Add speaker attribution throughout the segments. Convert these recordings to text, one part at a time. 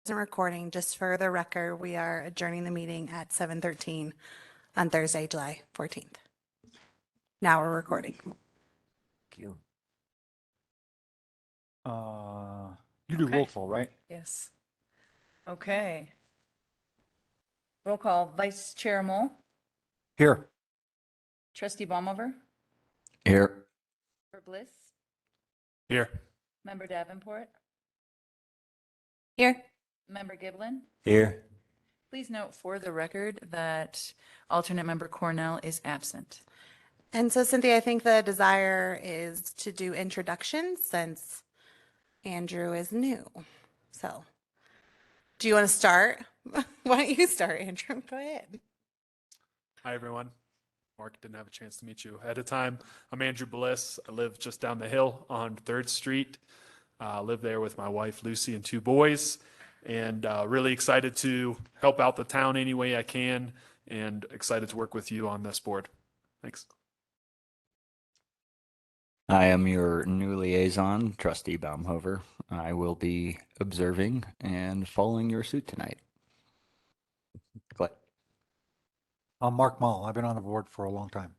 Speaker 1: Isn't recording, just for the record, we are adjourning the meeting at 7:13 on Thursday, July 14th. Now we're recording.
Speaker 2: Thank you.
Speaker 3: You do
Speaker 4: Okay.
Speaker 3: roll call, right?
Speaker 4: Yes. Okay. Roll call, Vice Chair Mole,
Speaker 3: Here.
Speaker 4: Trustee Baumover,
Speaker 2: Here.
Speaker 4: Member Bliss,
Speaker 3: Here.
Speaker 4: Member Davenport,
Speaker 1: Here.
Speaker 4: Member Giblin.
Speaker 2: Here.
Speaker 4: Please note for the record that alternate member Cornell is absent.
Speaker 1: And so Cynthia, I think the desire is to do introductions since Andrew is new. So do you want to start? Why don't you start, Andrew? Go ahead.
Speaker 5: Hi, everyone. Mark, didn't have a chance to meet you ahead of time. I'm Andrew Bliss. I live just down the hill on 3rd Street. I live there with my wife, Lucy, and 2 boys. And really excited to help out the town any way I can and excited to work with you on this board. Thanks.
Speaker 2: I am your new liaison, Trustee Baumhover. I will be observing and following your suit tonight. Clay.
Speaker 3: I'm Mark Mull. I've been on the board for a long time.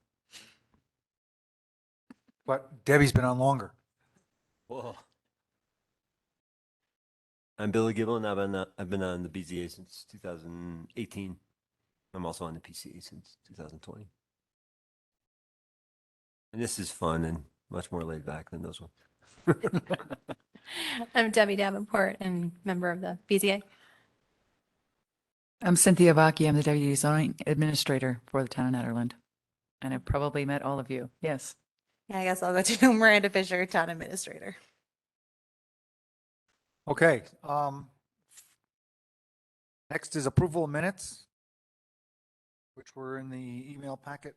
Speaker 3: But Debbie's been on longer.
Speaker 2: Whoa.
Speaker 6: I'm Billy Giblin. I've been on the BZA since 2018. I'm also on the PCA since 2020. And this is fun and much more laid back than those ones.
Speaker 7: I'm Debbie Davenport and member of the BZA.
Speaker 4: I'm Cynthia Vaki. I'm the Deputy Zoning Administrator for the town of Nederland. And I've probably met all of you. Yes.
Speaker 1: Yeah, I guess I'll go to Miranda Fisher, Town Administrator.
Speaker 3: Okay. Next is approval of minutes, which were in the email packet.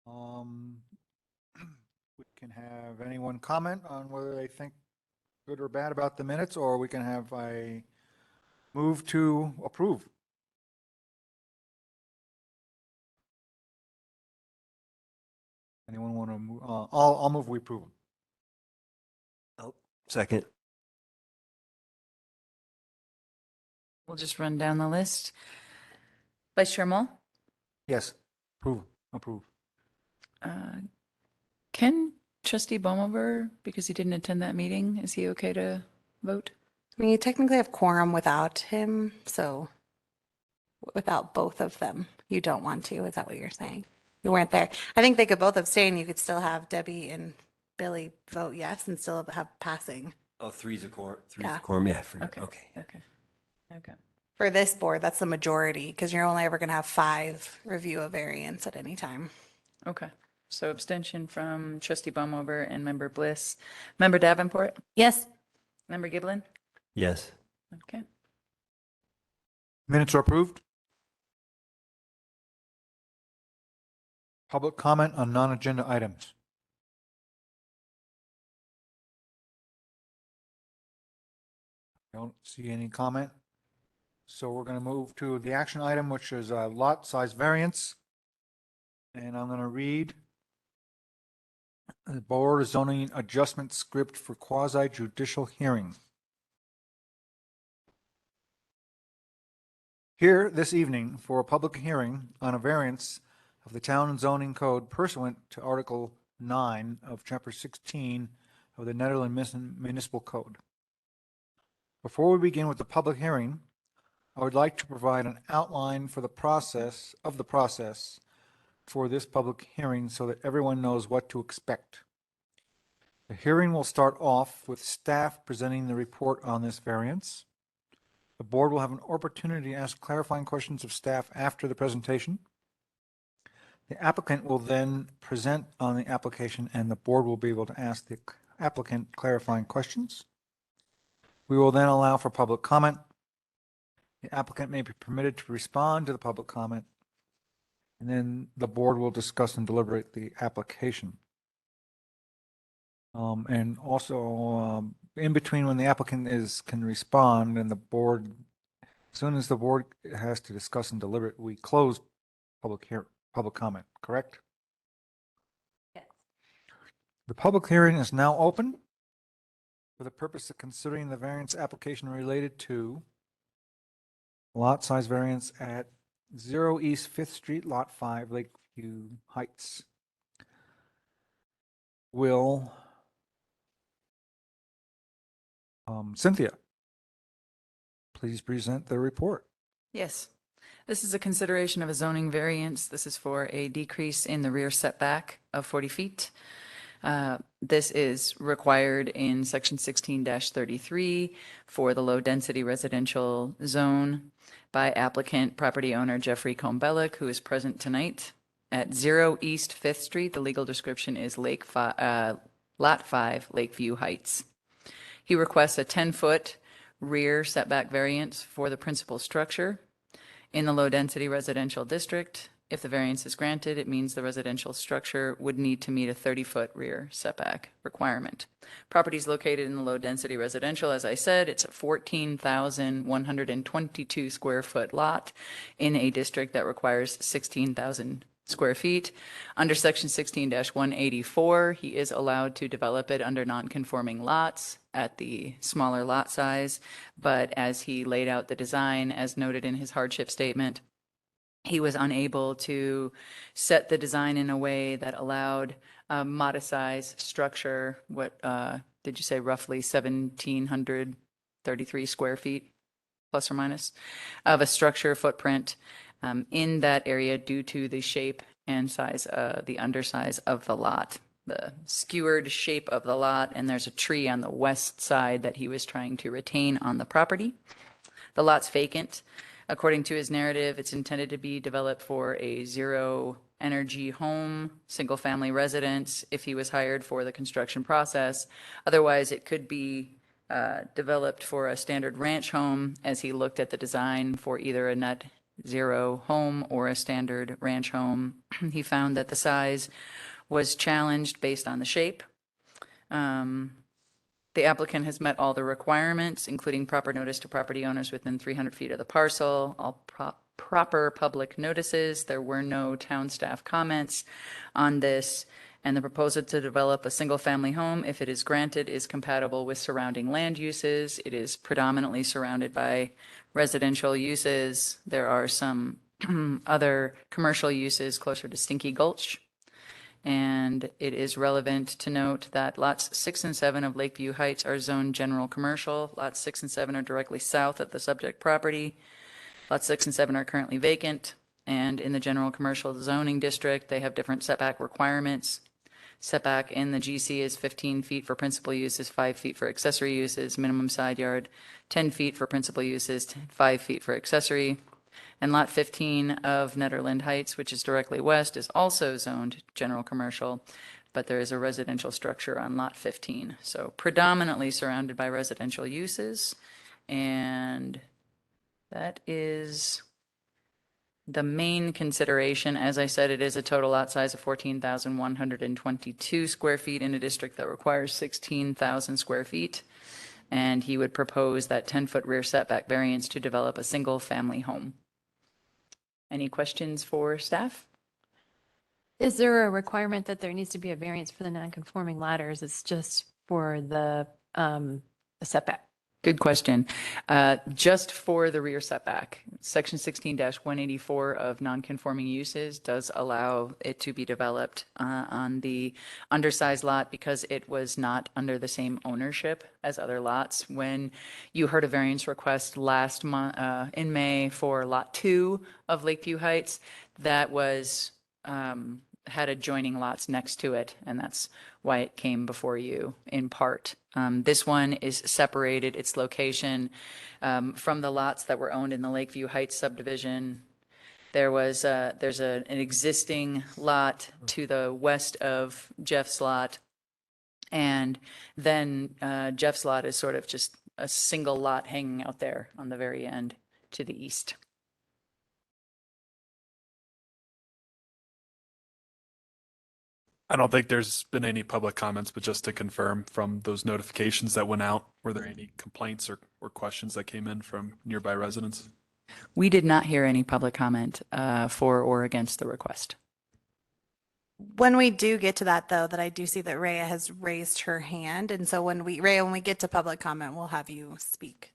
Speaker 3: We can have anyone comment on whether they think good or bad about the minutes, or we can have a move to approve. Anyone want to move? I'll move we approve.
Speaker 6: Oh, second.
Speaker 4: We'll just run down the list. Vice Chair Mole,
Speaker 3: Yes, approve.
Speaker 4: Can Trustee Baumover, because he didn't attend that meeting, is he okay to vote?
Speaker 1: I mean, you technically have quorum without him, so without both of them, you don't want to. Is that what you're saying? You weren't there. I think they could both abstain. You could still have Debbie and Billy vote yes and still have passing.
Speaker 6: Oh, three's a quorum.
Speaker 1: Yeah.
Speaker 6: Yeah, I forgot.
Speaker 4: Okay.
Speaker 6: Okay.
Speaker 4: Okay.
Speaker 1: For this board, that's the majority because you're only ever going to have 5 review a variance at any time.
Speaker 4: Okay. So abstention from Trustee Baumover and Member Bliss. Member Davenport?
Speaker 1: Yes.
Speaker 4: Member Giblin?
Speaker 6: Yes.
Speaker 4: Okay.
Speaker 3: Minutes are approved. Public comment on non-agenda items. Don't see any comment. So we're going to move to the action item, which is a lot size variance. And I'm going to read the Board of Zoning Adjustment Script for Quasi Judicial Hearing. Here this evening for a public hearing on a variance of the Town Zoning Code pursuant to Article 9 of Chapter 16 of the Netherlands Municipal Code. Before we begin with the public hearing, I would like to provide an outline for the process for this public hearing so that everyone knows what to expect. The hearing will start off with staff presenting the report on this variance. The board will have an opportunity to ask clarifying questions of staff after the presentation. The applicant will then present on the application and the board will be able to ask the applicant clarifying questions. We will then allow for public comment. The applicant may be permitted to respond to the public comment, and then the board will discuss and deliberate the application. And also, in between when the applicant can respond and the board, as soon as the board has to discuss and deliberate, we close public comment, correct?
Speaker 7: Yes.
Speaker 3: The public hearing is now open. for the purpose of considering the variance application related to lot size variance at 0 East Fifth Street, Lot 5, Lakeview Heights. Will Cynthia please present the report?
Speaker 4: Yes. This is a consideration of a zoning variance. This is for a decrease in the rear setback of 40 feet. This is required in section 16-33 for the low-density residential zone by applicant property owner Jeffrey Combellic, who is present tonight. At 0 East Fifth Street, the legal description is Lot 5, Lakeview Heights. He requests a 10-foot rear setback variance for the principal structure in the low-density residential district. If the variance is granted, it means the residential structure would need to meet a 30-foot rear setback requirement. Property is located in the low-density residential. As I said, it's a 14,122 square foot lot in a district that requires 16,000 square feet. Under section 16-184, he is allowed to develop it under non-conforming lots at the smaller lot size. But as he laid out the design, as noted in his hardship statement, he was unable to set the design in a way that allowed a modest size structure. What did you say, roughly 1,733 square feet, plus or minus, of a structure footprint in that area due to the shape and size, the undersize of the lot, the skewered shape of the lot, and there's a tree on the west side that he was trying to retain on the property. The lot's vacant. According to his narrative, it's intended to be developed for a zero energy home, single family residence, if he was hired for the construction process. Otherwise, it could be developed for a standard ranch home, as he looked at the design for either a net zero home or a standard ranch home. He found that the size was challenged based on the shape. The applicant has met all the requirements, including proper notice to property owners within 300 feet of the parcel, all proper public notices. There were no town staff comments on this. And the proposal to develop a single-family home, if it is granted, is compatible with surrounding land uses. It is predominantly surrounded by residential uses. There are some other commercial uses closer to Stinky Gulch. And it is relevant to note that lots 6 and 7 of Lakeview Heights are zoned general commercial. Lots 6 and 7 are directly south of the subject property. Lots 6 and 7 are currently vacant. And in the general commercial zoning district, they have different setback requirements. Setback in the GC is 15 feet for principal uses, 5 feet for accessory uses, minimum side yard, 10 feet for principal uses, 5 feet for accessory. And lot 15 of Nederland Heights, which is directly west, is also zoned general commercial, but there is a residential structure on lot 15. So predominantly surrounded by residential uses. And that is the main consideration. As I said, it is a total lot size of 14,122 square feet in a district that requires 16,000 square feet. And he would propose that 10-foot rear setback variance to develop a single family home. Any questions for staff?
Speaker 7: Is there a requirement that there needs to be a variance for the non-conforming ladders? It's just for the setback.
Speaker 4: Good question. Just for the rear setback, section 16-184 of non-conforming uses does allow it to be developed on the undersized lot because it was not under the same ownership as other lots. When you heard a variance request last month in May for lot 2 of Lakeview Heights, that was had adjoining lots next to it, and that's why it came before you in part. This one is separated, its location from the lots that were owned in the Lakeview Heights subdivision. There's an existing lot to the west of Jeff's lot, and then Jeff's lot is sort of just a single lot hanging out there on the very end to the east.
Speaker 5: I don't think there's been any public comments, but just to confirm from those notifications that went out, were there any complaints or questions that came in from nearby residents?
Speaker 4: We did not hear any public comment for or against the request.
Speaker 1: When we do get to that, though, that I do see that Rhea has raised her hand. And so Rhea, when we get to public comment, we'll have you speak.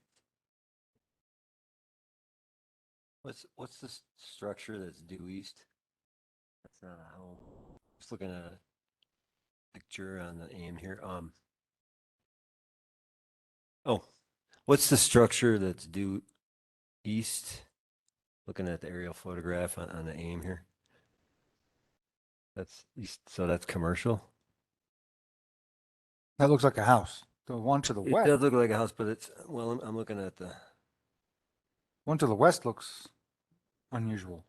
Speaker 6: What's the structure that's due east? That's not a home. Just looking at a picture on the aim here. Oh, what's the structure that's due east? Looking at the aerial photograph on the aim here. That's east, so that's commercial.
Speaker 3: That looks like a house. The one to the
Speaker 6: It
Speaker 3: west,
Speaker 6: does look like a house, but it's, well, I'm looking at the,
Speaker 3: one to the west looks unusual.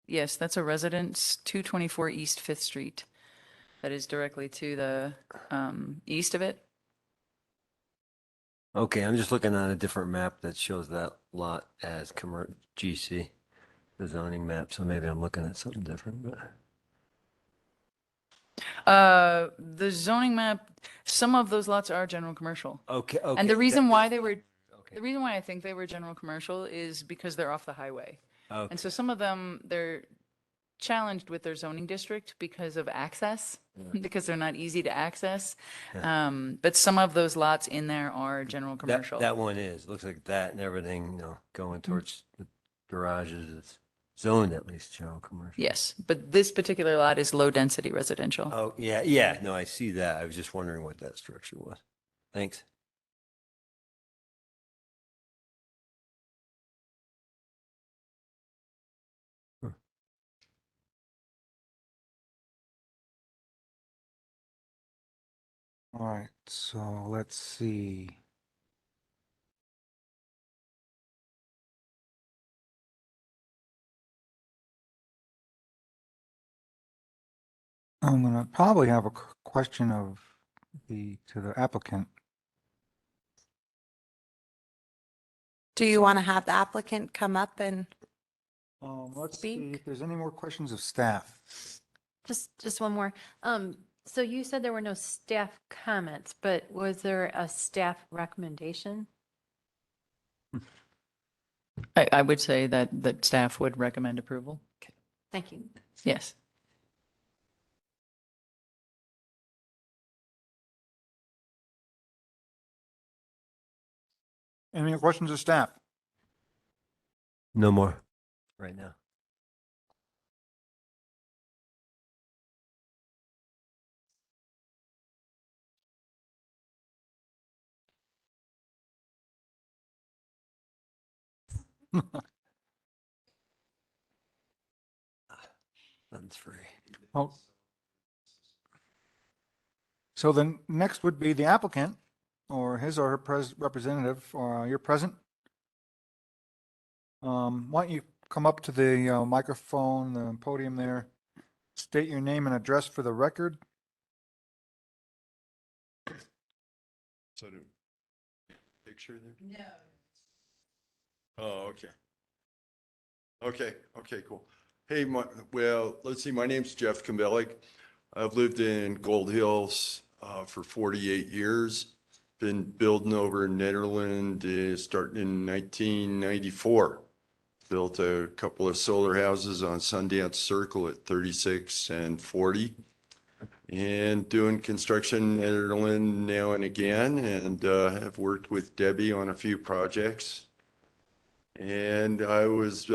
Speaker 4: Yes, that's a residence, 224 East Fifth Street. That is directly to the east of it.
Speaker 6: okay, I'm just looking on a different map that shows that lot as GC, the zoning map, so maybe I'm looking at something different, but.
Speaker 4: The zoning map, some of those lots are general commercial.
Speaker 6: Okay, okay.
Speaker 4: And the reason why they were,
Speaker 6: Okay.
Speaker 4: the reason why I think they were general commercial is because they're off the highway.
Speaker 6: Okay.
Speaker 4: And so some of them, they're challenged with their zoning district because of access, because they're not easy to access. But some of those lots in there are general commercial.
Speaker 6: That one is, looks like that and everything, going towards the garages, it's zoned at least general commercial.
Speaker 4: Yes, but this particular lot is low density residential.
Speaker 6: Oh, yeah, no, I see that. I was just wondering what that structure was. Thanks.
Speaker 3: All right, so let's see. I'm gonna probably have a question to the applicant.
Speaker 1: Do you want to have the applicant come up and
Speaker 3: Let's see
Speaker 1: Speak.
Speaker 3: if there's any more questions of staff.
Speaker 7: Just one more. So you said there were no staff comments, but was there a staff recommendation?
Speaker 4: I would say that staff would recommend approval.
Speaker 7: Thank you.
Speaker 4: Yes.
Speaker 3: Any more questions of staff?
Speaker 6: No more right now. Nothing's free.
Speaker 3: Oh. So then next would be the applicant or his or her representative, or you're present. Why don't you come up to the microphone, the podium there, state your name and address for the record.
Speaker 8: So do picture there? No. Oh, okay. Okay, cool. Hey, well, let's see, my name's Jeff Kambelik. I've lived in Gold Hills for 48 years. Been building over in Nederland starting in 1994. Built a couple of solar houses on Sundance Circle at 36 and 40. And doing construction in Nederland now and again, and have worked with Debbie on a few projects. And I was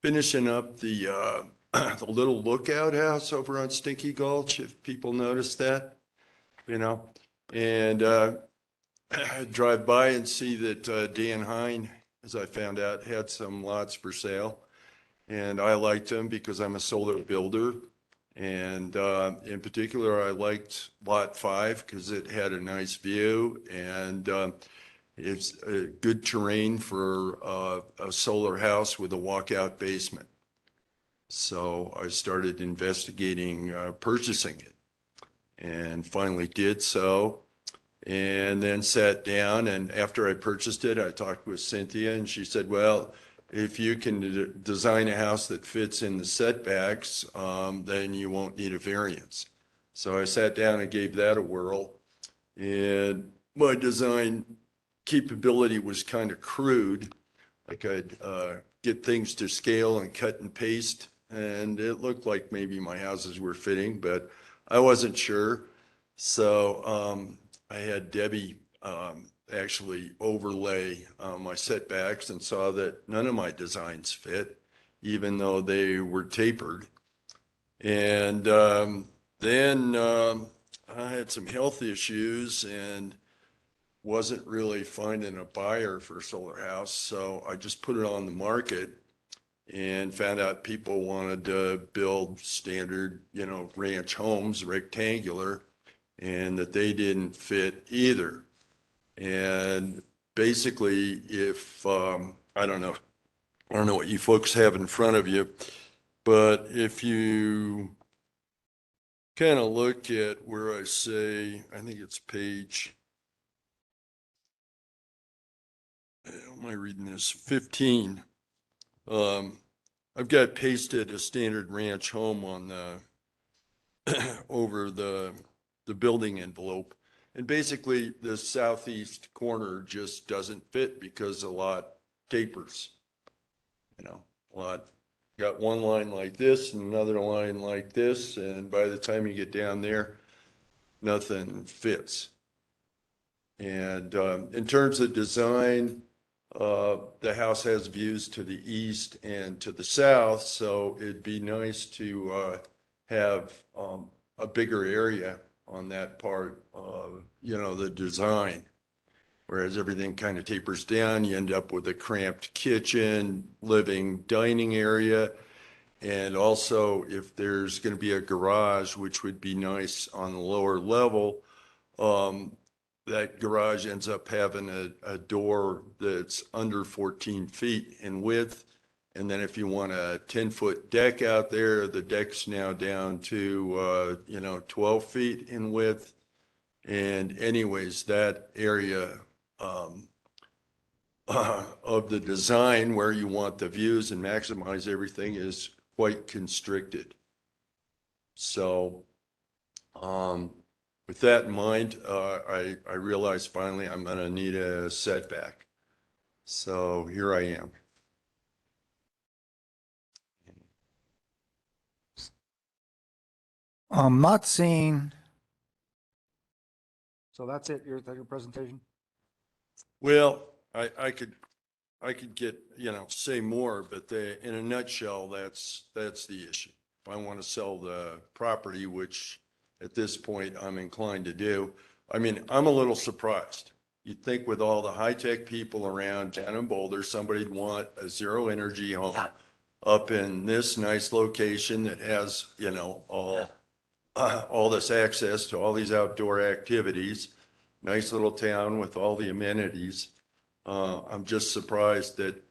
Speaker 8: finishing up the the little lookout house over on Stinky Gulch, if people notice that, and drive by and see that Dan Hine, as I found out, had some lots for sale. And I liked them because I'm a solar builder. And in particular, I liked Lot 5 because it had a nice view and it's a good terrain for a solar house with a walkout basement. So I started investigating purchasing it and finally did so. And then sat down, and after I purchased it, I talked with Cynthia and she said, well, if you can design a house that fits in the setbacks, then you won't need a variance. So I sat down and gave that a whirl. And my design capability was kind of crude. I could get things to scale and cut and paste and it looked like maybe my houses were fitting, but I wasn't sure. So I had Debbie actually overlay my setbacks and saw that none of my designs fit, even though they were tapered. And then I had some health issues and wasn't really finding a buyer for a solar house. So I just put it on the market and found out people wanted to build standard, ranch homes, rectangular, and that they didn't fit either. And basically, if I don't know what you folks have in front of you, but if you kind of look at where I say, I think it's page, how am I reading this? 15. I've got pasted a standard ranch home on the over the building envelope. And basically the southeast corner just doesn't fit because a lot tapers. A lot got one line like this and another line like this, and by the time you get down there, nothing fits. And in terms of design, the house has views to the east and to the south, so it'd be nice to have a bigger area on that part of, the design. Whereas everything kind of tapers down, you end up with a cramped kitchen, living, dining area. And also, if there's going to be a garage, which would be nice on the lower level, that garage ends up having a door that's under 14 feet in width. And then if you want a 10-foot deck out there, the deck's now down to, 12 feet in width. And anyways, that area of the design where you want the views and maximize everything is quite constricted. So with that in mind, I realized finally I'm going to need a setback. So here I am.
Speaker 3: I'm not seeing. So that's it, your presentation?
Speaker 8: Well, I could get, say more, but in a nutshell, that's the issue. If I want to sell the property, which at this point I'm inclined to do, I mean, I'm a little surprised. You'd think with all the high-tech people around down in Boulder, somebody'd want a zero energy home up in this nice location that has, all this access to all these outdoor activities, nice little town with all the amenities. I'm just surprised that,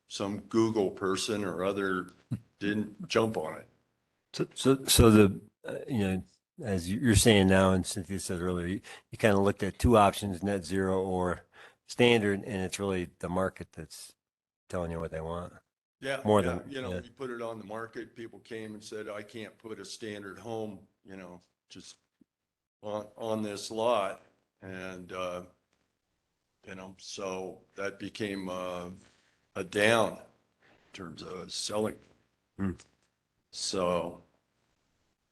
Speaker 8: some Google person or other didn't jump on it.
Speaker 6: So the, as you're saying now, and Cynthia said earlier, you kind of looked at two options, net zero or standard, and it's really the market that's telling you what they want.
Speaker 8: Yeah,
Speaker 6: More
Speaker 8: yeah,
Speaker 6: than-
Speaker 8: we put it on the market. People came and said, I can't put a standard home, just on this lot. And, so that became a down in terms of selling. So,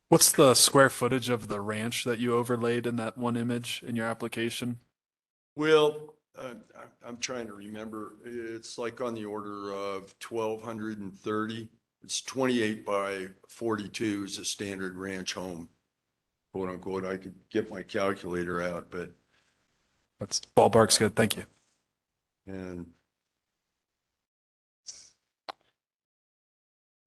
Speaker 5: What's the square footage of the ranch that you overlaid in that one image in your application?
Speaker 8: well, I'm trying to remember. It's like on the order of 1,230. It's 28 by 42 is a standard ranch home, quote unquote. I could get my calculator out, but,
Speaker 5: That's ballpark's good. Thank you.
Speaker 8: and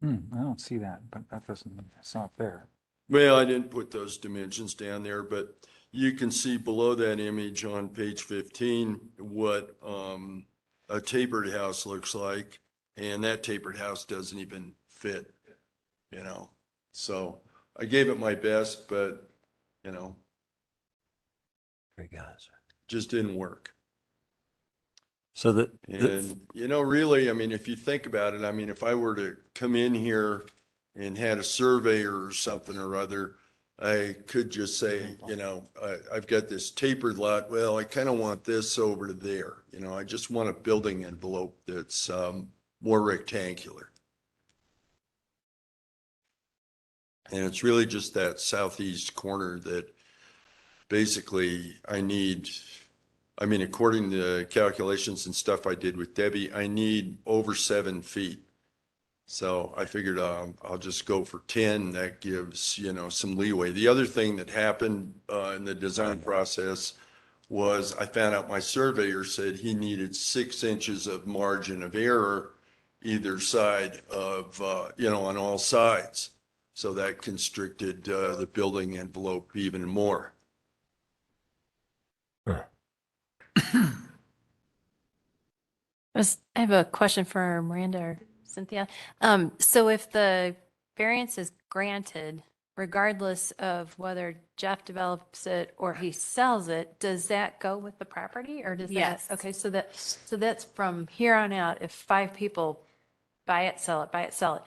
Speaker 3: I don't see that, but it's not there.
Speaker 8: well, I didn't put those dimensions down there, but you can see below that image on page 15 what a tapered house looks like. And that tapered house doesn't even fit, So I gave it my best, but,
Speaker 6: Great guys.
Speaker 8: just didn't work.
Speaker 6: So
Speaker 8: And, really, I mean, if you think about it, I mean, if I were to come in here and had a surveyor or something or other, I could just say, I've got this tapered lot. Well, I kind of want this over to there. I just want a building envelope that's more rectangular. And it's really just that southeast corner that basically I need, I mean, according to calculations and stuff I did with Debbie, I need over 7 feet. So I figured I'll just go for 10. That gives, you know, some leeway. The other thing that happened in the design process was I found out my surveyor said he needed 6 inches of margin of error either side of, you know, on all sides. So that constricted the building envelope even more.
Speaker 7: I have a question for Miranda or Cynthia. So if the variance is granted, regardless of whether Jeff develops it or he sells it, does that go with the property or does that?
Speaker 1: Yes.
Speaker 7: Okay, so that's from here on out, if 5 people buy it, sell it,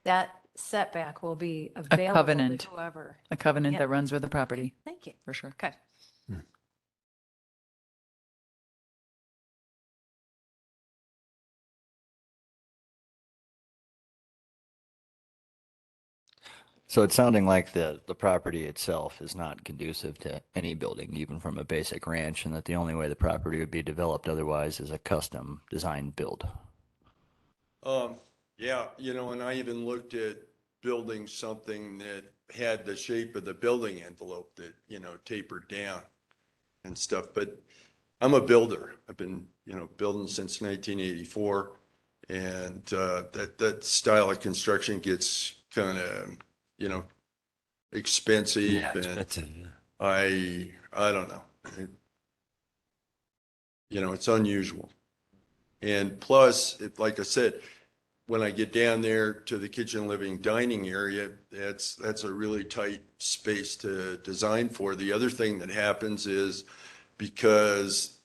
Speaker 7: that setback will be available to
Speaker 4: covenant.
Speaker 7: whoever.
Speaker 4: A covenant
Speaker 7: Yeah.
Speaker 4: that runs with the property,
Speaker 7: Thank you.
Speaker 4: for sure.
Speaker 7: Okay.
Speaker 2: So it's sounding like the property itself is not conducive to any building, even from a basic ranch, and that the only way the property would be developed otherwise is a custom design build.
Speaker 8: Yeah, you know, and I even looked at building something that had the shape of the building envelope that, you know, tapered down and stuff, but I'm a builder. I've been, you know, building since 1984. And that style of construction gets kind of, you know, expensive.
Speaker 6: Yeah,
Speaker 8: And
Speaker 6: expensive.
Speaker 8: I don't know. You know, it's unusual. And plus, like I said, when I get down there to the kitchen, living, dining area, that's a really tight space to design for. The other thing that happens is because,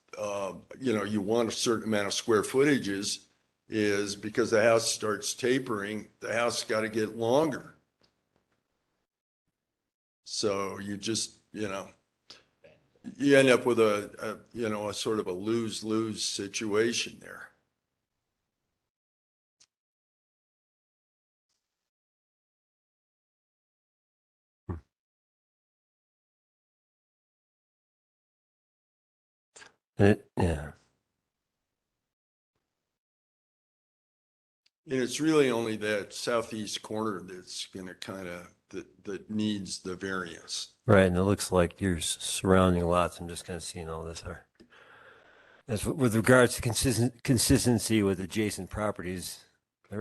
Speaker 8: you know, you want a certain amount of square footages is because the house starts tapering, the house got to get longer. So you just, you know, you end up with a, you know, a sort of a lose-lose situation there.
Speaker 6: Yeah.
Speaker 8: And it's really only that southeast corner that's gonna kind of, that needs the variance.
Speaker 6: Right, and it looks like your surrounding lots, I'm just kind of seeing all this are. As with regards to consistency with adjacent properties,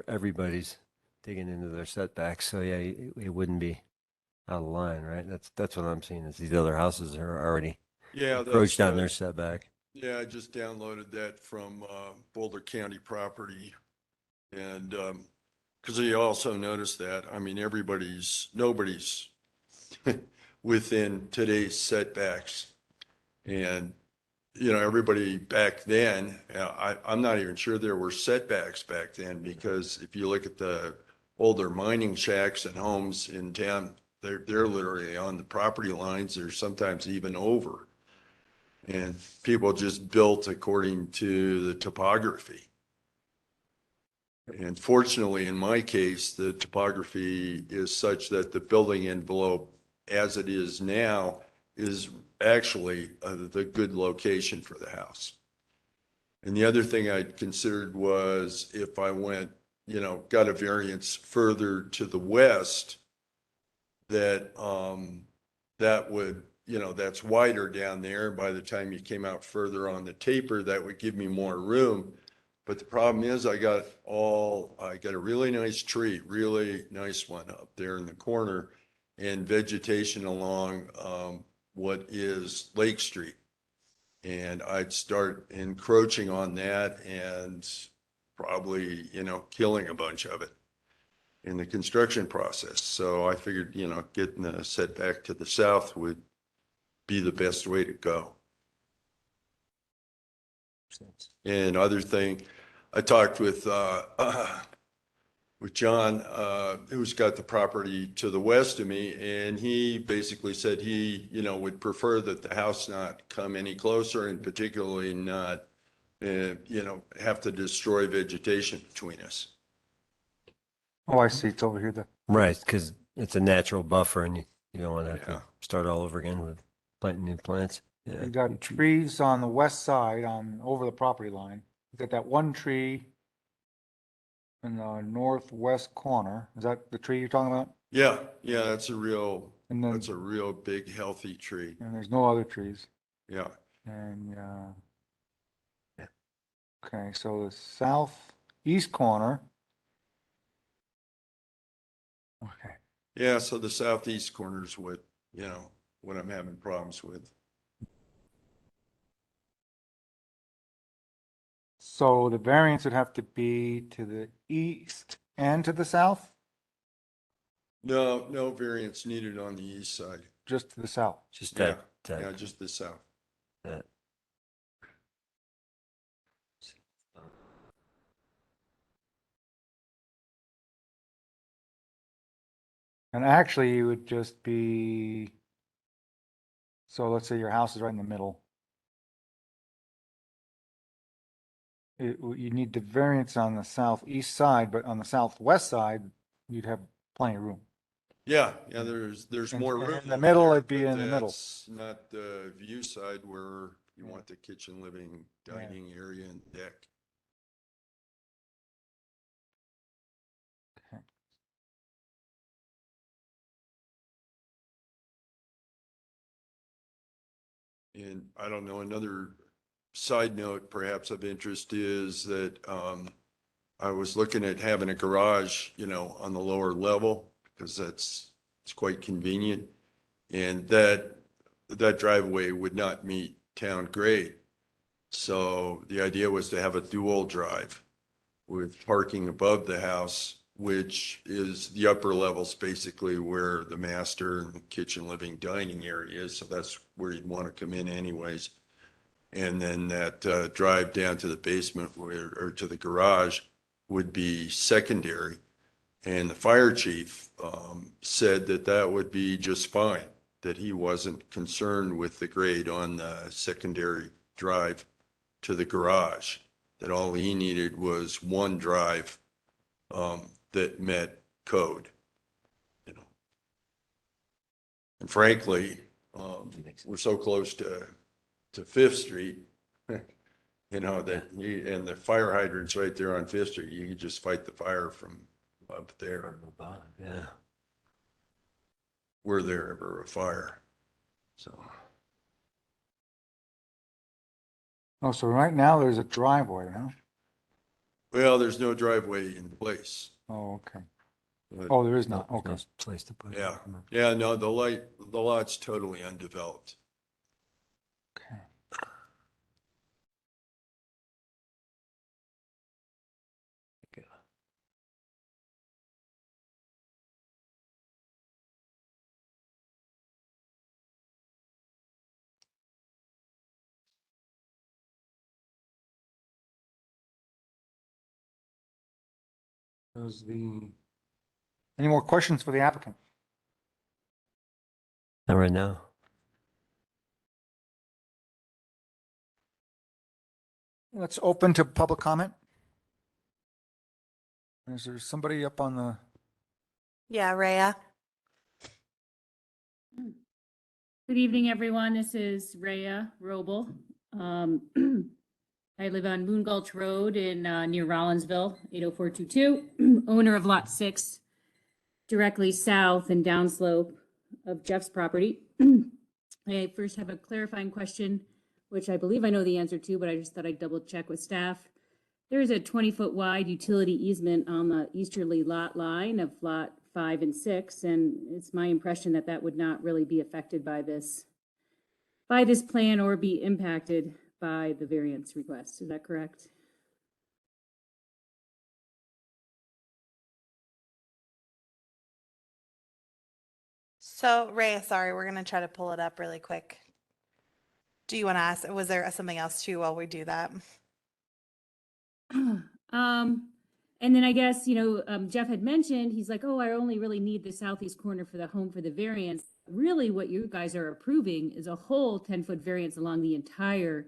Speaker 6: everybody's digging into their setbacks, so yeah, it wouldn't be out of line, right? That's what I'm seeing, is these other houses are already
Speaker 8: Yeah,
Speaker 6: encroached on their setback.
Speaker 8: yeah, I just downloaded that from Boulder County Property. And because you also notice that, I mean, nobody's within today's setbacks. And, you know, everybody back then, I'm not even sure there were setbacks back then, because if you look at the older mining shacks and homes in town, they're literally on the property lines. They're sometimes even over. And people just built according to the topography. And fortunately, in my case, the topography is such that the building envelope, as it is now, is actually the good location for the house. And the other thing I considered was if I went, you know, got a variance further to the west, that that would, you know, that's wider down there. By the time you came out further on the taper, that would give me more room. But the problem is I got a really nice tree, really nice one up there in the corner, and vegetation along what is Lake Street. And I'd start encroaching on that and probably, you know, killing a bunch of it in the construction process. So I figured, you know, getting the setback to the south would be the best way to go. And other thing, I talked with John, who's got the property to the west of me, and he basically said he, you know, would prefer that the house not come any closer, and particularly not, you know, have to destroy vegetation between us.
Speaker 3: Oh, I see. It's over here.
Speaker 6: Right, because it's a natural buffer and you don't want to have
Speaker 8: Yeah.
Speaker 6: to start all over again with planting new plants. Yeah.
Speaker 3: You got trees on the west side over the property line. You got that one tree in the northwest corner. Is that the tree you're talking about?
Speaker 8: Yeah, that's
Speaker 3: And then,
Speaker 8: a real big, healthy tree.
Speaker 3: and there's no other trees.
Speaker 8: Yeah.
Speaker 3: And, okay, so the southeast corner. Okay,
Speaker 8: Yeah, so the southeast corner is what, what I'm having problems with.
Speaker 3: so the variance would have to be to the east and to the south,
Speaker 8: No variance needed on the east side.
Speaker 3: just to the south.
Speaker 6: Just
Speaker 8: Yeah,
Speaker 6: that,
Speaker 8: yeah, just the south.
Speaker 6: that.
Speaker 3: And actually, it would just be, so let's say your house is right in the middle. You need the variance on the southeast side, but on the southwest side, you'd have plenty of room.
Speaker 8: Yeah, there's
Speaker 3: And-
Speaker 8: more
Speaker 3: and
Speaker 8: room.
Speaker 3: in the
Speaker 8: over
Speaker 3: middle,
Speaker 8: there,
Speaker 3: it'd be
Speaker 8: but
Speaker 3: in the middle.
Speaker 8: that's not the view side where you want the kitchen, living, dining area and deck. And I don't know, another side note perhaps of interest is that I was looking at having a garage, on the lower level because it's quite convenient. And that driveway would not meet town grade. So the idea was to have a dual drive with parking above the house, which is the upper levels, basically where the master and kitchen, living, dining area is. So that's where you'd want to come in anyways. And then that drive down to the basement or to the garage would be secondary. And the fire chief said that would be just fine, that he wasn't concerned with the grade on the secondary drive to the garage, that all he needed was one drive that met code. And frankly, we're so close to Fifth Street, that and the fire hydrant's right there on Fifth Street. You can just fight the fire from up there.
Speaker 6: Yeah.
Speaker 8: Were there ever a fire? So,
Speaker 3: Oh, so right now there's a driveway, huh?
Speaker 8: well, there's no driveway in place.
Speaker 3: Oh, okay.
Speaker 8: But,
Speaker 3: Oh, there is not,
Speaker 6: No
Speaker 3: okay.
Speaker 6: place to put it.
Speaker 8: yeah, no, the lot's totally undeveloped.
Speaker 3: Okay. Any more questions for the applicant?
Speaker 6: Not right now.
Speaker 3: Let's open to public comment. Is there somebody up on the,
Speaker 1: Yeah, Rhea.
Speaker 9: Good evening, everyone. This is Rhea Roble. I live on Moon Gulch Road in near Rollinsville, 80422, owner of Lot 6, directly south and downslope of Jeff's property. I first have a clarifying question, which I believe I know the answer to, but I just thought I'd double check with staff. There is a 20-foot wide utility easement on the easterly lot line of Lot 5 and 6, and it's my impression that that would not really be affected by this plan or be impacted by the variance request. Is that correct?
Speaker 1: So Rhea, sorry, we're going to try to pull it up really quick. Do you want to ask, was there something else too while we do that?
Speaker 9: And then I guess, Jeff had mentioned, he's like, oh, I only really need the southeast corner for the home for the variance. Really what you guys are approving is a whole 10-foot variance along the entire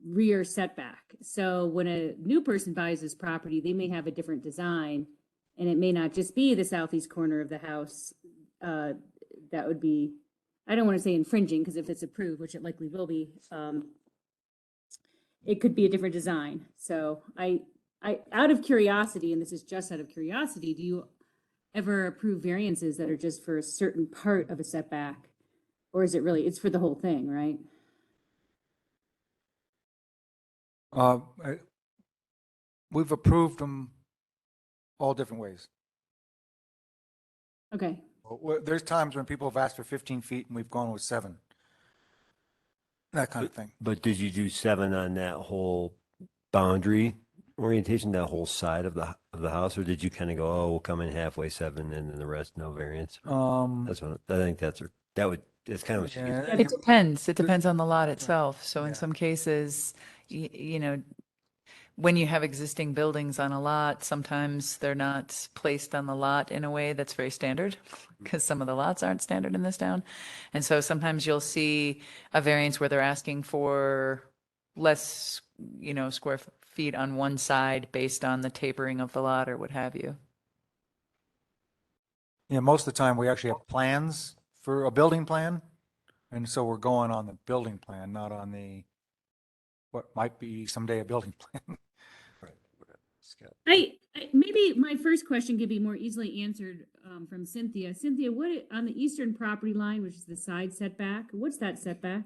Speaker 9: rear setback. So when a new person buys this property, they may have a different design and it may not just be the southeast corner of the house, that would be, I don't want to say infringing, because if it's approved, which it likely will be, it could be a different design. So I, out of curiosity, and this is just out of curiosity, do you ever approve variances that are just for a certain part of a setback? Or is it really, it's for the whole thing, right?
Speaker 3: We've approved them all different ways.
Speaker 9: Okay,
Speaker 3: There's times when people have asked for 15 feet and we've gone with 7. That kind of thing.
Speaker 6: But did you do 7 on that whole boundary orientation, that whole side of the house, or did you kind of go, oh, we'll come in halfway 7 and then the rest no variance? That's what I think. That's kind of what
Speaker 3: Yeah.
Speaker 4: It depends. It depends on the lot itself. So in
Speaker 3: Yeah.
Speaker 4: some cases, you know, when you have existing buildings on a lot, sometimes they're not placed on the lot in a way that's very standard because some of the lots aren't standard in this town. And so sometimes you'll see a variance where they're asking for less, square feet on one side based on the tapering of the lot or what have you.
Speaker 3: Yeah, most of the time we actually have plans for a building plan. And so we're going on the building plan, not on what might be someday a building plan.
Speaker 9: maybe my first question could be more easily answered from Cynthia. Cynthia, on the eastern property line, which is the side setback, what's that setback?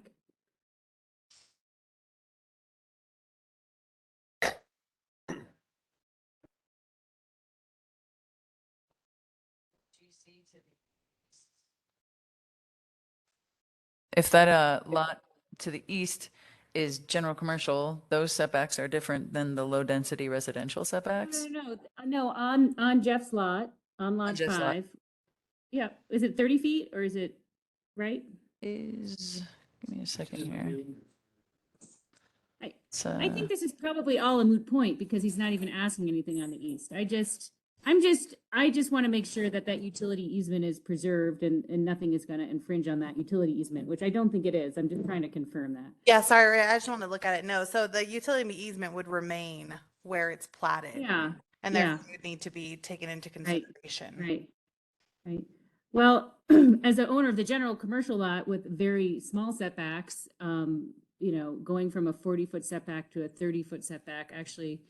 Speaker 4: If that lot to the east is general commercial, those setbacks are different than the low density residential setbacks.
Speaker 9: No, on Jeff's lot, on lot
Speaker 4: Jeff's lot.
Speaker 9: 5. Yeah, is it 30 feet or is it, right?
Speaker 4: Give me a second here.
Speaker 9: I think this is probably all a moot point because he's not even asking anything on the east. I just want to make sure that utility easement is preserved and nothing is going to infringe on that utility easement, which I don't think it is. I'm just trying to confirm that.
Speaker 1: Yeah, sorry, I just want to look at it. No, so the utility easement would remain where it's platted.
Speaker 9: Yeah.
Speaker 1: And
Speaker 9: yeah.
Speaker 1: therefore would need to be taken into consideration.
Speaker 9: Right. Well, as the owner of the general commercial lot with very small setbacks, going from a 40-foot setback to a 30-foot setback, actually,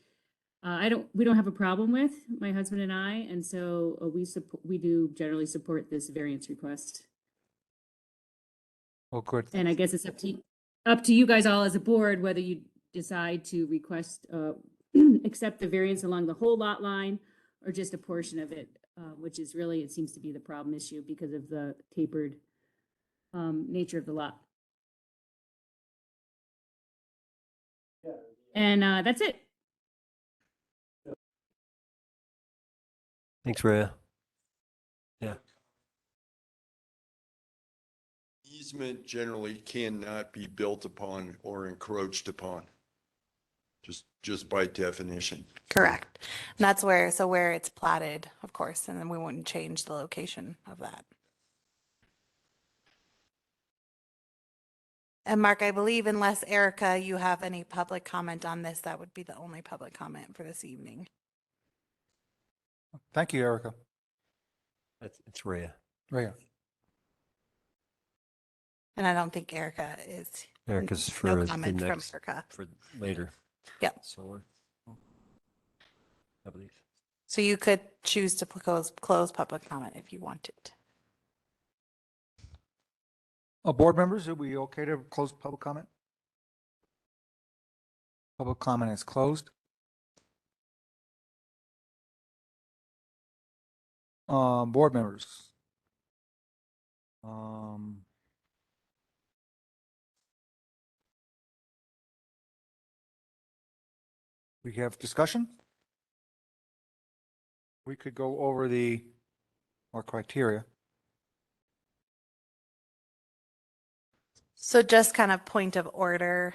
Speaker 9: we don't have a problem with, my husband and I, and so we do generally support this variance request.
Speaker 3: Well, good.
Speaker 9: And I guess it's up to you guys all as a board, whether you decide to request, accept the variance along the whole lot line or just a portion of it, which is really, it seems to be the problem issue because of the tapered nature of the lot. And that's it.
Speaker 6: Thanks, Rhea. Yeah.
Speaker 8: Easement generally cannot be built upon or encroached upon, just by definition.
Speaker 1: Correct. And that's where it's platted, of course, and then we wouldn't change the location of that. And Mark, I believe unless Erica, you have any public comment on this, that would be the only public comment for this evening.
Speaker 3: Thank you, Erica.
Speaker 6: It's Rhea.
Speaker 3: Rhea.
Speaker 1: And I don't think Erica is.
Speaker 6: Erica's for
Speaker 1: No
Speaker 6: the
Speaker 1: comment from
Speaker 6: next,
Speaker 1: Erica.
Speaker 6: for later.
Speaker 1: Yep.
Speaker 6: Solar. I believe.
Speaker 1: So you could choose to close public comment if you wanted.
Speaker 3: Board members, are we okay to close public comment? Public comment is closed. Board members. We have discussion. We could go over our criteria.
Speaker 1: So just kind of point of order,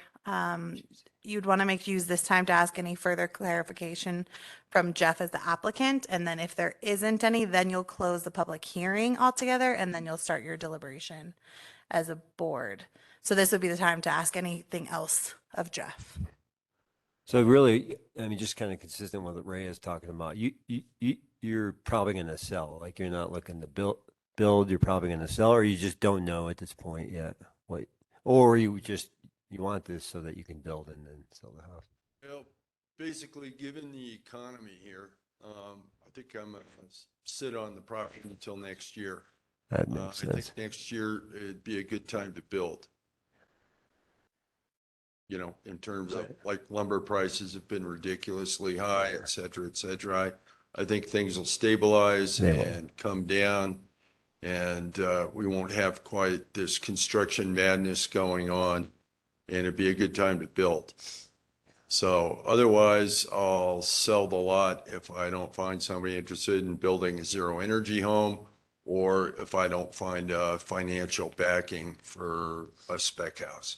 Speaker 1: you'd want to use this time to ask any further clarification from Jeff as the applicant. And then if there isn't any, then you'll close the public hearing altogether and then you'll start your deliberation as a board. So this would be the time to ask anything else of Jeff.
Speaker 6: So really, I mean, just kind of consistent with what Ray is talking about. you're probably going to sell, like you're not looking to build, you're probably going to sell, or you just don't know at this point yet. What, or you want this so that you can build and then sell the house.
Speaker 8: Well, basically, given the economy here, I think I'm gonna sit on the property until next year.
Speaker 6: That makes
Speaker 8: I think
Speaker 6: sense.
Speaker 8: next year it'd be a good time to build. You know, in terms of like lumber prices have been ridiculously high, et cetera, et cetera. I think things will stabilize
Speaker 6: They will.
Speaker 8: and come down, and we won't have quite this construction madness going on, and it'd be a good time to build. So otherwise, I'll sell the lot if I don't find somebody interested in building a zero energy home, or if I don't find financial backing for a spec house.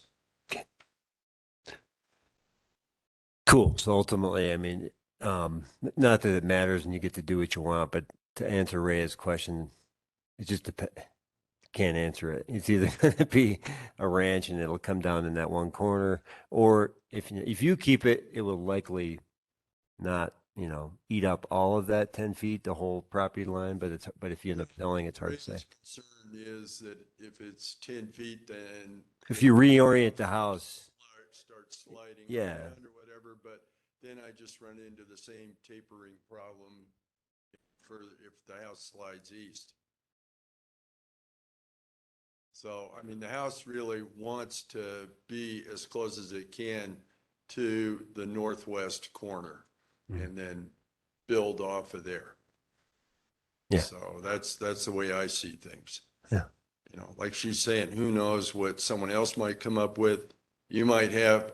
Speaker 6: Cool. So ultimately, I mean, not that it matters and you get to do what you want, but to answer Rhea's question, it just depends. Can't answer it. It's either going to be a ranch and it'll come down in that one corner, or if you keep it, it will likely not, eat up all of that 10 feet, the whole property line. But if you end up selling, it's hard to say.
Speaker 8: Ray's concern is that if it's 10 feet, then
Speaker 6: If you reorient the house,
Speaker 8: start sliding
Speaker 6: Yeah.
Speaker 8: around or whatever, but then I just run into the same tapering problem if the house slides east. So, I mean, the house really wants to be as close as it can to the northwest corner and then build off of there.
Speaker 6: Yeah.
Speaker 8: So that's the way I see things.
Speaker 6: Yeah.
Speaker 8: You know, like she's saying, who knows what someone else might come up with. You might have,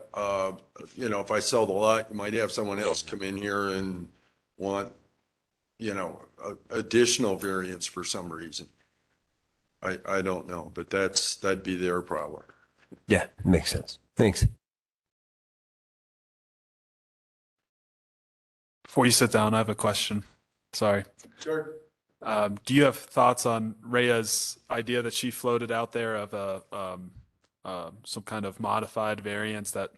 Speaker 8: if I sell the lot, you might have someone else come in here and want, additional variance for some reason. I don't know, but that'd be their problem.
Speaker 6: yeah, makes sense. Thanks.
Speaker 5: Before you sit down, I have a question. Sorry.
Speaker 8: Sure.
Speaker 5: Do you have thoughts on Rhea's idea that she floated out there of some kind of modified variance that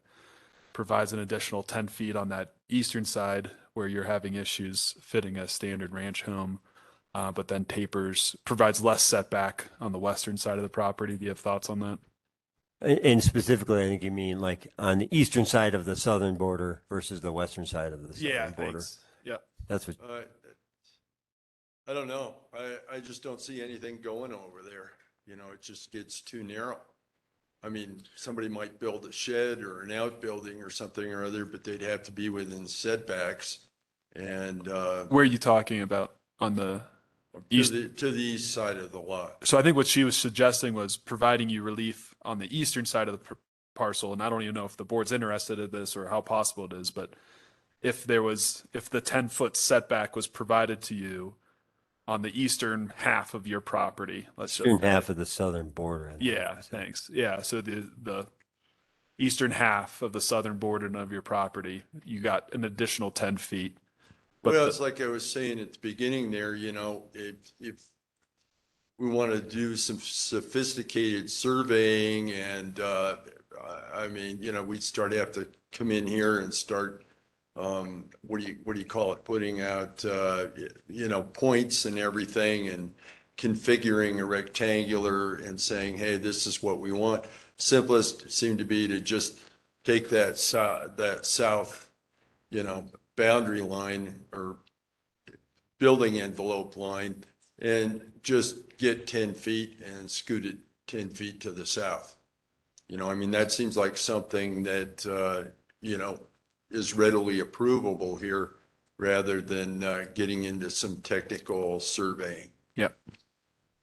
Speaker 5: provides an additional 10 feet on that eastern side where you're having issues fitting a standard ranch home, but then provides less setback on the western side of the property? Do you have thoughts on that?
Speaker 6: And specifically, I think you mean like on the eastern side of the southern border versus the western side of the southern border.
Speaker 5: Thanks. Yeah.
Speaker 6: That's what,
Speaker 8: I don't know. I just don't see anything going over there. It just gets too narrow. I mean, somebody might build a shed or an outbuilding or something or other, but they'd have to be within setbacks. And
Speaker 5: Where are you talking about on the east?
Speaker 8: to the east side of the lot.
Speaker 5: So I think what she was suggesting was providing you relief on the eastern side of the parcel. And I don't even know if the board's interested in this or how possible it is, but if the 10-foot setback was provided to you on the eastern half of your property, let's say.
Speaker 6: eastern half of the southern border. I think.
Speaker 5: Yeah, thanks. Yeah, so the eastern half of the southern border of your property, you got an additional 10 feet. But
Speaker 8: Well, it's like I was saying at the beginning there, if we want to do some sophisticated surveying and, we'd have to come in here and start, what do you call it? Putting out, points and everything and configuring a rectangular and saying, hey, this is what we want. Simplest seemed to be to just take that south, boundary line or building envelope line and just get 10 feet and scoot it 10 feet to the south. That seems like something that, is readily approvable here rather than getting into some technical surveying.
Speaker 5: Yep.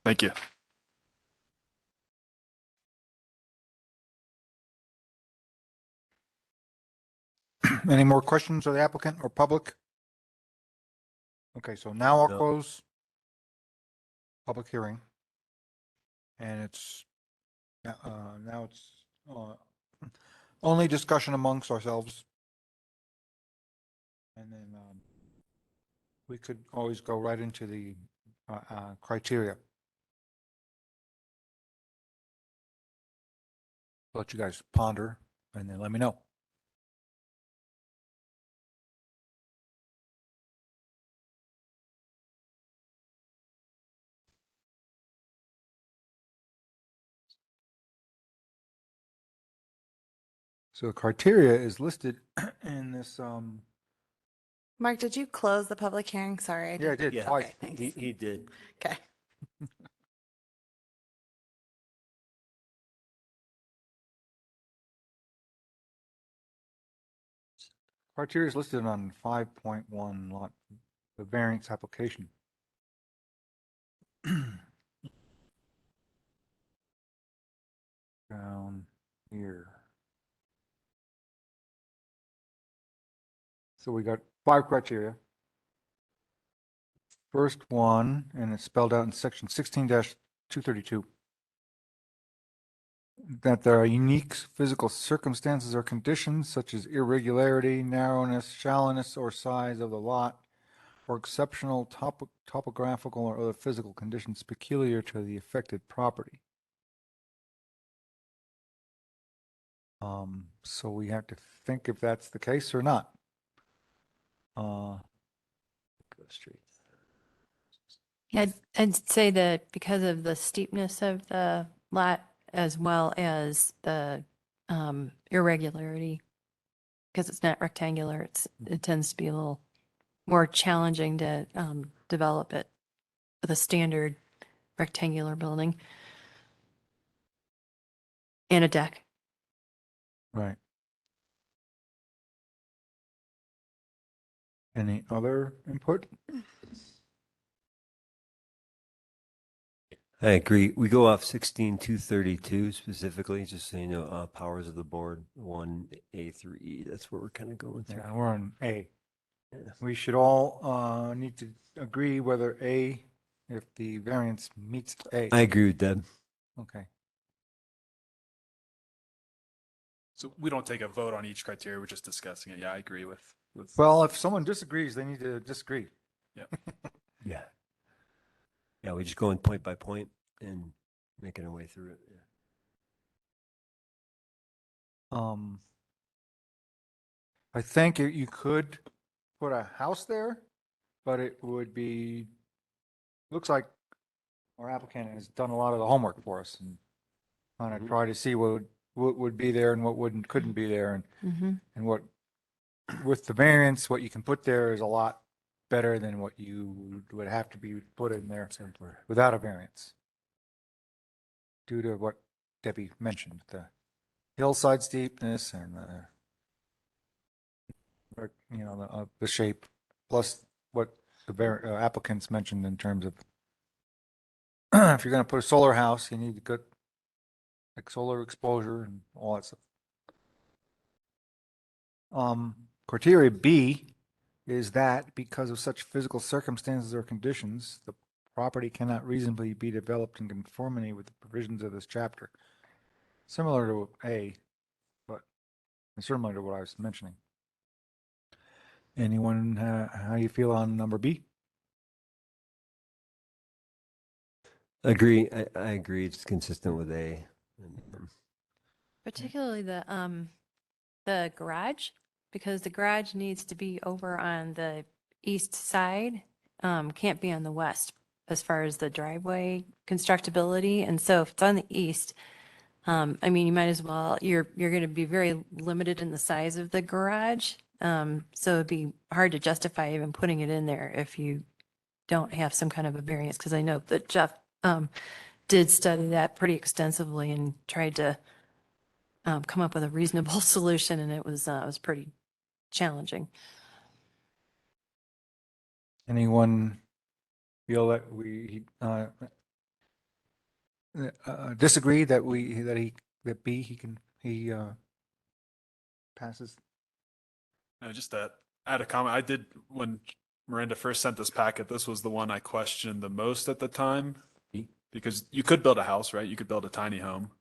Speaker 5: Thank you.
Speaker 3: Any more questions of the applicant or public? Okay, so now I'll
Speaker 6: No.
Speaker 3: close public hearing. And now it's only discussion amongst ourselves. And then we could always go right into the criteria. Let you guys ponder and then let me know. So the criteria is listed in this,
Speaker 1: Mark, did you close the public hearing? Sorry.
Speaker 3: yeah, I did
Speaker 6: Yeah.
Speaker 3: twice.
Speaker 1: Okay, thanks.
Speaker 6: He did.
Speaker 1: Okay.
Speaker 3: Criteria is listed on 5.1 lot, the variance application. Down here. So we got 5 criteria. First one, and it's spelled out in section 16-232. That there are unique physical circumstances or conditions such as irregularity, narrowness, shallowness, or size of the lot, or exceptional topographical or other physical conditions peculiar to the affected property. So we have to think if that's the case or not.
Speaker 6: Go straight.
Speaker 7: Yeah, I'd say that because of the steepness of the lot as well as the irregularity, because it's not rectangular, it tends to be a little more challenging to develop it with a standard rectangular building and a deck.
Speaker 3: Right. Any other input?
Speaker 6: I agree. We go off 16-232 specifically, just so you know, powers of the board, 1A through E. That's where we're kind of going through.
Speaker 3: Yeah, we're on A.
Speaker 6: Yeah.
Speaker 3: We should all need to agree whether A, if the variance meets A.
Speaker 6: I agree with Deb.
Speaker 3: Okay.
Speaker 5: So we don't take a vote on each criteria. We're just discussing it. Yeah, I agree with.
Speaker 3: Well, if someone disagrees, they need to disagree.
Speaker 6: Yeah. Yeah, we just go in point by point and making our way through it. Yeah.
Speaker 3: I think you could put a house there, but it would be, looks like our applicant has done a lot of the homework for us and kind of try to see what would be there and what couldn't be there and what, with the variance, what you can put there is a lot better than what you would have to be put in there
Speaker 6: Simpler.
Speaker 3: without a variance. Due to what Debbie mentioned, the hillside steepness and the shape, plus what the applicants mentioned in terms of if you're going to put a solar house, you need good like solar exposure and all that stuff. Criteria B is that because of such physical circumstances or conditions, the property cannot reasonably be developed in conformity with the provisions of this chapter. Similar to A, but similar to what I was mentioning. Anyone, how you feel on number B?
Speaker 6: Agree. I agree. It's consistent with A.
Speaker 7: Particularly the garage, because the garage needs to be over on the east side, can't be on the west as far as the driveway constructability. And so if it's on the east, I mean, you might as well, you're going to be very limited in the size of the garage. So it'd be hard to justify even putting it in there if you don't have some kind of a variance, because I know that Jeff did study that pretty extensively and tried to come up with a reasonable solution, and it was pretty challenging.
Speaker 3: Anyone feel that we disagree that he passes?
Speaker 5: Just that I had a comment. I did when Miranda first sent this packet. This was the one I questioned the most at the time because you could build a house, right? You could build a tiny home.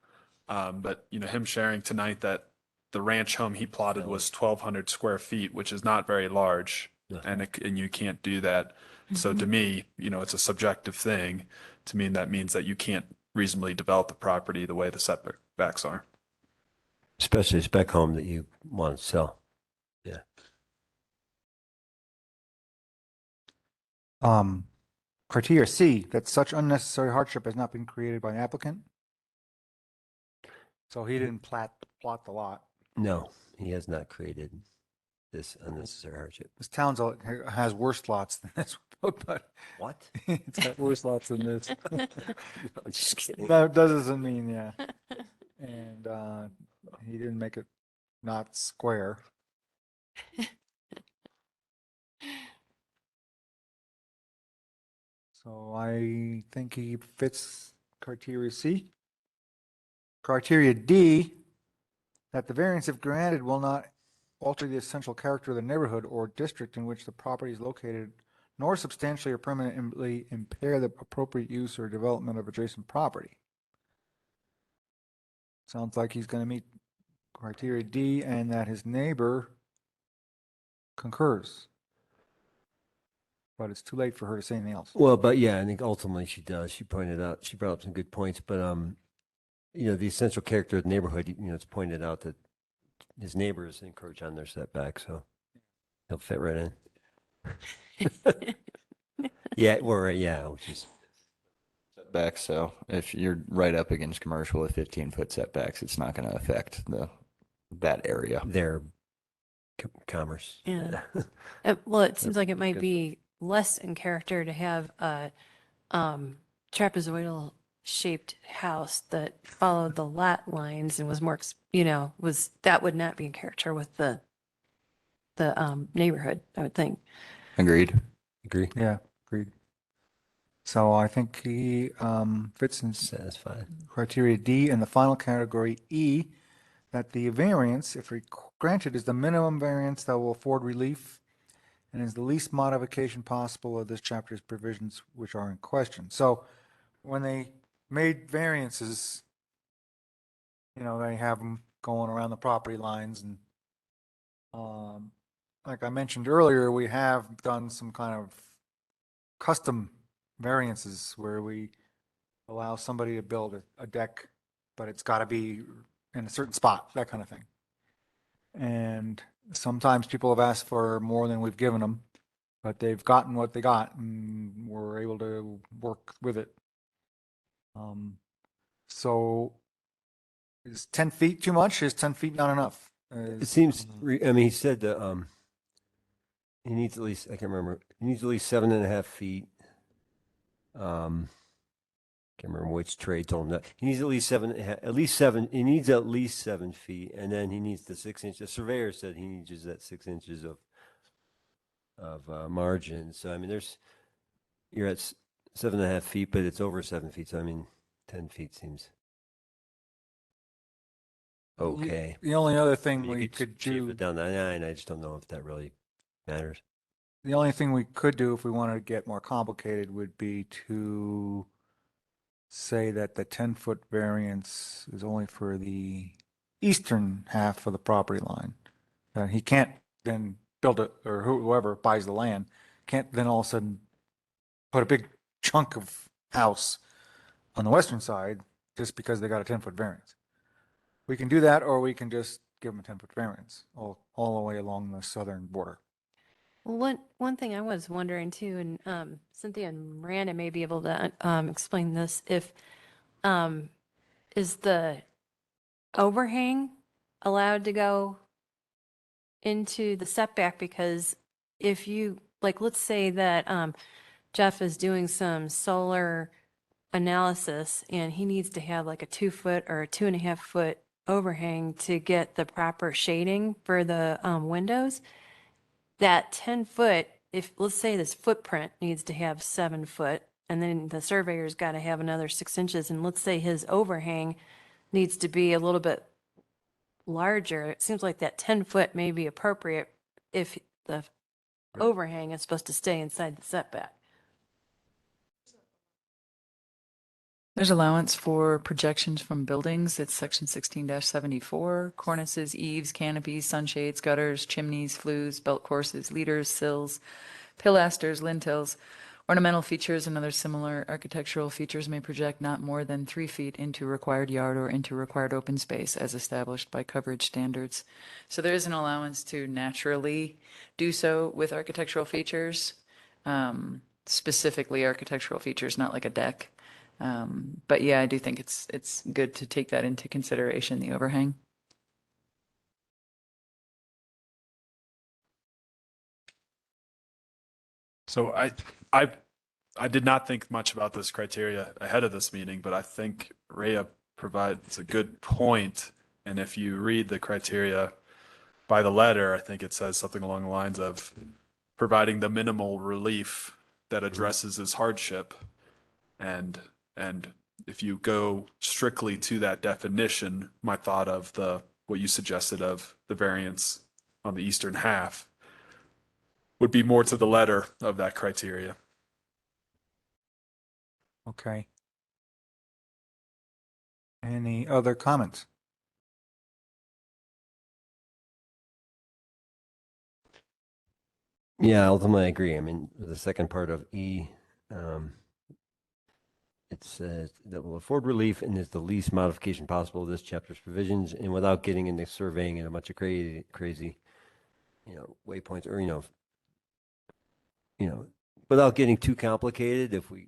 Speaker 5: But him sharing tonight that the ranch home he plotted was 1,200 square feet, which is not very large, and you can't do that. So to me, it's a subjective thing. To me, that means that you can't reasonably develop the property the way the setbacks are.
Speaker 6: Especially a spec home that you want to sell. Yeah.
Speaker 3: Criteria C, that such unnecessary hardship has not been created by the applicant. So he didn't plot the lot.
Speaker 6: No, he has not created this unnecessary hardship.
Speaker 3: This town's has worse lots than this, but
Speaker 6: What?
Speaker 3: it's got worse lots than this.
Speaker 6: I'm just kidding.
Speaker 3: That doesn't mean, yeah. And he didn't make it not square. So I think he fits criteria C. Criteria D, that the variance if granted will not alter the essential character of the neighborhood or district in which the property is located, nor substantially or permanently impair the appropriate use or development of adjacent property. Sounds like he's going to meet criteria D and that his neighbor concurs. But it's too late for her to say anything else.
Speaker 6: Well, but yeah, I think ultimately she does. She pointed out, she brought up some good points, but the essential character of the neighborhood, it's pointed out that his neighbors encroach on their setback, so he'll fit right in. Yeah, which is
Speaker 2: Setbacks, so if you're right up against commercial with 15-foot setbacks, it's not going to affect that area.
Speaker 6: their commerce.
Speaker 7: Yeah. Well, it seems like it might
Speaker 6: good.
Speaker 7: be less in character to have a trapezoidal shaped house that followed the lot lines and was more, that would not be in character with the neighborhood, I would think.
Speaker 2: Agreed.
Speaker 6: Agree?
Speaker 3: Yeah, agreed. So I think he fits in
Speaker 6: Satisfied.
Speaker 3: criteria D, and the final category E, that the variance, if granted, is the minimum variance that will afford relief and is the least modification possible of this chapter's provisions which are in question. So when they made variances, they have them going around the property lines, and like I mentioned earlier, we have done some kind of custom variances where we allow somebody to build a deck, but it's got to be in a certain spot, that kind of thing. And sometimes people have asked for more than we've given them, but they've gotten what they got and we're able to work with it. So is 10 feet too much? Is 10 feet not enough?
Speaker 6: It seems, I mean, he said that he needs at least, I can't remember, he needs at least 7.5 feet. Can't remember which trade told him that. He needs at least 7, he needs at least 7 feet, and then he needs the 6 inch. The surveyor said he needs that 6 inches of margin. So, I mean, you're at 7.5 feet, but it's over 7 feet. So, I mean, 10 feet seems okay.
Speaker 3: The only other thing
Speaker 6: You
Speaker 3: we could
Speaker 6: shave
Speaker 3: do,
Speaker 6: it down to 9. I just don't know if that really matters.
Speaker 3: the only thing we could do if we wanted to get more complicated would be to say that the 10-foot variance is only for the eastern half of the property line. He can't then build it, or whoever buys the land, can't then all of a sudden put a big chunk of house on the western side just because they got a 10-foot variance. We can do that, or we can just give them a 10-foot variance all the way along the southern border.
Speaker 7: Well, one thing I was wondering too, and Cynthia and Miranda may be able to explain this, if is the overhang allowed to go into the setback? Because if you, like, let's say that Jeff is doing some solar analysis and he needs to have like a 2-foot or a 2.5-foot overhang to get the proper shading for the windows, that 10-foot, if let's say this footprint needs to have 7 foot, and then the surveyor's got to have another 6 inches, and let's say his overhang needs to be a little bit larger, it seems like that 10-foot may be appropriate if the overhang is supposed to stay inside the setback.
Speaker 4: There's allowance for projections from buildings. It's section 16-74. Cornices, eaves, canopies, sunshades, gutters, chimneys, flues, belt courses, leaders, sills, pilasters, lintels. Ornamental features and other similar architectural features may project not more than 3 feet into required yard or into required open space as established by coverage standards. So there is an allowance to naturally do so with architectural features, specifically architectural features, not like a deck. But yeah, I do think it's good to take that into consideration, the overhang.
Speaker 5: So I did not think much about this criteria ahead of this meeting, but I think Rhea provides a good point. And if you read the criteria by the letter, I think it says something along the lines of providing the minimal relief that addresses his hardship. And if you go strictly to that definition, my thought of what you suggested of the variance on the eastern half would be more to the letter of that criteria.
Speaker 3: Okay. Any other comments?
Speaker 6: Yeah, ultimately I agree. I mean, the second part of E, it says that will afford relief and is the least modification possible of this chapter's provisions, and without getting into surveying and a bunch of crazy, waypoints, or without getting too complicated. If we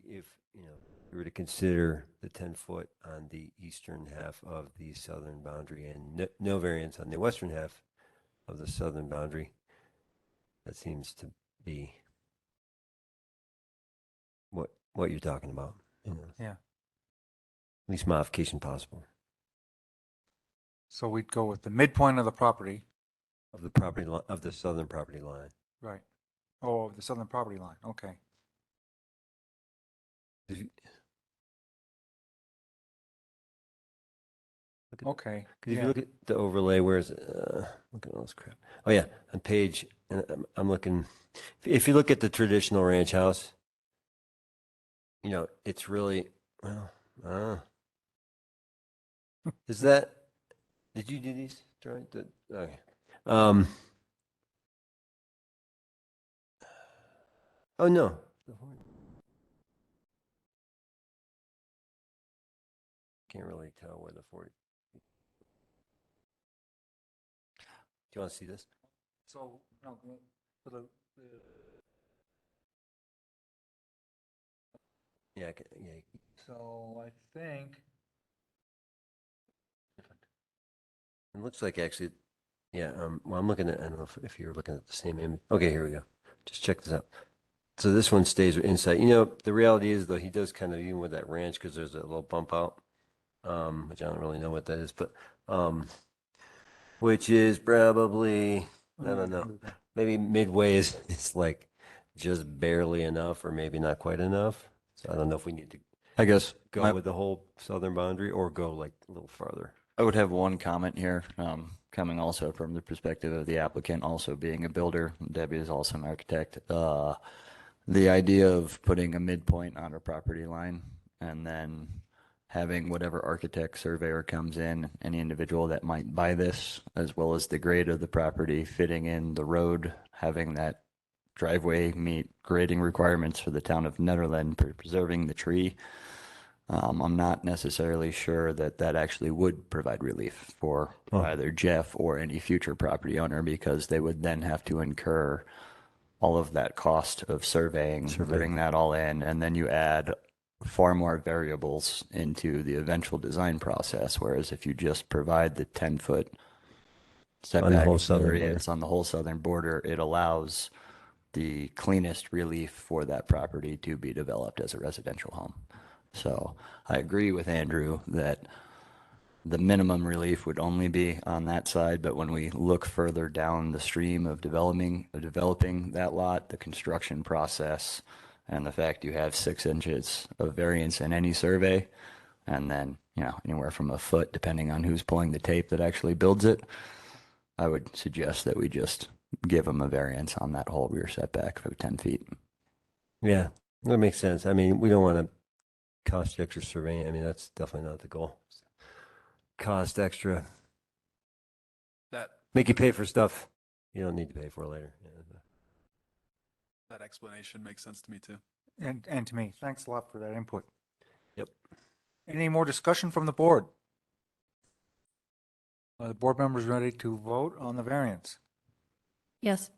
Speaker 6: were to consider the 10-foot on the eastern half of the southern boundary and no variance on the western half of the southern boundary, that seems to be what you're talking about.
Speaker 3: Yeah.
Speaker 6: Least modification possible
Speaker 3: So we'd go with the midpoint of the property.
Speaker 6: of the property line, of the southern property line.
Speaker 3: Right. Oh, the southern property line. Okay.
Speaker 6: If you- Look at,
Speaker 3: Okay.
Speaker 6: Because if
Speaker 3: Yeah.
Speaker 6: you look at the overlay, where's look at all this crap. Oh yeah, on page, and I'm looking. If you look at the traditional ranch house, it's really well. Is that? Did you do these drawings? Okay. Oh no. Can't really tell where the 40. Do you want to see this?
Speaker 3: So, no, for the,
Speaker 6: Yeah. Yeah.
Speaker 3: so I think,
Speaker 6: It looks like actually, yeah. Well, I'm looking at. I don't know if you're looking at the same image. Okay, here we go. Just check this out. So this one stays inside. The reality is though, he does kind of, even with that ranch, because there's a little bump out, which I don't really know what that is, but which is probably, I don't know, maybe midway is like just barely enough, or maybe not quite enough. So I don't know if we need to
Speaker 2: I guess
Speaker 6: go with the whole southern boundary or go like a little farther.
Speaker 2: I would have one comment here, coming also from the perspective of the applicant, also being a builder. Debbie is also an architect. The idea of putting a midpoint on a property line and then having whatever architect surveyor comes in, any individual that might buy this, as well as the grade of the property fitting in the road, having that driveway meet grading requirements for the town of Nederland, preserving the tree. I'm not necessarily sure that actually would provide relief for either Jeff or any future property owner, because they would then have to incur all of that cost of surveying, putting that all in, and then you add far more variables into the eventual design process. Whereas if you just provide the 10-foot setback
Speaker 6: whole southern border.
Speaker 2: variance on the whole southern border, it allows the cleanest relief for that property to be developed as a residential home. So I agree with Andrew that the minimum relief would only be on that side, but when we look further down the stream of developing that lot, the construction process, and the fact you have 6 inches of variance in any survey, and then anywhere from a foot, depending on who's pulling the tape that actually builds it, I would suggest that we just give them a variance on that whole rear setback for 10 feet.
Speaker 6: Yeah, that makes sense. I mean, we don't want to cost you extra surveying. I mean, that's definitely not the goal. Cost extra,
Speaker 5: That
Speaker 6: make you pay for stuff you don't need to pay for later.
Speaker 5: that explanation makes sense to me too.
Speaker 3: and to me, thanks a lot for that input.
Speaker 6: Yep.
Speaker 3: Any more discussion from the board? Are the board members ready to vote on the variance?
Speaker 7: Yes.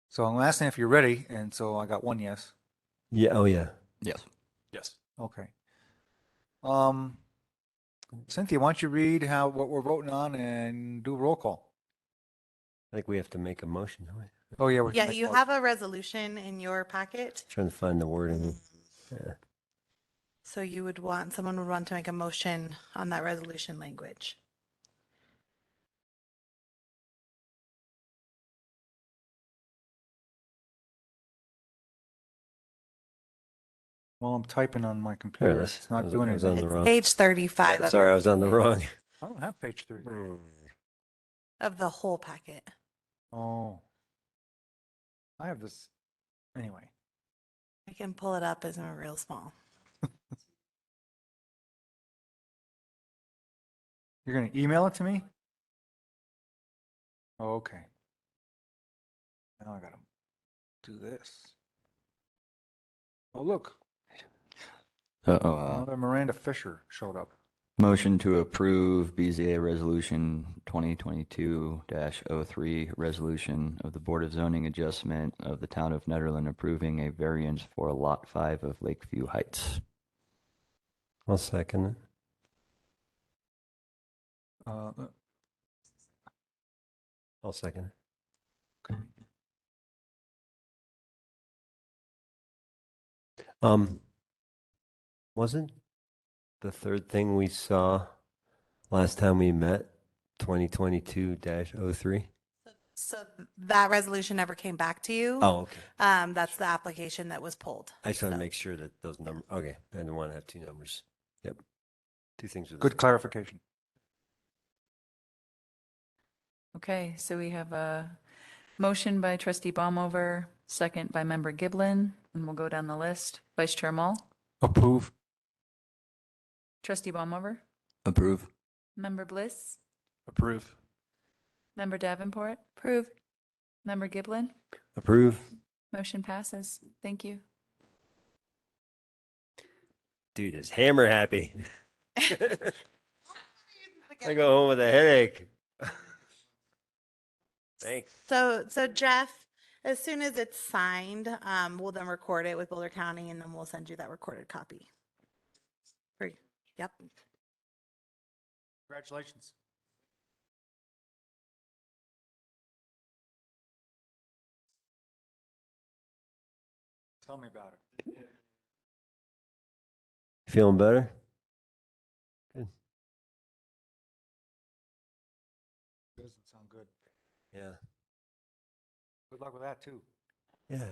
Speaker 3: So I'm asking if you're ready, and so I got one yes.
Speaker 6: Yeah. Oh yeah.
Speaker 2: Yes.
Speaker 5: Yes.
Speaker 3: Okay. Cynthia, why don't you read what we're voting on and do a roll call?
Speaker 6: I think we have to make a motion, don't we?
Speaker 3: Oh, yeah. we can
Speaker 1: Yeah,
Speaker 3: make
Speaker 1: you
Speaker 3: motion.
Speaker 1: have a resolution in your packet.
Speaker 6: Trying to find the wording. Yeah.
Speaker 1: So you would want, someone would want to make a motion on that resolution language.
Speaker 3: Well, I'm typing on my
Speaker 6: Here,
Speaker 3: computer.
Speaker 6: this-
Speaker 3: It's not
Speaker 6: I
Speaker 3: doing
Speaker 6: was on
Speaker 3: anything.
Speaker 6: the
Speaker 1: It's
Speaker 6: wrong.
Speaker 1: page 35 of
Speaker 6: Sorry, I was on the wrong.
Speaker 3: I don't have page 3.
Speaker 1: of the whole packet.
Speaker 3: Oh. I have this. Anyway.
Speaker 1: I can pull it up as a real small.
Speaker 3: You're going to email it to me? Oh, okay. Now I got to do this. Oh, look.
Speaker 2: Uh-oh.
Speaker 3: Another Miranda Fisher showed up.
Speaker 2: Motion to approve BZA Resolution 2022-03, resolution of the Board of Zoning Adjustment of the Town of Nederland approving a variance for Lot 5 of Lakeview Heights.
Speaker 6: I'll second it. I'll second it.
Speaker 3: Okay.
Speaker 6: Wasn't the third thing we saw last time we met 2022-03?
Speaker 1: So that resolution never came back to you.
Speaker 6: Oh, okay.
Speaker 1: That's the application that was pulled.
Speaker 6: I just want to
Speaker 1: So-
Speaker 6: make sure that those numbers, okay, I didn't want to have two numbers. Yep. Two things. With
Speaker 3: Good clarification.
Speaker 4: Okay, so we have a motion by trustee Baumover, second by member Giblin, and we'll go down the list. Vice Chair Mall,
Speaker 3: Approve.
Speaker 4: trustee Baumover,
Speaker 2: Approve.
Speaker 4: member Bliss,
Speaker 5: Approve.
Speaker 4: member Davenport. Approve. Member Giblin,
Speaker 6: Approve.
Speaker 4: motion passes. Thank you.
Speaker 6: Dude is hammer happy. I go home with a headache. Thanks.
Speaker 1: So Jeff, as soon as it's signed, we'll then record it with Boulder County and then we'll send you that recorded copy. Great. Yep.
Speaker 3: Congratulations. Tell me about it.
Speaker 6: Feeling better?
Speaker 3: Doesn't sound good.
Speaker 6: Yeah.
Speaker 3: Good luck with that, too.
Speaker 6: Yeah.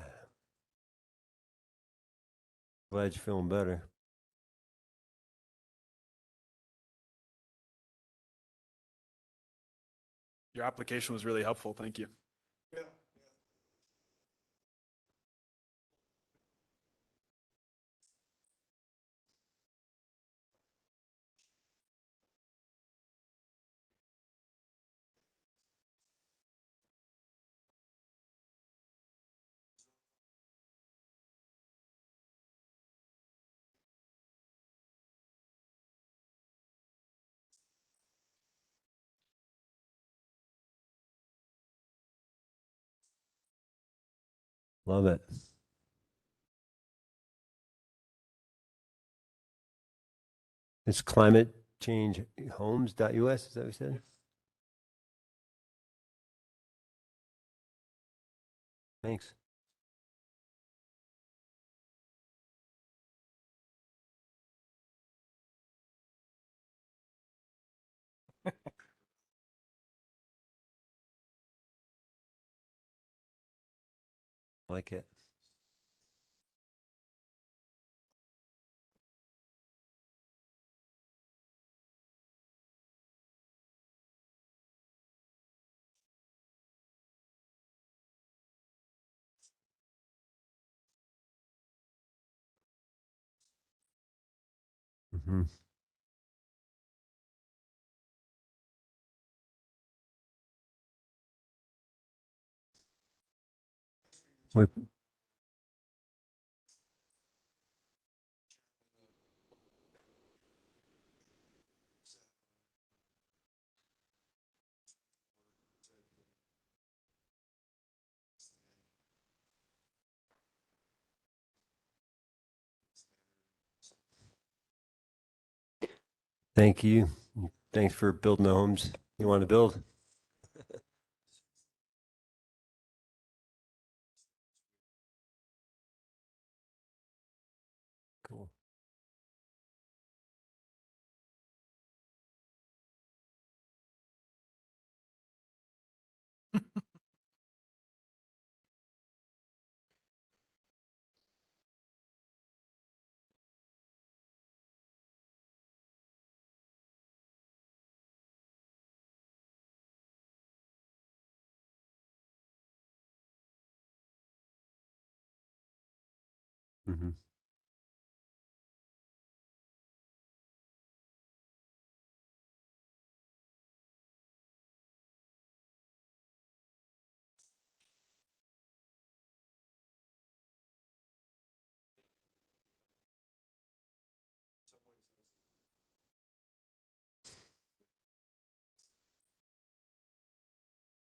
Speaker 6: Glad you're feeling better.
Speaker 5: Your application was really helpful. Thank you.
Speaker 6: Love it. It's climate change homes.us, is that what you said? Thanks. Like it. Mm-hmm. We, thank you. Thanks for building the homes you want to build. Mhm.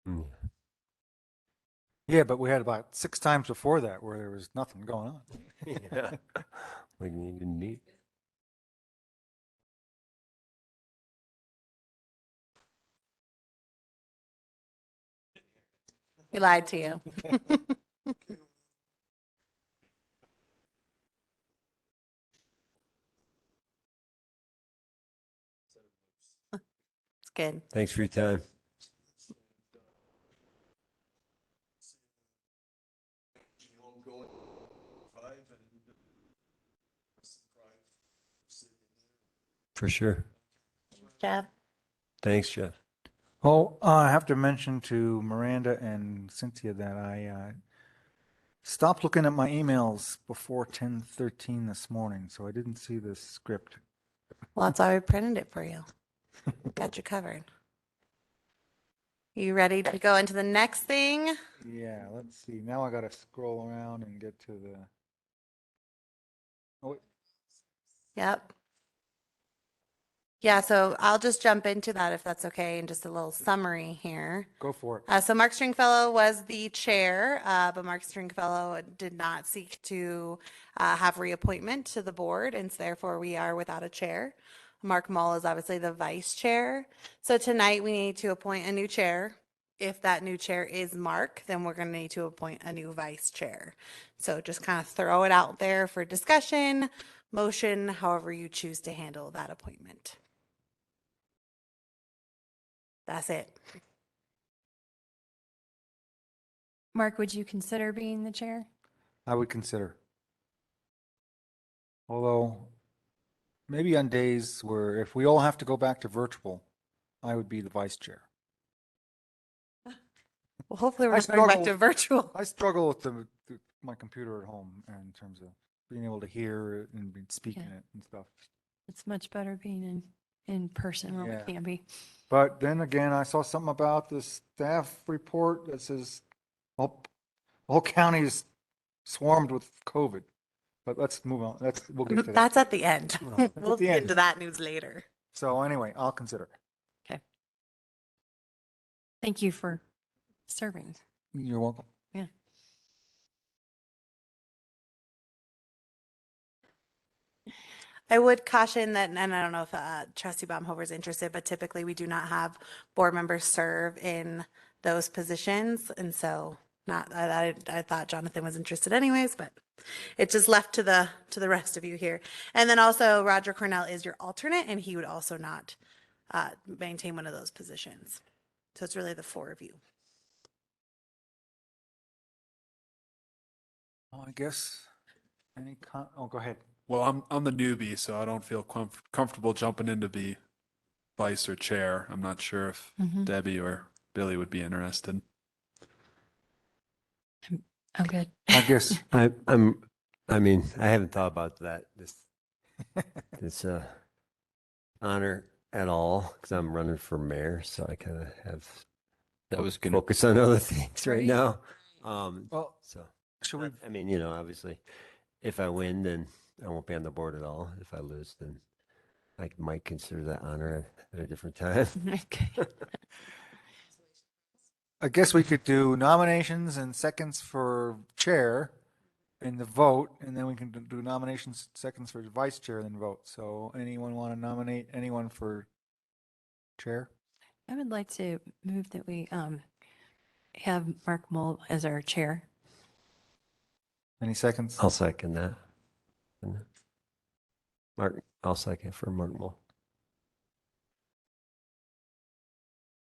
Speaker 6: Mm.
Speaker 3: Yeah, but we had about 6 times before that where there was nothing going on.
Speaker 6: Yeah. We didn't even meet.
Speaker 1: We lied to you. It's good.
Speaker 6: Thanks for your time. For sure.
Speaker 1: Jeff?
Speaker 6: Thanks, Jeff.
Speaker 3: Oh, I have to mention to Miranda and Cynthia that I stopped looking at my emails before 10:13 this morning, so I didn't see the script.
Speaker 1: Well, that's why we printed it for you. Got you covered. You ready to go into the next thing?
Speaker 3: Yeah, let's see. Now I gotta scroll around and get to the. Oh, wait.
Speaker 1: Yep. Yeah, so I'll just jump into that if that's okay, and just a little summary here.
Speaker 3: Go for it.
Speaker 1: So Mark Stringfellow was the chair, but Mark Stringfellow did not seek to have reappointment to the board, and so therefore we are without a chair. Mark Mull is obviously the vice chair. So tonight we need to appoint a new chair. If that new chair is Mark, then we're going to need to appoint a new vice chair. So just kind of throw it out there for discussion, motion, however you choose to handle that appointment. That's it.
Speaker 7: Mark, would you consider being the chair?
Speaker 3: I would consider. Although, maybe on days where if we all have to go back to virtual, I would be the vice chair.
Speaker 1: Well, hopefully
Speaker 3: I
Speaker 1: we're going back to
Speaker 3: struggle-
Speaker 1: virtual.
Speaker 3: I struggle with my computer at home in terms of being able to hear it and speaking
Speaker 7: Yeah.
Speaker 3: it and stuff.
Speaker 7: It's much better being in person where
Speaker 3: Yeah.
Speaker 7: we can be.
Speaker 3: But then again, I saw something about the staff report that says whole county is swarmed with COVID. But let's move on. We'll get to that.
Speaker 1: That's at the end.
Speaker 3: That's
Speaker 1: We'll
Speaker 3: at the
Speaker 1: get
Speaker 3: end.
Speaker 1: into that news later.
Speaker 3: So anyway, I'll consider.
Speaker 7: Okay. Thank you for serving.
Speaker 3: You're welcome.
Speaker 7: Yeah.
Speaker 1: I would caution that, and I don't know if Trustee Baumhover is interested, but typically we do not have board members serve in those positions. And so I thought Jonathan was interested anyways, but it's just left to the rest of you here. And then also Roger Cornell is your alternate, and he would also not maintain one of those positions. So it's really the four of you.
Speaker 3: Oh, I guess go ahead.
Speaker 5: Well, I'm the newbie, so I don't feel comfortable jumping in to be vice or chair. I'm not sure if
Speaker 7: Mhm.
Speaker 5: Debbie or Billy would be interested.
Speaker 7: I'm good.
Speaker 3: I guess
Speaker 6: I mean, I haven't thought about this honor at all because I'm running for mayor, so I kind of have
Speaker 2: That was gonna
Speaker 6: focus on other things right
Speaker 7: Right.
Speaker 6: now.
Speaker 3: well,
Speaker 6: So
Speaker 3: should we
Speaker 6: I mean, obviously, if I win, then I won't be on the board at all. If I lose, then I might consider that honor at a different time.
Speaker 7: Okay.
Speaker 3: I guess we could do nominations and seconds for chair and the vote, and then we can do nominations, seconds for vice chair, and then vote. So anyone want to nominate anyone for chair?
Speaker 7: I would like to move that we have Mark Mull as our chair.
Speaker 3: Any seconds?
Speaker 6: I'll second that. Mark, I'll second for Mark Mull.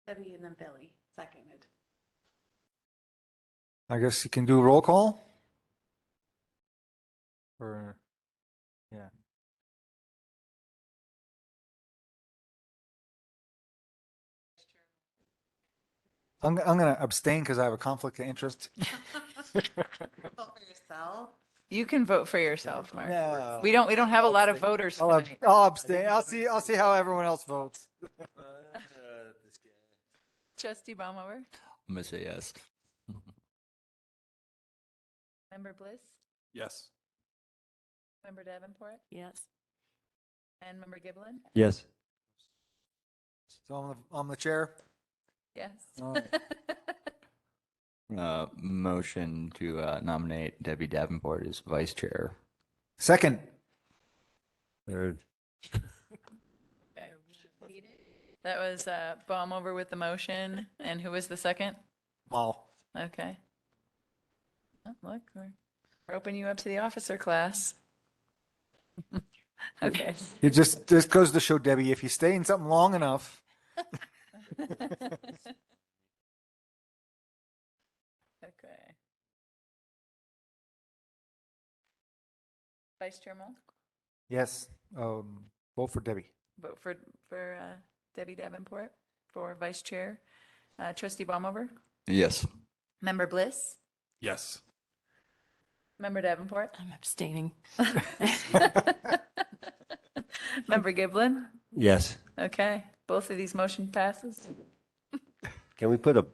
Speaker 1: Debbie and then Billy, seconded.
Speaker 3: I guess you can do a roll call? Or, yeah. I'm going to abstain because I have a conflict of interest.
Speaker 1: Vote for yourself.
Speaker 4: You can vote for yourself, Mark.
Speaker 3: No.
Speaker 4: We don't have a lot of voters tonight.
Speaker 3: I'll abstain. I'll see how everyone else votes.
Speaker 4: Trustee Baumover,
Speaker 2: I'm gonna say yes.
Speaker 4: Member Bliss,
Speaker 5: Yes.
Speaker 4: Member Davenport,
Speaker 7: Yes.
Speaker 4: and Member Giblin?
Speaker 6: Yes.
Speaker 3: So I'm the chair.
Speaker 4: Yes.
Speaker 3: All right.
Speaker 2: Motion to nominate Debbie Davenport as vice chair.
Speaker 3: Second.
Speaker 6: Third.
Speaker 4: That was Baumover with the motion, and who was the second?
Speaker 3: Wow.
Speaker 4: Okay. Oh, look, we're opening you up to the officer class. Okay.
Speaker 3: It just goes to show, Debbie, if you stay in something long enough.
Speaker 4: Okay. Vice Chair Moll,
Speaker 3: Yes. Vote for Debbie.
Speaker 4: vote for Debbie Davenport for vice chair. Trustee Baumover,
Speaker 2: Yes.
Speaker 4: Member Bliss,
Speaker 5: Yes.
Speaker 4: Member Davenport,
Speaker 7: I'm abstaining.
Speaker 4: Member Giblin.
Speaker 6: Yes.
Speaker 4: Okay, both of these motion passes.
Speaker 6: Can we put a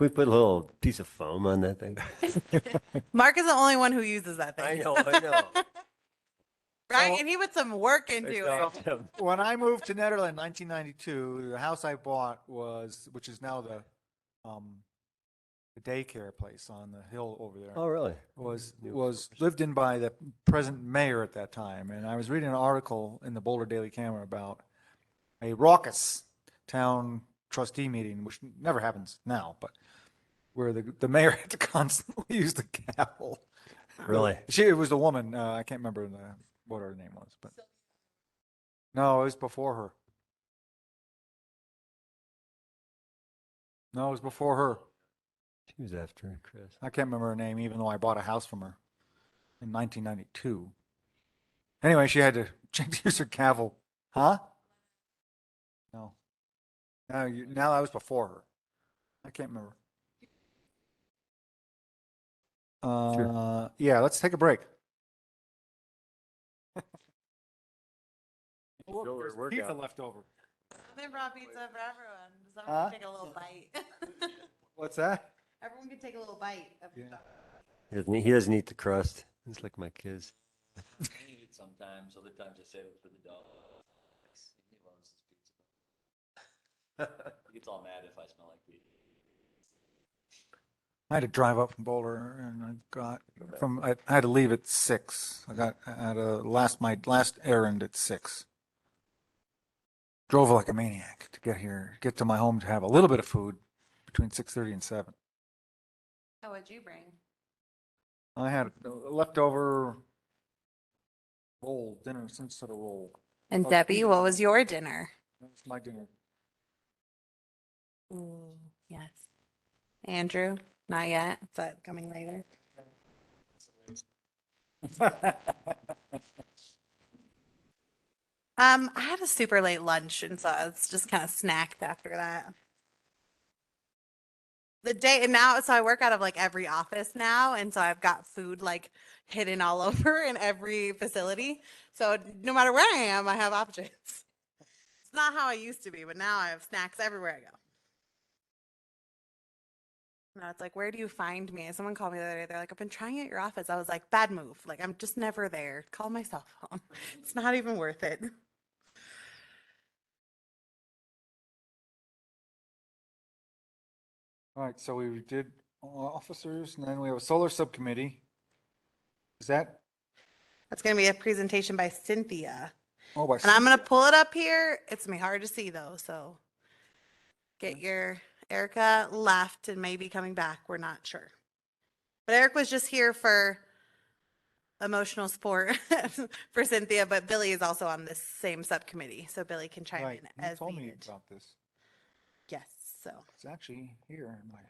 Speaker 6: little piece of foam on that thing?
Speaker 1: Mark is the only one who uses that thing.
Speaker 6: I know.
Speaker 1: Right? And he put some work into it.
Speaker 3: When I moved to Nederland in 1992, the house I bought which is now the daycare place on the hill over there,
Speaker 6: Oh, really?
Speaker 3: was lived in by the present mayor at that time. And I was reading an article in the Boulder Daily Camera about a raucous town trustee meeting, which never happens now, but where the mayor had to constantly use the gavel.
Speaker 6: Really?
Speaker 3: It was the woman. I can't remember what her name was, but no, it was before her. No, it was before her.
Speaker 6: She was after Chris.
Speaker 3: I can't remember her name, even though I bought a house from her in 1992. Anyway, she had to use her gavel. Huh? No. Now that was before her. I can't remember. Yeah, let's take a break. There's pizza left over.
Speaker 1: They brought pizza for everyone. Does
Speaker 3: Huh?
Speaker 1: everyone take a little bite?
Speaker 3: What's that?
Speaker 1: Everyone can take a little bite.
Speaker 3: Yeah.
Speaker 6: He doesn't eat the crust. He's like my kids.
Speaker 2: I eat it sometimes. Other times I save it for the dog. He loves his pizza. He gets all mad if I smell like pizza.
Speaker 3: I had to drive up from Boulder, and I had to leave at 6. I had my last errand at 6. Drove like a maniac to get to my home to have a little bit of food between 6:30 and 7.
Speaker 1: How would you bring?
Speaker 3: I had a leftover dinner, some sort of roll.
Speaker 1: And Debbie, what was your dinner?
Speaker 3: That was my dinner.
Speaker 7: Ooh, yes.
Speaker 1: Andrew, not yet. Is that coming later? I had a super late lunch, and so it's just kind of snacked after that. So I work out of like every office now, and so I've got food like hidden all over in every facility. So no matter where I am, I have options. It's not how I used to be, but now I have snacks everywhere I go. Now it's like, where do you find me? Someone called me the other day. They're like, I've been trying at your office. I was like, bad move. Like, I'm just never there. Call my cell phone. It's not even worth it.
Speaker 3: All right, so we did officers, and then we have a solar subcommittee. Is that?
Speaker 1: That's going to be a presentation by Cynthia.
Speaker 3: Oh, by
Speaker 1: And I'm going to pull it up here. It's going to be hard to see though. So get your Erica left and maybe coming back. We're not sure. But Eric was just here for emotional support for Cynthia, but Billy is also on this same subcommittee. So Billy can chime
Speaker 3: Right,
Speaker 1: in
Speaker 3: you
Speaker 1: as
Speaker 3: told me
Speaker 1: needed.
Speaker 3: about this.
Speaker 1: Yes. So.
Speaker 3: It's actually here in my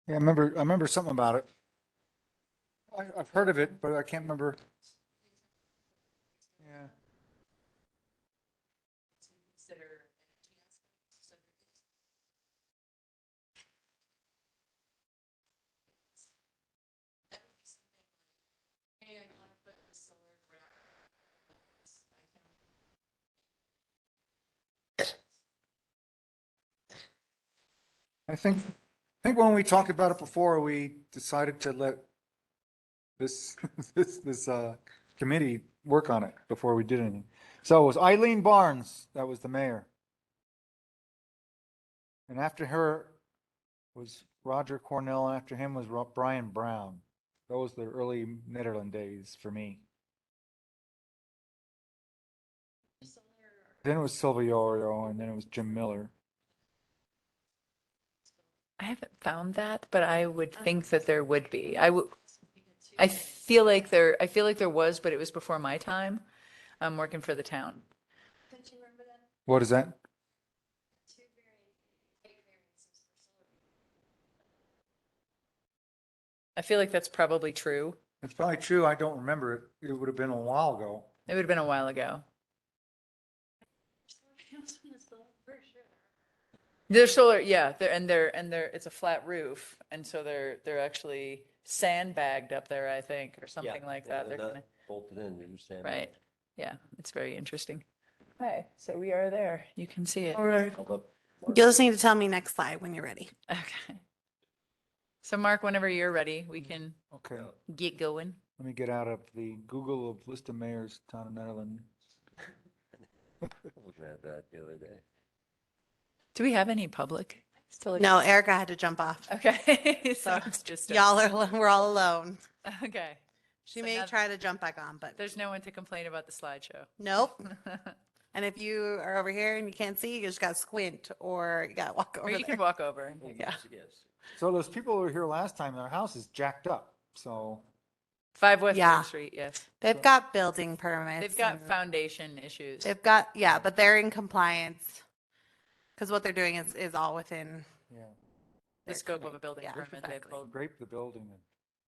Speaker 3: Yeah, I remember something about it. I've heard of it, but I can't remember. Yeah. I think when we talked about it before, we decided to let this, this committee work on it before we did anything. So it was Eileen Barnes, that was the mayor. And after her was Roger Cornell, and after him was Brian Brown. Those were the early Nederland days for me. Then it was Sylvia Orio, and then it was Jim Miller.
Speaker 4: I haven't found that, but I would think that there would be. I feel like there was, but it was before my time. I'm working for the town.
Speaker 3: What is that?
Speaker 4: I feel like that's probably true.
Speaker 3: It's probably true. I don't remember it. It would have been a while ago.
Speaker 4: It would have been a while ago. They're solar, yeah, it's a flat roof, and so they're actually sandbagged up there, I think, or something like that. They're gonna,
Speaker 6: Bolted in, you understand?
Speaker 4: right, yeah, it's very interesting. Hi, so we are there. You can see it.
Speaker 1: All right. You'll just need to tell me next slide when you're ready.
Speaker 4: Okay. So Mark, whenever you're ready, we can
Speaker 3: Okay,
Speaker 4: get going.
Speaker 3: let me get out of the Google of list of mayors, town of Nederland.
Speaker 6: Looking at that the other day.
Speaker 4: Do we have any public? Still
Speaker 1: No, Erica had to jump off.
Speaker 4: Okay, so
Speaker 1: So
Speaker 4: it's just
Speaker 1: y'all are, we're all alone.
Speaker 4: okay.
Speaker 1: She
Speaker 4: So
Speaker 1: may
Speaker 4: now-
Speaker 1: try to jump back on, but
Speaker 4: There's no one to complain about the slideshow.
Speaker 1: nope. And if you are over here and you can't see, you just got to squint or you got to walk over
Speaker 4: Or you
Speaker 1: there.
Speaker 4: can walk over.
Speaker 1: Yeah.
Speaker 3: So those people who were here last time, their house is jacked up, so.
Speaker 4: 5 West
Speaker 1: Yeah.
Speaker 4: Third Street, yes.
Speaker 1: They've got building permits.
Speaker 4: They've got
Speaker 1: and
Speaker 4: foundation issues.
Speaker 1: They've got, yeah, but they're in compliance. Because what they're doing is all within
Speaker 3: Yeah,
Speaker 4: The
Speaker 1: their
Speaker 4: scope of
Speaker 1: permit.
Speaker 4: a building
Speaker 1: Yeah,
Speaker 4: permit, they've
Speaker 1: exactly.
Speaker 4: pulled,
Speaker 3: drape the building and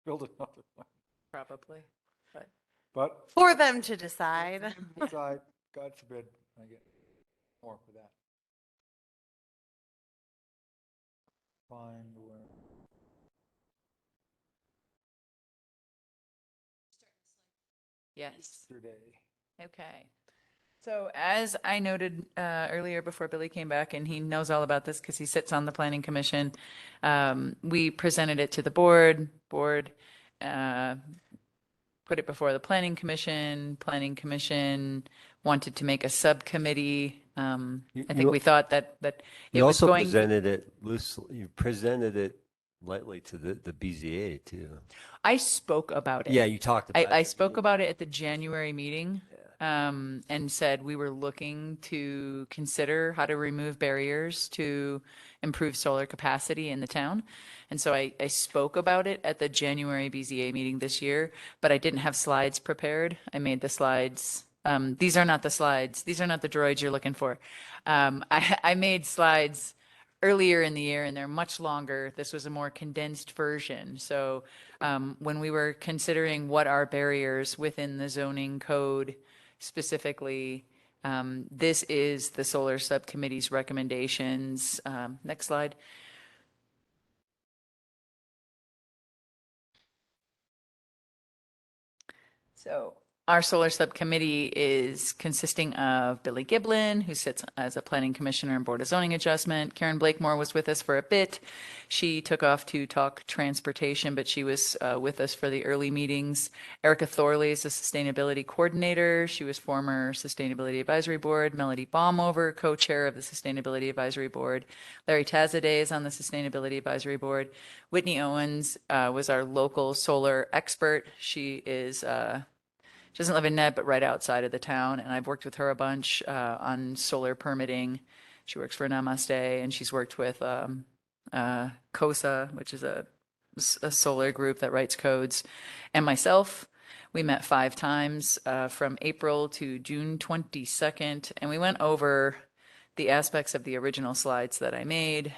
Speaker 3: build another one.
Speaker 4: probably.
Speaker 3: But
Speaker 1: For them to decide.
Speaker 3: decide, God forbid, I get more for that. Find where.
Speaker 4: Yes.
Speaker 3: Yesterday.
Speaker 4: Okay. So as I noted earlier before Billy came back, and he knows all about this because he sits on the planning commission, we presented it to the board put it before the planning commission. Planning commission wanted to make a subcommittee. I think we thought that it
Speaker 6: You
Speaker 4: was
Speaker 6: also
Speaker 4: going.
Speaker 6: presented it loosely, you presented it lightly to the BZA too.
Speaker 4: I spoke about it.
Speaker 6: Yeah, you talked about it.
Speaker 4: I spoke about it at the January meeting, and said we were looking to consider how to remove barriers to improve solar capacity in the town. And so I spoke about it at the January BZA meeting this year, but I didn't have slides prepared. I made the slides. These are not the slides. These are not the droids you're looking for. I made slides earlier in the year, and they're much longer. This was a more condensed version. So when we were considering what are barriers within the zoning code specifically, this is the solar subcommittee's recommendations. Next slide. So our solar subcommittee is consisting of Billy Giblin, who sits as a planning commissioner and board of zoning adjustment. Karen Blakemore was with us for a bit. She took off to talk transportation, but she was with us for the early meetings. Erica Thorley is the sustainability coordinator. She was former sustainability advisory board. Melody Baumover, co-chair of the sustainability advisory board. Larry Tazaday is on the sustainability advisory board. Whitney Owens was our local solar expert. She doesn't live in Ned, but right outside of the town. And I've worked with her a bunch on solar permitting. She works for Namaste, and she's worked with COSA, which is a solar group that writes codes, and myself. We met 5 times from April to June 22nd, and we went over the aspects of the original slides that I made.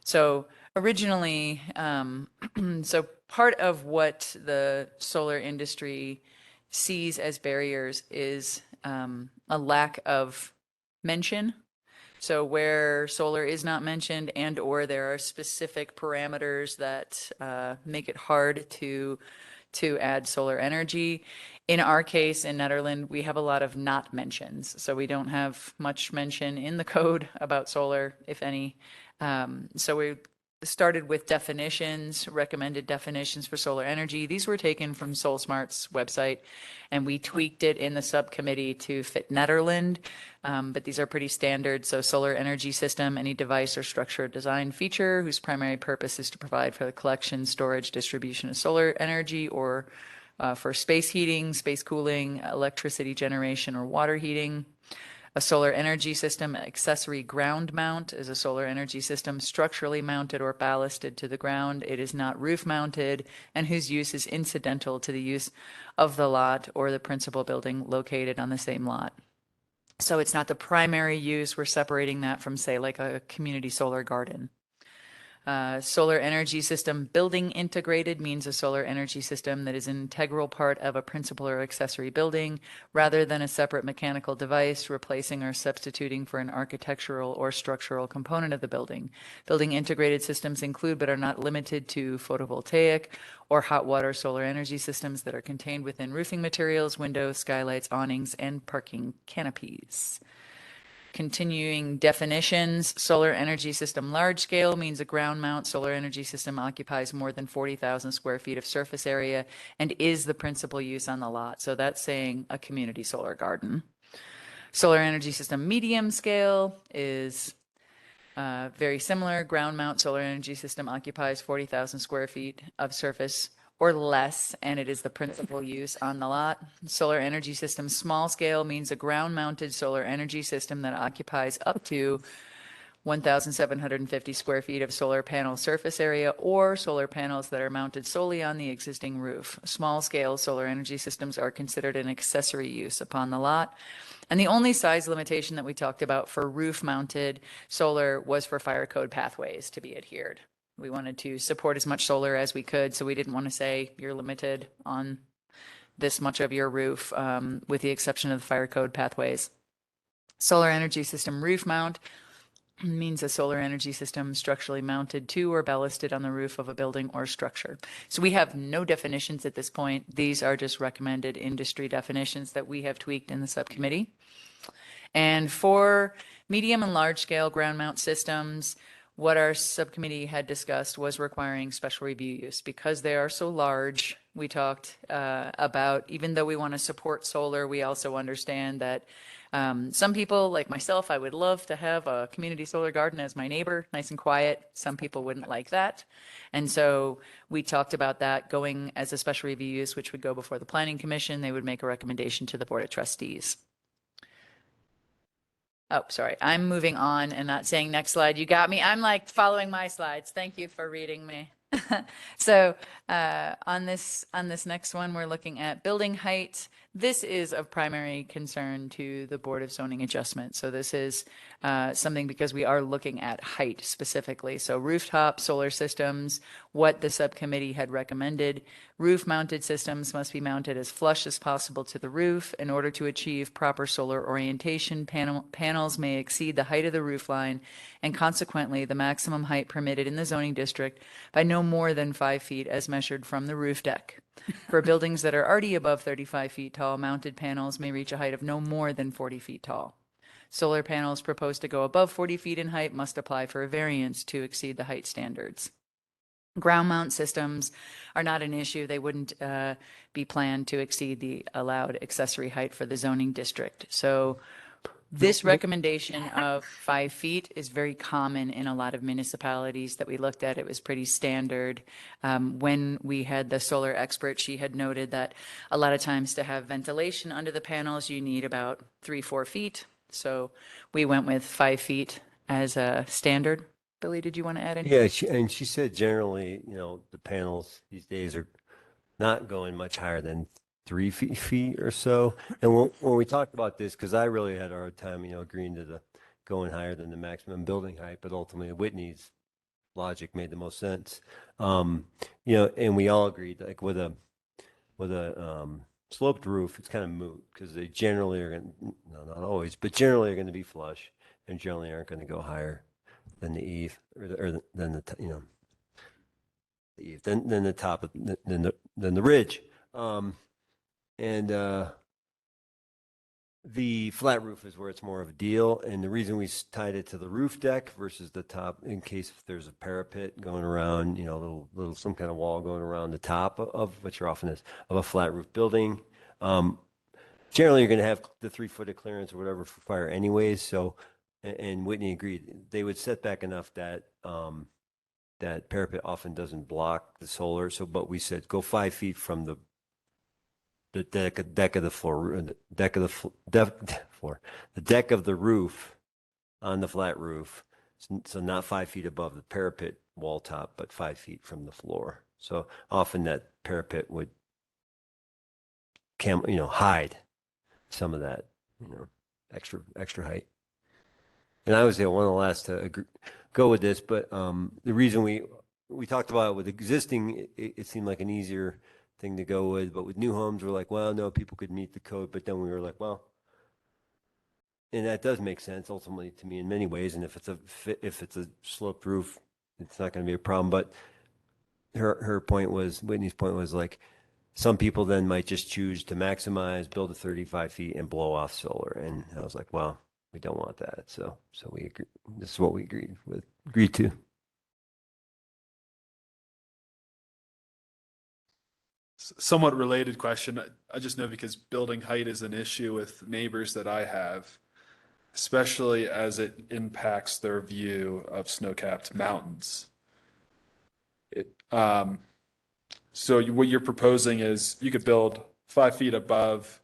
Speaker 4: So originally, so part of what the solar industry sees as barriers is a lack of mention. So where solar is not mentioned and or there are specific parameters that make it hard to add solar energy. In our case, in Nederland, we have a lot of not mentions. So we don't have much mention in the code about solar, if any. So we started with definitions, recommended definitions for solar energy. These were taken from SolSmart's website, and we tweaked it in the subcommittee to fit Nederland. But these are pretty standard. So solar energy system, any device or structure or design feature whose primary purpose is to provide for the collection, storage, distribution of solar energy, or for space heating, space cooling, electricity generation, or water heating. A solar energy system accessory ground mount is a solar energy system structurally mounted or ballasted to the ground. It is not roof mounted and whose use is incidental to the use of the lot or the principal building located on the same lot. So it's not the primary use. We're separating that from, say, like a community solar garden. Solar energy system building integrated means a solar energy system that is an integral part of a principal or accessory building rather than a separate mechanical device replacing or substituting for an architectural or structural component of the building. Building integrated systems include but are not limited to photovoltaic or hot water solar energy systems that are contained within roofing materials, windows, skylights, awnings, and parking canopies. Continuing definitions, solar energy system large scale means a ground mount solar energy system occupies more than 40,000 square feet of surface area and is the principal use on the lot. So that's saying a community solar garden. Solar energy system medium scale is very similar. Ground mount solar energy system occupies 40,000 square feet of surface or less, and it is the principal use on the lot. Solar energy system small scale means a ground-mounted solar energy system that occupies up to 1,750 square feet of solar panel surface area or solar panels that are mounted solely on the existing roof. Small-scale solar energy systems are considered an accessory use upon the lot. And the only size limitation that we talked about for roof-mounted solar was for fire code pathways to be adhered. We wanted to support as much solar as we could, so we didn't want to say you're limited on this much of your roof, with the exception of the fire code pathways. Solar energy system roof mount means a solar energy system structurally mounted to or ballasted on the roof of a building or structure. So we have no definitions at this point. These are just recommended industry definitions that we have tweaked in the subcommittee. And for medium and large scale ground mount systems, what our subcommittee had discussed was requiring special review use because they are so large. We talked about, even though we want to support solar, we also understand that some people, like myself, I would love to have a community solar garden as my neighbor, nice and quiet. Some people wouldn't like that. And so we talked about that going as a special review use, which would go before the Planning Commission. They would make a recommendation to the Board of Trustees. Oh, sorry. I'm moving on and not saying next slide. You got me. I'm like following my slides. Thank you for reading me. So on this next one, we're looking at building height. This is of primary concern to the Board of Zoning Adjustment. So this is something because we are looking at height specifically. So rooftop solar systems, what the subcommittee had recommended. Roof-mounted systems must be mounted as flush as possible to the roof. In order to achieve proper solar orientation, panels may exceed the height of the roof line and consequently the maximum height permitted in the zoning district by no more than 5 feet as measured from the roof deck. For buildings that are already above 35 feet tall, mounted panels may reach a height of no more than 40 feet tall. Solar panels proposed to go above 40 feet in height must apply for a variance to exceed the height standards. Ground mount systems are not an issue. They wouldn't be planned to exceed the allowed accessory height for the zoning district. So this recommendation of 5 feet is very common in a lot of municipalities that we looked at. It was pretty standard. When we had the solar expert, she had noted that a lot of times to have ventilation under the panels, you need about 3-4 feet. So we went with 5 feet as a standard. Billy, did you want to add anything?
Speaker 6: Yeah, she said generally, the panels these days are not going much higher than 3 feet or so. And when we talked about this, because I really had a hard time, agreeing to the going higher than the maximum building height, but ultimately Whitney's logic made the most sense. And we all agreed, like with a sloped roof, it's kind of moot because they generally are going to, no, not always, but generally are going to be flush and generally aren't going to go higher than the eave than the the eave, than the top of than the ridge. The flat roof is where it's more of a deal. And the reason we tied it to the roof deck versus the top, in case if there's a parapet going around, little some kind of wall going around the top of which are often is of a flat roof building. Generally, you're going to have the 3 foot of clearance or whatever for fire anyways. So, and Whitney agreed, they would set back enough that that parapet often doesn't block the solar. So, but we said go 5 feet from the deck of the floor, the deck of the roof on the flat roof. So not 5 feet above the parapet wall top, but 5 feet from the floor. So often that parapet would hide some of that, extra height. And I was one of the last to go with this, but the reason we talked about it with existing, it seemed like an easier thing to go with, but with new homes, we're like, well, no, people could meet the code, but then we were like, well, and that does make sense ultimately to me in many ways. And if it's a sloped roof, it's not going to be a problem. But Whitney's point was like, some people then might just choose to maximize, build a 35 feet and blow off solar. And I was like, well, we don't want that. So we agree. This is what we agreed to.
Speaker 5: Somewhat related question. I just know because building height is an issue with neighbors that I have, especially as it impacts their view of snow-capped mountains. So what you're proposing is you could build 5 feet above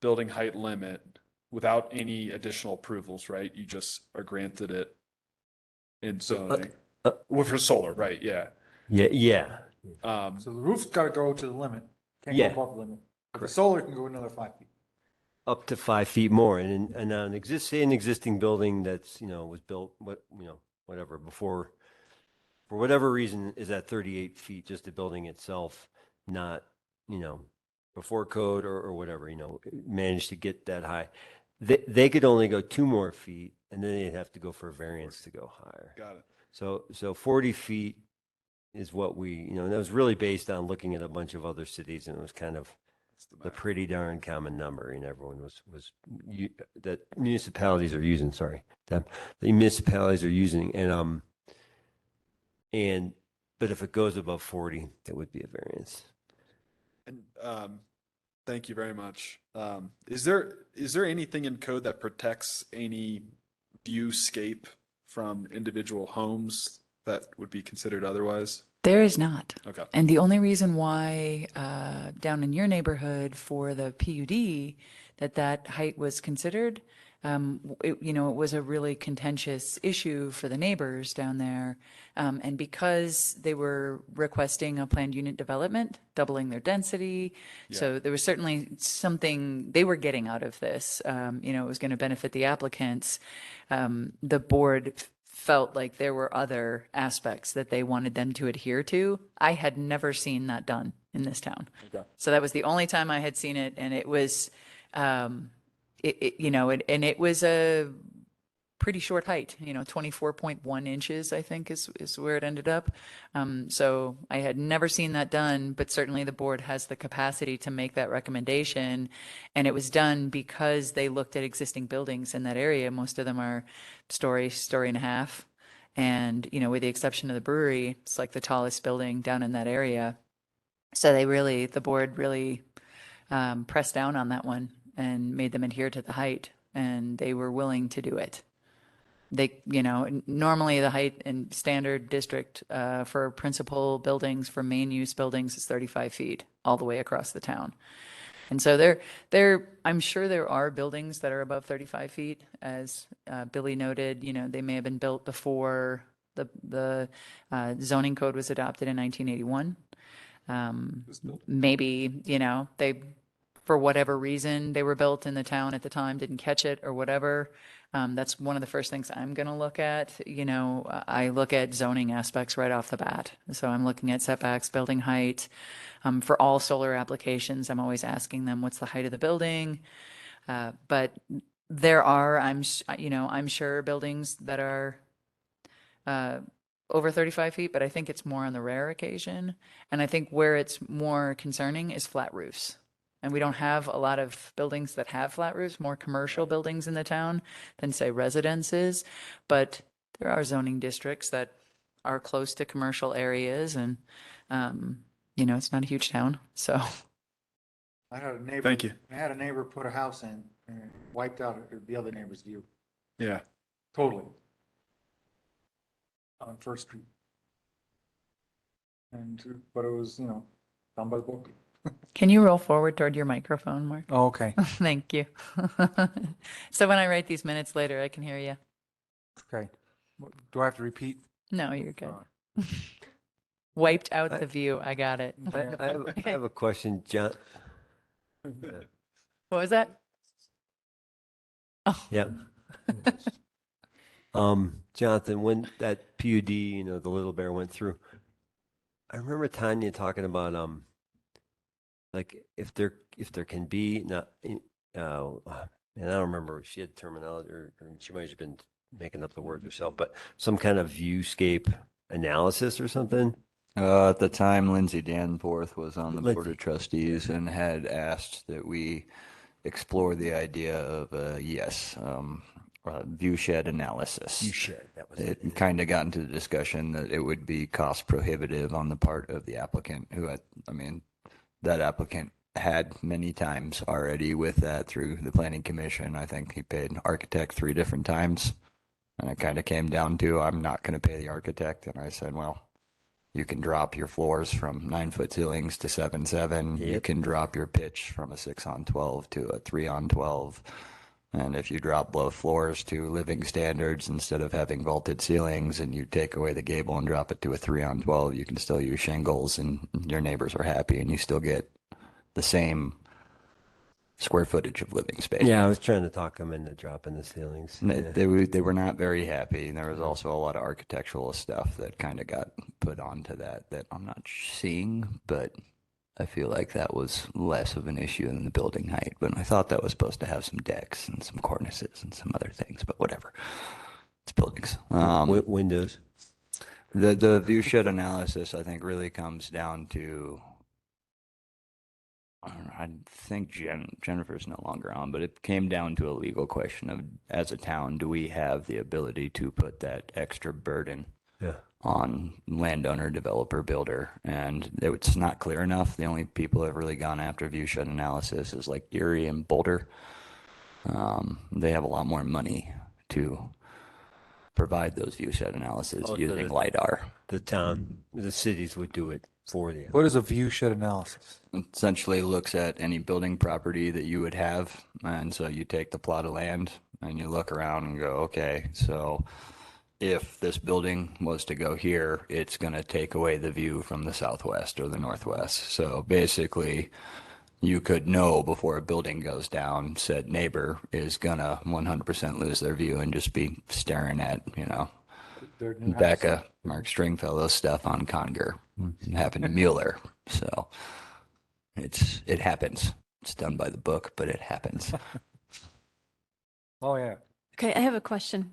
Speaker 5: building height limit without any additional approvals, right? You just are granted it in zoning. Well, for solar, right? Yeah.
Speaker 6: Yeah.
Speaker 3: So the roof's got to go to the limit. Can't
Speaker 6: Yeah.
Speaker 3: go above the limit. But the solar can go another 5 feet.
Speaker 6: Up to 5 feet more. And on an existing building that's, was built, whatever, before, for whatever reason, is at 38 feet, just the building itself, not, before code or whatever, managed to get that high. They could only go 2 more feet and then they'd have to go for a variance to go higher.
Speaker 5: Got it.
Speaker 6: So 40 feet is what we, and that was really based on looking at a bunch of other cities, and it was kind of a pretty darn common number, and everyone that municipalities are using, the municipalities are using. And But if it goes above 40, that would be a variance.
Speaker 5: And thank you very much. Is there anything in code that protects any viewscape from individual homes that would be considered otherwise?
Speaker 4: There is not.
Speaker 5: Okay.
Speaker 4: And the only reason why down in your neighborhood for the PUD that height was considered, it was a really contentious issue for the neighbors down there. And because they were requesting a planned unit development, doubling their density. So there was certainly something they were getting out of this. It was going to benefit the applicants. The board felt like there were other aspects that they wanted them to adhere to. I had never seen that done in this town.
Speaker 5: Okay.
Speaker 4: So that was the only time I had seen it, and it was, and it was a pretty short height, 24.1 inches, I think is where it ended up. So I had never seen that done, but certainly the board has the capacity to make that recommendation. And it was done because they looked at existing buildings in that area. Most of them are story and a half. And, with the exception of the brewery, it's like the tallest building down in that area. So the board really pressed down on that one and made them adhere to the height, and they were willing to do it. Normally the height in standard district for principal buildings, for main use buildings is 35 feet all the way across the town. And so I'm sure there are buildings that are above 35 feet, as Billy noted. They may have been built before the zoning code was adopted in 1981. Maybe, they, for whatever reason, they were built in the town at the time, didn't catch it or whatever. That's one of the first things I'm going to look at. I look at zoning aspects right off the bat. So I'm looking at setbacks, building height. For all solar applications, I'm always asking them, what's the height of the building? But there are, I'm sure buildings that are over 35 feet, but I think it's more on the rare occasion. And I think where it's more concerning is flat roofs. And we don't have a lot of buildings that have flat roofs, more commercial buildings in the town than, say, residences. But there are zoning districts that are close to commercial areas, and, it's not a huge town. So
Speaker 3: I had a neighbor.
Speaker 5: Thank you.
Speaker 3: I had a neighbor put a house in and wiped out the other neighbor's view,
Speaker 5: Yeah.
Speaker 3: totally. On First Street. But it was, done by the book.
Speaker 4: can you roll forward toward your microphone, Mark?
Speaker 3: Oh, okay.
Speaker 4: Thank you. So when I write these minutes later, I can hear you.
Speaker 3: Okay. Do I have to repeat?
Speaker 4: No, you're good.
Speaker 3: All
Speaker 4: Wiped out the view. I got it.
Speaker 6: I have a question, John.
Speaker 4: What was that? Oh,
Speaker 6: Yeah. Jonathan, when that PUD, the Little Bear went through, I remember Tanya talking about, like if there can be not, and I don't remember, she had terminology, or she might have been making up the word herself, but some kind of viewscape analysis or something.
Speaker 2: At the time, Lindsay Danforth was on the board
Speaker 6: Lindsay.
Speaker 2: of trustees and had asked that we explore the idea of view shed analysis.
Speaker 6: That was it.
Speaker 2: It kind of got into the discussion that it would be cost prohibitive on the part of the applicant, that applicant had many times already with that through the planning commission. I think he paid an architect 3 different times, and it kind of came down to, I'm not going to pay the architect. And I said, well, you can drop your floors from 9-foot ceilings to 7-7. You
Speaker 6: Yep.
Speaker 2: can drop your pitch from a 6-on-12 to a 3-on-12. And if you drop both floors to living standards instead of having vaulted ceilings, and you take away the gable and drop it to a 3-on-12, you can still use shingles, and your neighbors are happy, and you still get the same square footage of living space.
Speaker 6: Yeah, I was trying to talk them into dropping the ceilings.
Speaker 2: And
Speaker 6: Yeah.
Speaker 2: They were not very happy. And there was also a lot of architectural stuff that kind of got put onto that I'm not seeing, but I feel like that was less of an issue than the building height. But I thought that was supposed to have some decks and some cornices and some other things, but whatever. It's buildings.
Speaker 6: Windows.
Speaker 2: The view shed analysis, I think, really comes down to, I don't know, I think Jennifer's no longer on, but it came down to a legal question of, as a town, do we have the ability to put that extra burden
Speaker 6: Yeah.
Speaker 2: on landowner, developer, builder, and it's not clear enough. The only people that have really gone after view shed analysis is like Erie and Boulder. They have a lot more money to provide those view shed analysis
Speaker 6: Oh, so
Speaker 2: using
Speaker 6: the-
Speaker 2: LiDAR.
Speaker 6: The cities would do it for you.
Speaker 3: What is a view shed analysis?
Speaker 2: Essentially looks at any building property that you would have. And so you take the plot of land and you look around and go, okay, so if this building was to go here, it's going to take away the view from the southwest or the northwest. So basically, you could know before a building goes down, said neighbor is going to 100% lose their view and just be staring at,
Speaker 3: Their new
Speaker 2: Becca, Mark Stringfellow's stuff on Conger. It happened to Mueller. So it happens. It's done by the book, but it happens.
Speaker 3: Oh, yeah.
Speaker 7: Okay, I have a question.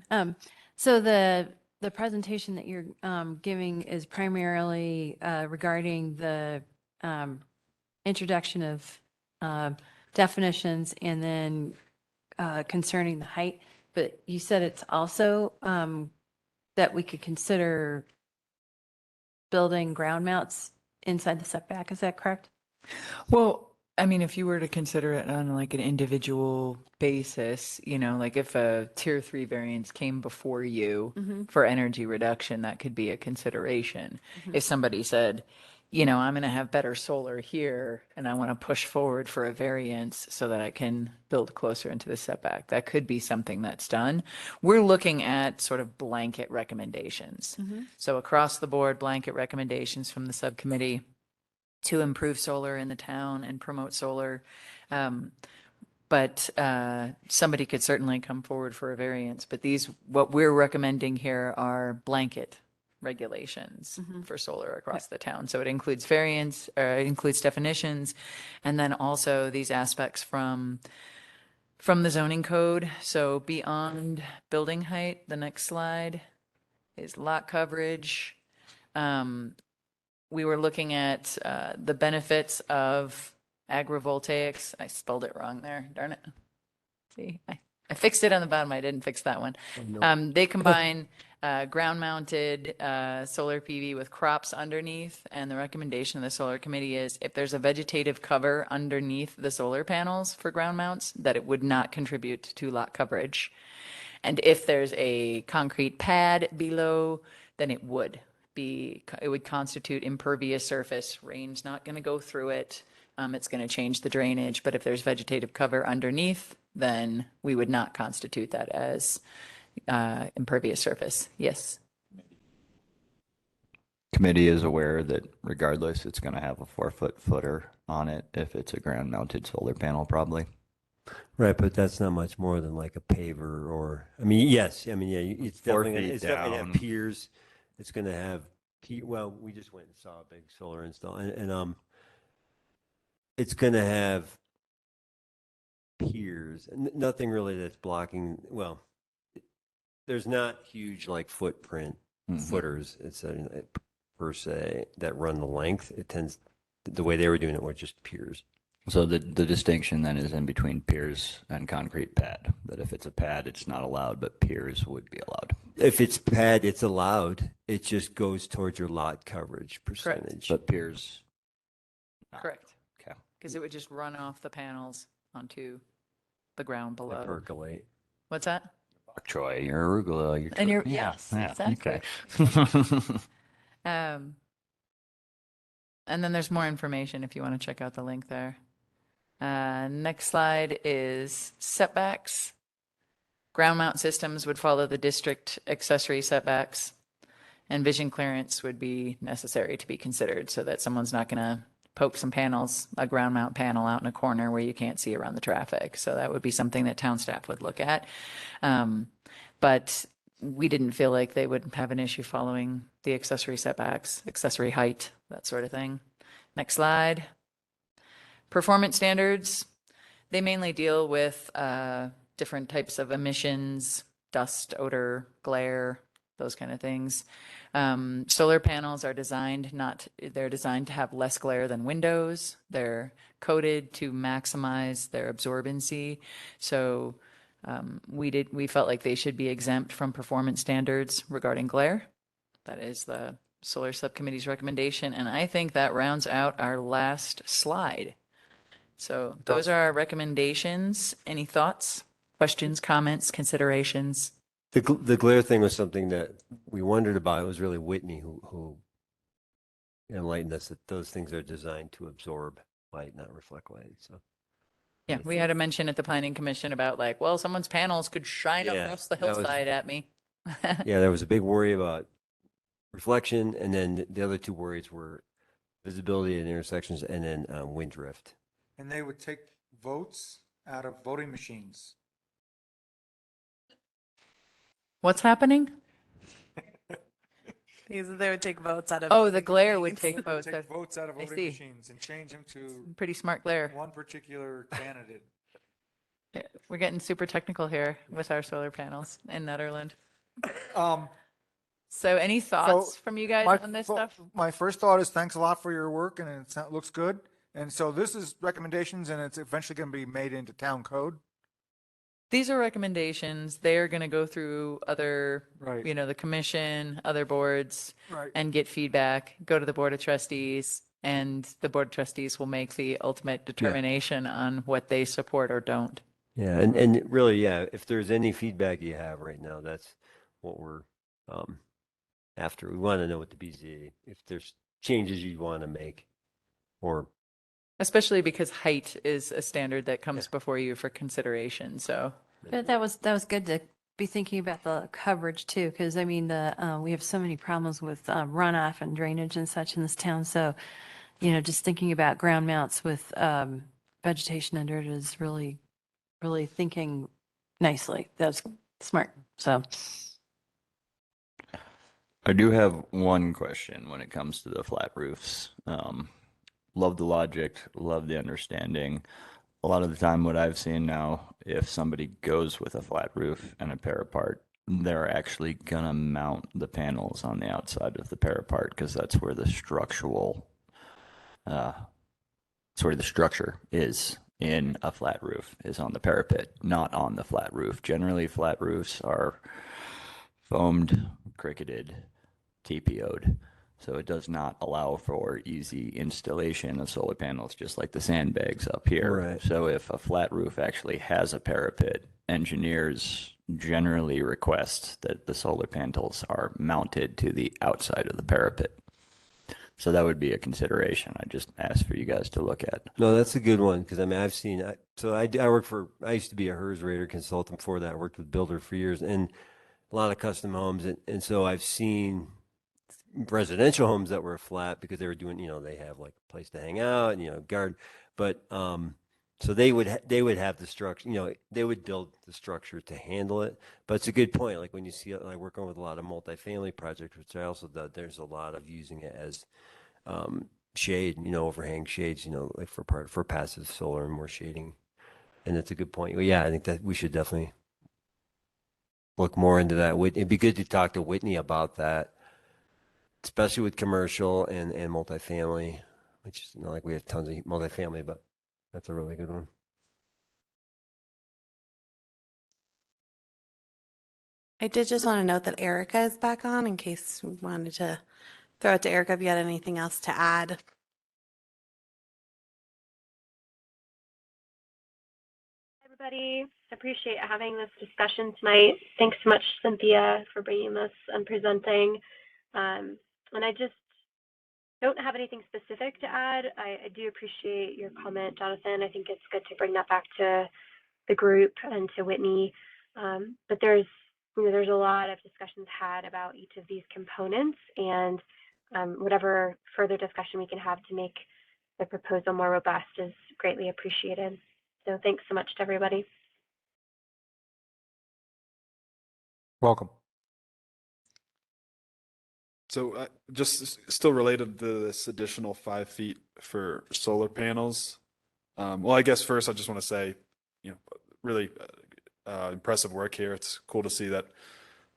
Speaker 7: So the presentation that you're giving is primarily regarding the introduction of definitions and then concerning the height. But you said it's also that we could consider building ground mounts inside the setback. Is that correct?
Speaker 4: Well, I mean, if you were to consider it on like an individual basis, like if a tier 3 variance came before you for energy reduction, that could be a consideration. If somebody said, I'm going to have better solar here and I want to push forward for a variance so that I can build closer into the setback, that could be something that's done. We're looking at sort of blanket recommendations. So across the board, blanket recommendations from the subcommittee to improve solar in the town and promote solar. But somebody could certainly come forward for a variance. But what we're recommending here are blanket regulations for solar across the town. So it includes variance, it includes definitions, and then also these aspects from the zoning code. So beyond building height, the next slide is lot coverage. We were looking at the benefits of agrivoltaics. I spelled it wrong there. Darn it. See, I fixed it on the bottom. I didn't fix that one. They combine ground-mounted solar PV with crops underneath. And the recommendation of the solar committee is if there's a vegetative cover underneath the solar panels for ground mounts, that it would not contribute to lot coverage. And if there's a concrete pad below, then it would constitute impervious surface. Rain's not going to go through it. It's going to change the drainage. But if there's vegetative cover underneath, then we would not constitute that as impervious surface. Yes.
Speaker 2: Committee is aware that regardless, it's going to have a 4-foot footer on it if it's a ground mounted solar panel, probably.
Speaker 6: Right, but that's not much more than like a paver or, I mean, yes, I mean, yeah, it's
Speaker 2: 4
Speaker 6: definitely,
Speaker 2: feet
Speaker 6: it's definitely
Speaker 2: down.
Speaker 6: have piers. It's going to have, well, we just went and saw a big solar install and it's going to have piers, nothing really that's blocking, well, there's not huge like footprint footers, it's per se, that run the length. It tends, the way they were doing it were just piers.
Speaker 2: So the distinction then is in between piers and concrete pad, that if it's a pad, it's not allowed, but piers would be allowed.
Speaker 6: If it's pad, it's allowed. It just goes towards your lot coverage percentage.
Speaker 2: But piers,
Speaker 4: Correct.
Speaker 2: okay.
Speaker 4: Because it would just run off the panels onto the ground
Speaker 6: They
Speaker 4: below.
Speaker 6: percolate.
Speaker 4: What's that?
Speaker 2: Bok choy, your arugula, your
Speaker 4: And
Speaker 2: yeah,
Speaker 4: exactly.
Speaker 2: okay.
Speaker 4: And then there's more information if you want to check out the link there. Next slide is setbacks. Ground mount systems would follow the district accessory setbacks, and vision clearance would be necessary to be considered so that someone's not going to poke some panels, a ground mount panel out in a corner where you can't see around the traffic. So that would be something that town staff would look at. But we didn't feel like they would have an issue following the accessory setbacks, accessory height, that sort of thing. Next slide. Performance standards, they mainly deal with different types of emissions, dust, odor, glare, those kind of things. Solar panels are designed they're designed to have less glare than windows. They're coated to maximize their absorbency. So we felt like they should be exempt from performance standards regarding glare. That is the solar subcommittee's recommendation, and I think that rounds out our last slide. So those are our recommendations. Any thoughts, questions, comments, considerations?
Speaker 6: The glare thing was something that we wondered about. It was really Whitney who enlightened us that those things are designed to absorb light, not reflect light. So
Speaker 4: Yeah, we had a mention at the planning commission about like, well, someone's panels could shine
Speaker 6: Yeah,
Speaker 4: across the
Speaker 6: that was-
Speaker 4: hillside at me.
Speaker 6: yeah, there was a big worry about reflection, and then the other two worries were visibility at intersections and then wind drift.
Speaker 3: And they would take votes out of voting machines.
Speaker 4: What's happening?
Speaker 1: They would take votes out of.
Speaker 4: Oh, the glare would take
Speaker 3: They would
Speaker 4: votes.
Speaker 3: take votes out of
Speaker 4: I
Speaker 3: voting
Speaker 4: see.
Speaker 3: machines and change them to
Speaker 4: Pretty smart glare.
Speaker 3: one particular candidate.
Speaker 4: Yeah, we're getting super technical here with our solar panels in Nederland.
Speaker 3: Um,
Speaker 4: So any thoughts from you guys on this stuff?
Speaker 3: My first thought is thanks a lot for your work and it looks good. And so this is recommendations and it's eventually going to be made into town code.
Speaker 4: These are recommendations. They are going to go through other,
Speaker 3: Right.
Speaker 4: the commission, other boards,
Speaker 3: Right.
Speaker 4: and get feedback, go to the board of trustees, and the board of trustees will make the ultimate determination on what they support or don't.
Speaker 6: Yeah, and really, yeah, if there's any feedback you have right now, that's what we're after. We want to know what the BZA, if there's changes you want to make, or
Speaker 4: Especially because height is a standard that comes before you for consideration, so.
Speaker 7: But that was good to be thinking about the coverage too, because I mean, we have so many problems with runoff and drainage and such in this town. So, just thinking about ground mounts with vegetation under it is really, really thinking nicely. That's smart. So,
Speaker 2: I do have one question when it comes to the flat roofs. Love the logic, love the understanding. A lot of the time, what I've seen now, if somebody goes with a flat roof and a parapart, they're actually gonna mount the panels on the outside of the parapart because that's where the structural, it's where the structure is in a flat roof, is on the parapet, not on the flat roof. Generally, flat roofs are foamed, cricketed, TPO'd. So it does not allow for easy installation of solar panels, just like the sandbags up here.
Speaker 6: Right.
Speaker 2: So if a flat roof actually has a parapet, engineers generally request that the solar panels are mounted to the outside of the parapet. So that would be a consideration. I just asked for you guys to look at.
Speaker 6: no, that's a good one because I mean I've seen. I used to be a HERS rater consultant before that. I worked with Builder for years and a lot of custom homes, and so I've seen residential homes that were flat because they were doing, they have like a place to hang out and, garden, but, so they would have the structure, they would build the structure to handle it. But it's a good point. Like when you see, I work on with a lot of multifamily projects, which I also do, there's a lot of using it as, shade, overhang shades, like for passive solar and more shading. And that's a good point. Well, yeah, I think that we should definitely look more into that. It'd be good to talk to Whitney about that, especially with commercial and multifamily, which is not like we have tons of multifamily, but that's a really good one.
Speaker 1: I did just want to note that Erica is back on in case we wanted to throw it to Erica if you had anything else to add.
Speaker 10: Everybody, appreciate having this discussion tonight. Thanks so much, Cynthia, for bringing this and presenting. And I just don't have anything specific to add. I do appreciate your comment, Jonathan. I think it's good to bring that back to the group and to Whitney. But there's a lot of discussions had about each of these components, and whatever further discussion we can have to make the proposal more robust is greatly appreciated. So thanks so much to everybody.
Speaker 3: Welcome.
Speaker 5: So just still related to this additional 5 feet for solar panels. Well, I guess first I just want to say, really impressive work here. It's cool to see that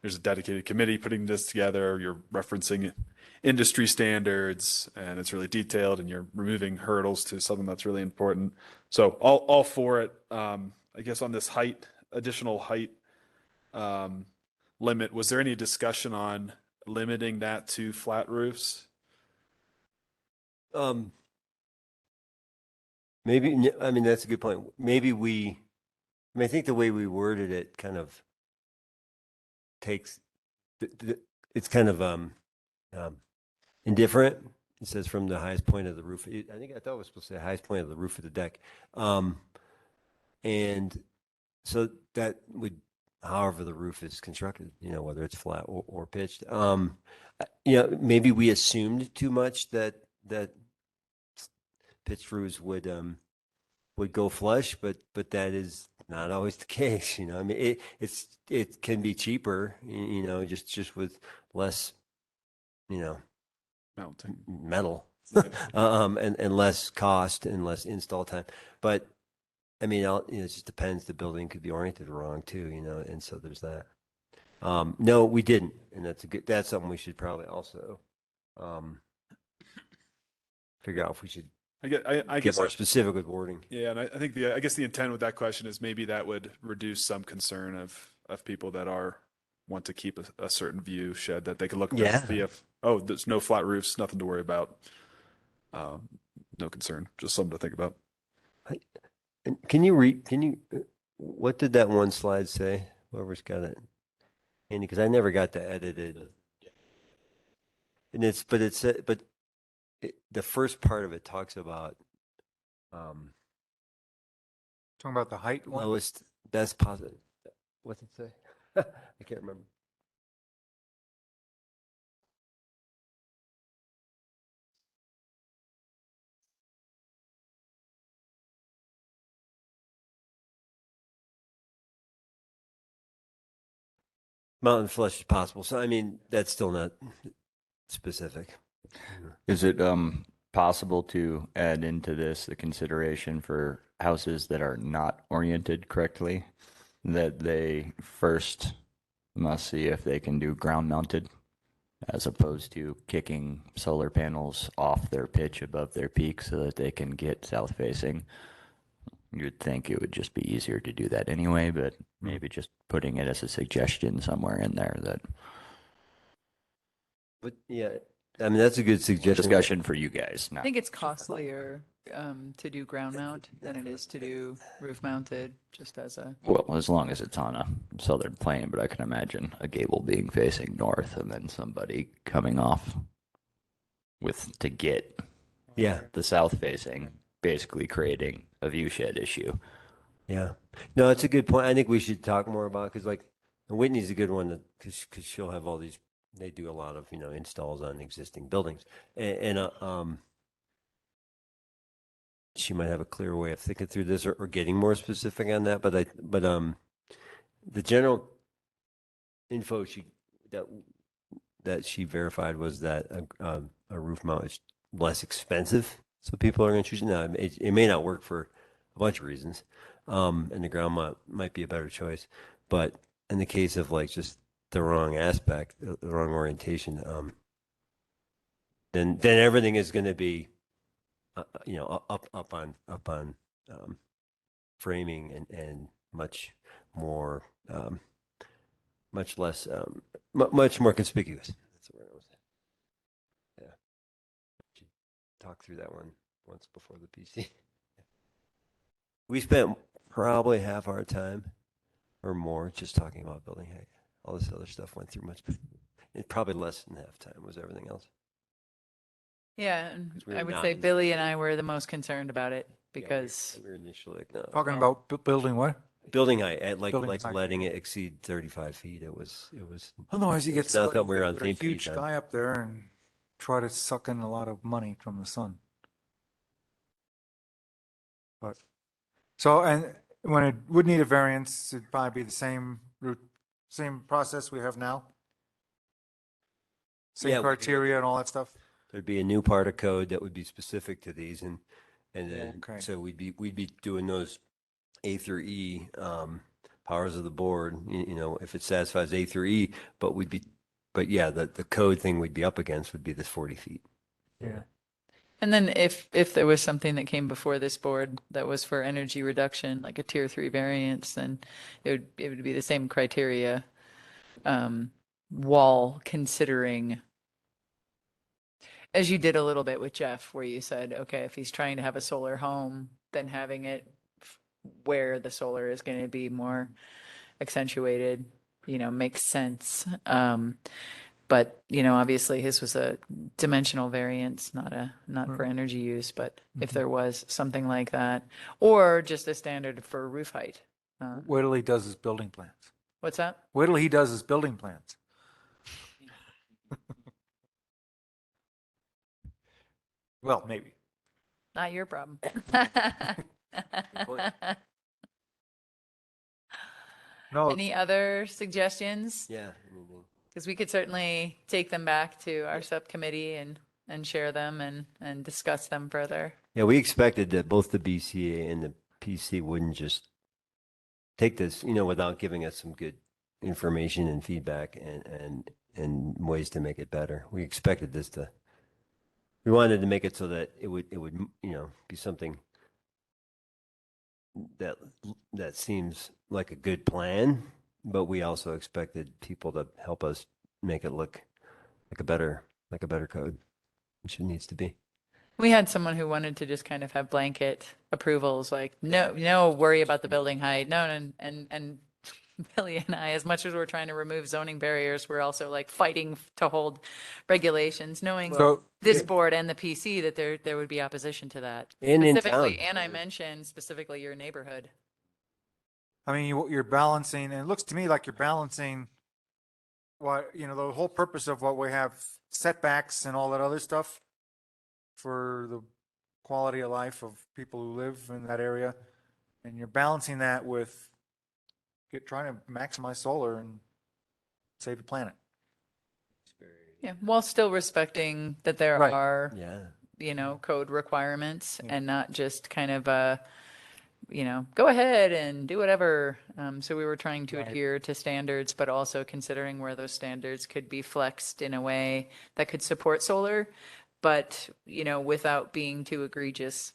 Speaker 5: there's a dedicated committee putting this together. You're referencing industry standards and it's really detailed and you're removing hurdles to something that's really important. So all for it. I guess on this additional height limit, was there any discussion on limiting that to flat roofs?
Speaker 6: Maybe, I mean, that's a good point. Maybe I think the way we worded it kind of takes, it's kind of indifferent. It says from the highest point of the roof. I thought it was supposed to say highest point of the roof of the deck. And so that would, however the roof is constructed, whether it's flat or pitched. Maybe we assumed too much that pitched roofs would go flush, but that is not always the case. I mean, it can be cheaper, just with less,
Speaker 5: Mounting.
Speaker 6: metal, and less cost and less install time. But I mean, it just depends. The building could be oriented wrong too, and so there's that. No, we didn't, and that's something we should probably also figure out if we should
Speaker 5: I
Speaker 6: get
Speaker 5: guess
Speaker 6: more specific with wording.
Speaker 5: Yeah, and I think I guess the intent with that question is maybe that would reduce some concern of people that want to keep a certain view shed, that they could look at
Speaker 6: Yeah.
Speaker 5: and see if, oh, there's no flat roofs, nothing to worry about. No concern, just something to think about.
Speaker 6: And what did that one slide say? Whoever's got it. Andy, because I never got to edit it. And the first part of it talks about
Speaker 3: Talking about the height one?
Speaker 6: lowest, best positive. What's it say? I can't remember. Mountain flush is possible. So, I mean, that's still not specific.
Speaker 2: Is it possible to add into this the consideration for houses that are not oriented correctly, that they first must see if they can do ground mounted, as opposed to kicking solar panels off their pitch above their peak so that they can get south facing? You'd think it would just be easier to do that anyway, but maybe just putting it as a suggestion somewhere in there, that
Speaker 6: But yeah, I mean, that's a good suggestion.
Speaker 2: discussion for you guys.
Speaker 4: I
Speaker 2: Not,
Speaker 4: think it's costlier to do ground mount than it is to do roof mounted, just as a,
Speaker 2: well, as long as it's on a southern plane, but I can imagine a gable being facing north and then somebody coming off to get
Speaker 6: Yeah,
Speaker 2: the south facing, basically creating a view shed issue.
Speaker 6: yeah. No, it's a good point. I think we should talk more about, because like Whitney's a good one, because she'll have all these, they do a lot of, installs on existing buildings. And she might have a clear way of thinking through this or getting more specific on that. But the general info that she verified was that a roof mount is less expensive, so people are going to choose it. Now, it may not work for a bunch of reasons, and the ground mount might be a better choice. But in the case of like just the wrong aspect, the wrong orientation, then everything is going to be, up on framing and much more, much less, much more conspicuous. That's the word I was saying. Yeah. Should talk through that one once before the PC. We spent probably half our time or more just talking about building height. All this other stuff went through probably less than half time was everything else.
Speaker 4: yeah, and
Speaker 6: 'Cause we
Speaker 4: I
Speaker 6: were
Speaker 4: would
Speaker 6: not
Speaker 4: say
Speaker 6: in-
Speaker 4: Billy and I were the most concerned about it
Speaker 6: Yeah,
Speaker 4: because
Speaker 6: we were initially like, no.
Speaker 3: Talking about building what?
Speaker 6: Building height, at
Speaker 3: Building
Speaker 6: like
Speaker 3: height.
Speaker 6: letting it exceed 35 feet. It was
Speaker 3: Otherwise, you get
Speaker 6: It's not
Speaker 3: stuck
Speaker 6: that we're on
Speaker 3: with a
Speaker 6: same
Speaker 3: huge
Speaker 6: page on.
Speaker 3: guy up there and try to suck in a lot of money from the sun. But, so, and when it would need a variance, it'd probably be the same route, same process we have now?
Speaker 6: Yeah,
Speaker 3: Same criteria and all that stuff?
Speaker 6: there'd be a new part of code that would be specific to these, and then
Speaker 3: Okay.
Speaker 6: so we'd be doing those A through E powers of the board. If it satisfies A through E, but yeah, the code thing we'd be up against would be this 40 feet.
Speaker 3: Yeah.
Speaker 4: And then if there was something that came before this board that was for energy reduction, like a tier 3 variance, then it would be the same criteria. wall considering, as you did a little bit with Jeff, where you said, okay, if he's trying to have a solar home, then having it where the solar is going to be more accentuated, makes sense. But, obviously his was a dimensional variance, not for energy use, but if there was something like that, or just a standard for roof height.
Speaker 3: Wait till he does his building plans.
Speaker 4: What's that?
Speaker 3: Wait till he does his building plans. Well, maybe.
Speaker 4: Not your problem.
Speaker 3: No,
Speaker 4: Any other suggestions?
Speaker 6: Yeah.
Speaker 4: Because we could certainly take them back to our subcommittee and share them and discuss them further.
Speaker 6: Yeah, we expected that both the BCA and the PC wouldn't just take this, without giving us some good information and feedback and ways to make it better. We expected this we wanted to make it so that it would, be something that seems like a good plan, but we also expected people to help us make it look like a better code, which it needs to be.
Speaker 4: We had someone who wanted to just kind of have blanket approvals, like, no worry about the building height. No, and Billy and I, as much as we're trying to remove zoning barriers, we're also like fighting to hold regulations, knowing
Speaker 3: So-
Speaker 4: this board and the PC that there would be opposition to that.
Speaker 6: And in
Speaker 4: Specifically,
Speaker 6: town.
Speaker 4: and I mentioned specifically your neighborhood.
Speaker 3: I mean, you're balancing, and it looks to me like you're balancing what, the whole purpose of what we have setbacks and all that other stuff for the quality of life of people who live in that area. And you're balancing that with trying to maximize solar and save the planet.
Speaker 4: Yeah, while still respecting that there
Speaker 3: Right.
Speaker 4: are,
Speaker 6: Yeah.
Speaker 4: code requirements
Speaker 3: Yeah.
Speaker 4: and not just kind of go ahead and do whatever. So we were trying to
Speaker 3: Right.
Speaker 4: adhere to standards, but also considering where those standards could be flexed in a way that could support solar, but, without being too egregious.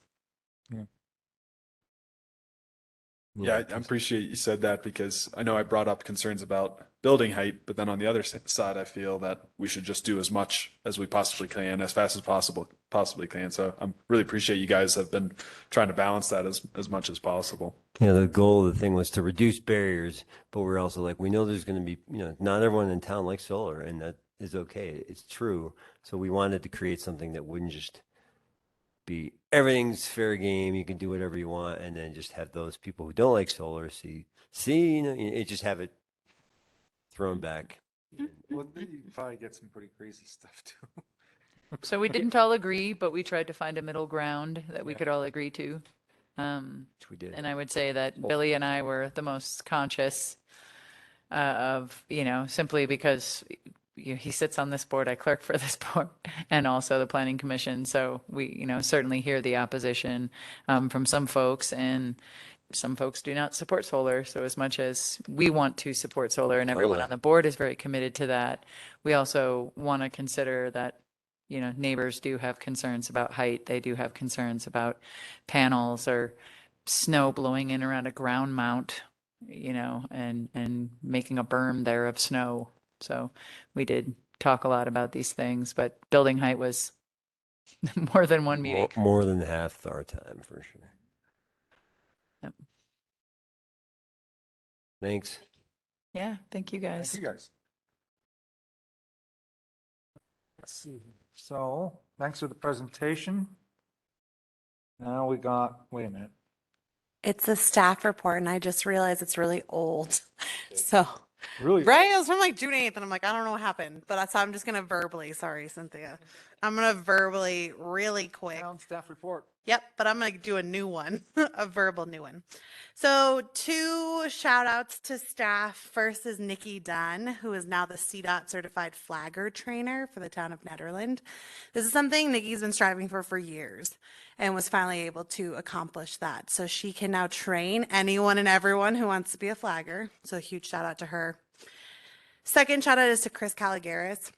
Speaker 5: Yeah, I appreciate you said that because I know I brought up concerns about building height, but then on the other side, I feel that we should just do as much as we possibly can, as fast as possibly can. So I really appreciate you guys have been trying to balance that as much as possible.
Speaker 6: Yeah, the goal of the thing was to reduce barriers, but we're also like, we know there's going to be, not everyone in town likes solar, and that is okay. It's true. So we wanted to create something that wouldn't just be everything's fair game. You can do whatever you want, and then just have those people who don't like solar see, it just have it thrown back.
Speaker 3: Well, you probably get some pretty crazy stuff too.
Speaker 4: So we didn't all agree, but we tried to find a middle ground that we
Speaker 3: Yeah.
Speaker 4: could all agree to.
Speaker 6: Which we did.
Speaker 4: And I would say that Billy and I were the most conscious of, simply because he sits on this board, I clerk for this board, and also the planning commission. So we, certainly hear the opposition from some folks, and some folks do not support solar. So as much as we want to support solar and everyone
Speaker 6: Totally.
Speaker 4: on the board is very committed to that, we also want to consider that, neighbors do have concerns about height. They do have concerns about panels or snow blowing in around a ground mount, and making a berm there of snow. So we did talk a lot about these things, but building height was more than one meeting.
Speaker 6: More than half our time, for sure.
Speaker 4: Yep.
Speaker 6: Thanks.
Speaker 4: Yeah, thank you guys.
Speaker 3: Thank you guys. Let's see. So, thanks for the presentation. Now we got, wait a minute.
Speaker 1: It's a staff report and I just realized it's really old. So,
Speaker 3: Really?
Speaker 1: right? It was from like June 8th and I'm like, I don't know what happened, but that's how I'm just going to verbally, sorry, Cynthia. I'm going to verbally really quick.
Speaker 3: Town staff report.
Speaker 1: Yep, but I'm going to do a new one, a verbal new one. So 2 shout outs to staff. First is Nikki Dunn, who is now the CDOT certified flagger trainer for the town of Nederland. This is something Nikki's been striving for years and was finally able to accomplish that. So she can now train anyone and everyone who wants to be a flagger. So a huge shout out to her. Second shout out is to Chris Caligaris.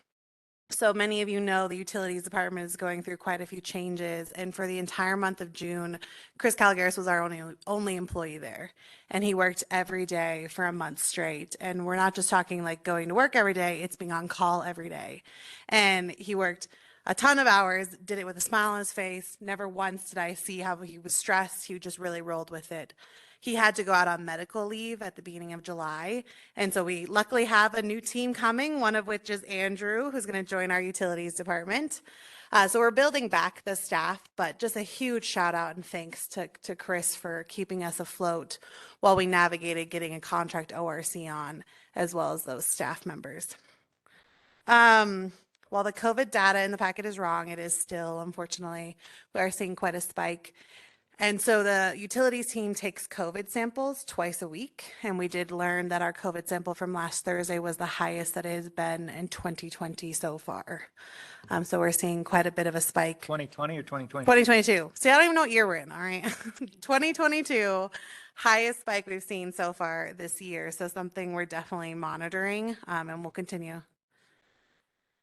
Speaker 1: So many of you know the utilities department is going through quite a few changes. And for the entire month of June, Chris Calgaris was our only employee there. And he worked every day for a month straight. And we're not just talking like going to work every day, it's being on call every day. And he worked a ton of hours, did it with a smile on his face. Never once did I see how he was stressed. He just really rolled with it. He had to go out on medical leave at the beginning of July. And so we luckily have a new team coming, one of which is Andrew, who's going to join our utilities department. So we're building back the staff, but just a huge shout out and thanks to Chris for keeping us afloat while we navigated getting a contract ORC on, as well as those staff members. While the COVID data in the packet is wrong, it is still, unfortunately, we are seeing quite a spike. And so the utilities team takes COVID samples twice a week. And we did learn that our COVID sample from last Thursday was the highest that it has been in 2020 so far. So we're seeing quite a bit of a spike.
Speaker 3: 2020 or 2020?
Speaker 1: 2022. See, I don't even know what year we're in, all right? 2022, highest spike we've seen so far this year. So something we're definitely monitoring, and we'll continue.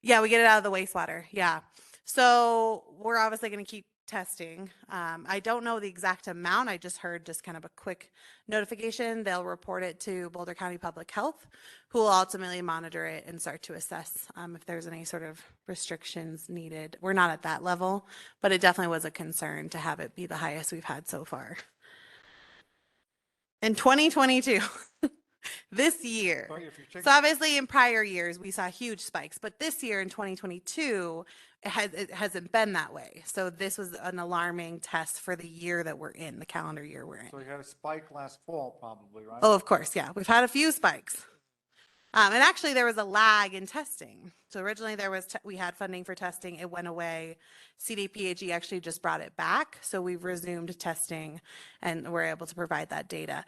Speaker 1: Yeah, we get it out of the wastewater. Yeah. So we're obviously going to keep testing. I don't know the exact amount. I just heard just kind of a quick notification. They'll report it to Boulder County Public Health, who will ultimately monitor it and start to assess if there's any sort of restrictions needed. We're not at that level, but it definitely was a concern to have it be the highest we've had so far. In 2022, this year. So obviously in prior years, we saw huge spikes, but this year in 2022, it hasn't been that way. So this was an alarming test for the year that we're in, the calendar year we're in.
Speaker 3: So you had a spike last fall probably, right?
Speaker 1: Oh, of course, yeah. We've had a few spikes. And actually there was a lag in testing. So originally we had funding for testing. It went away. CDPHE actually just brought it back. So we've resumed testing and we're able to provide that data.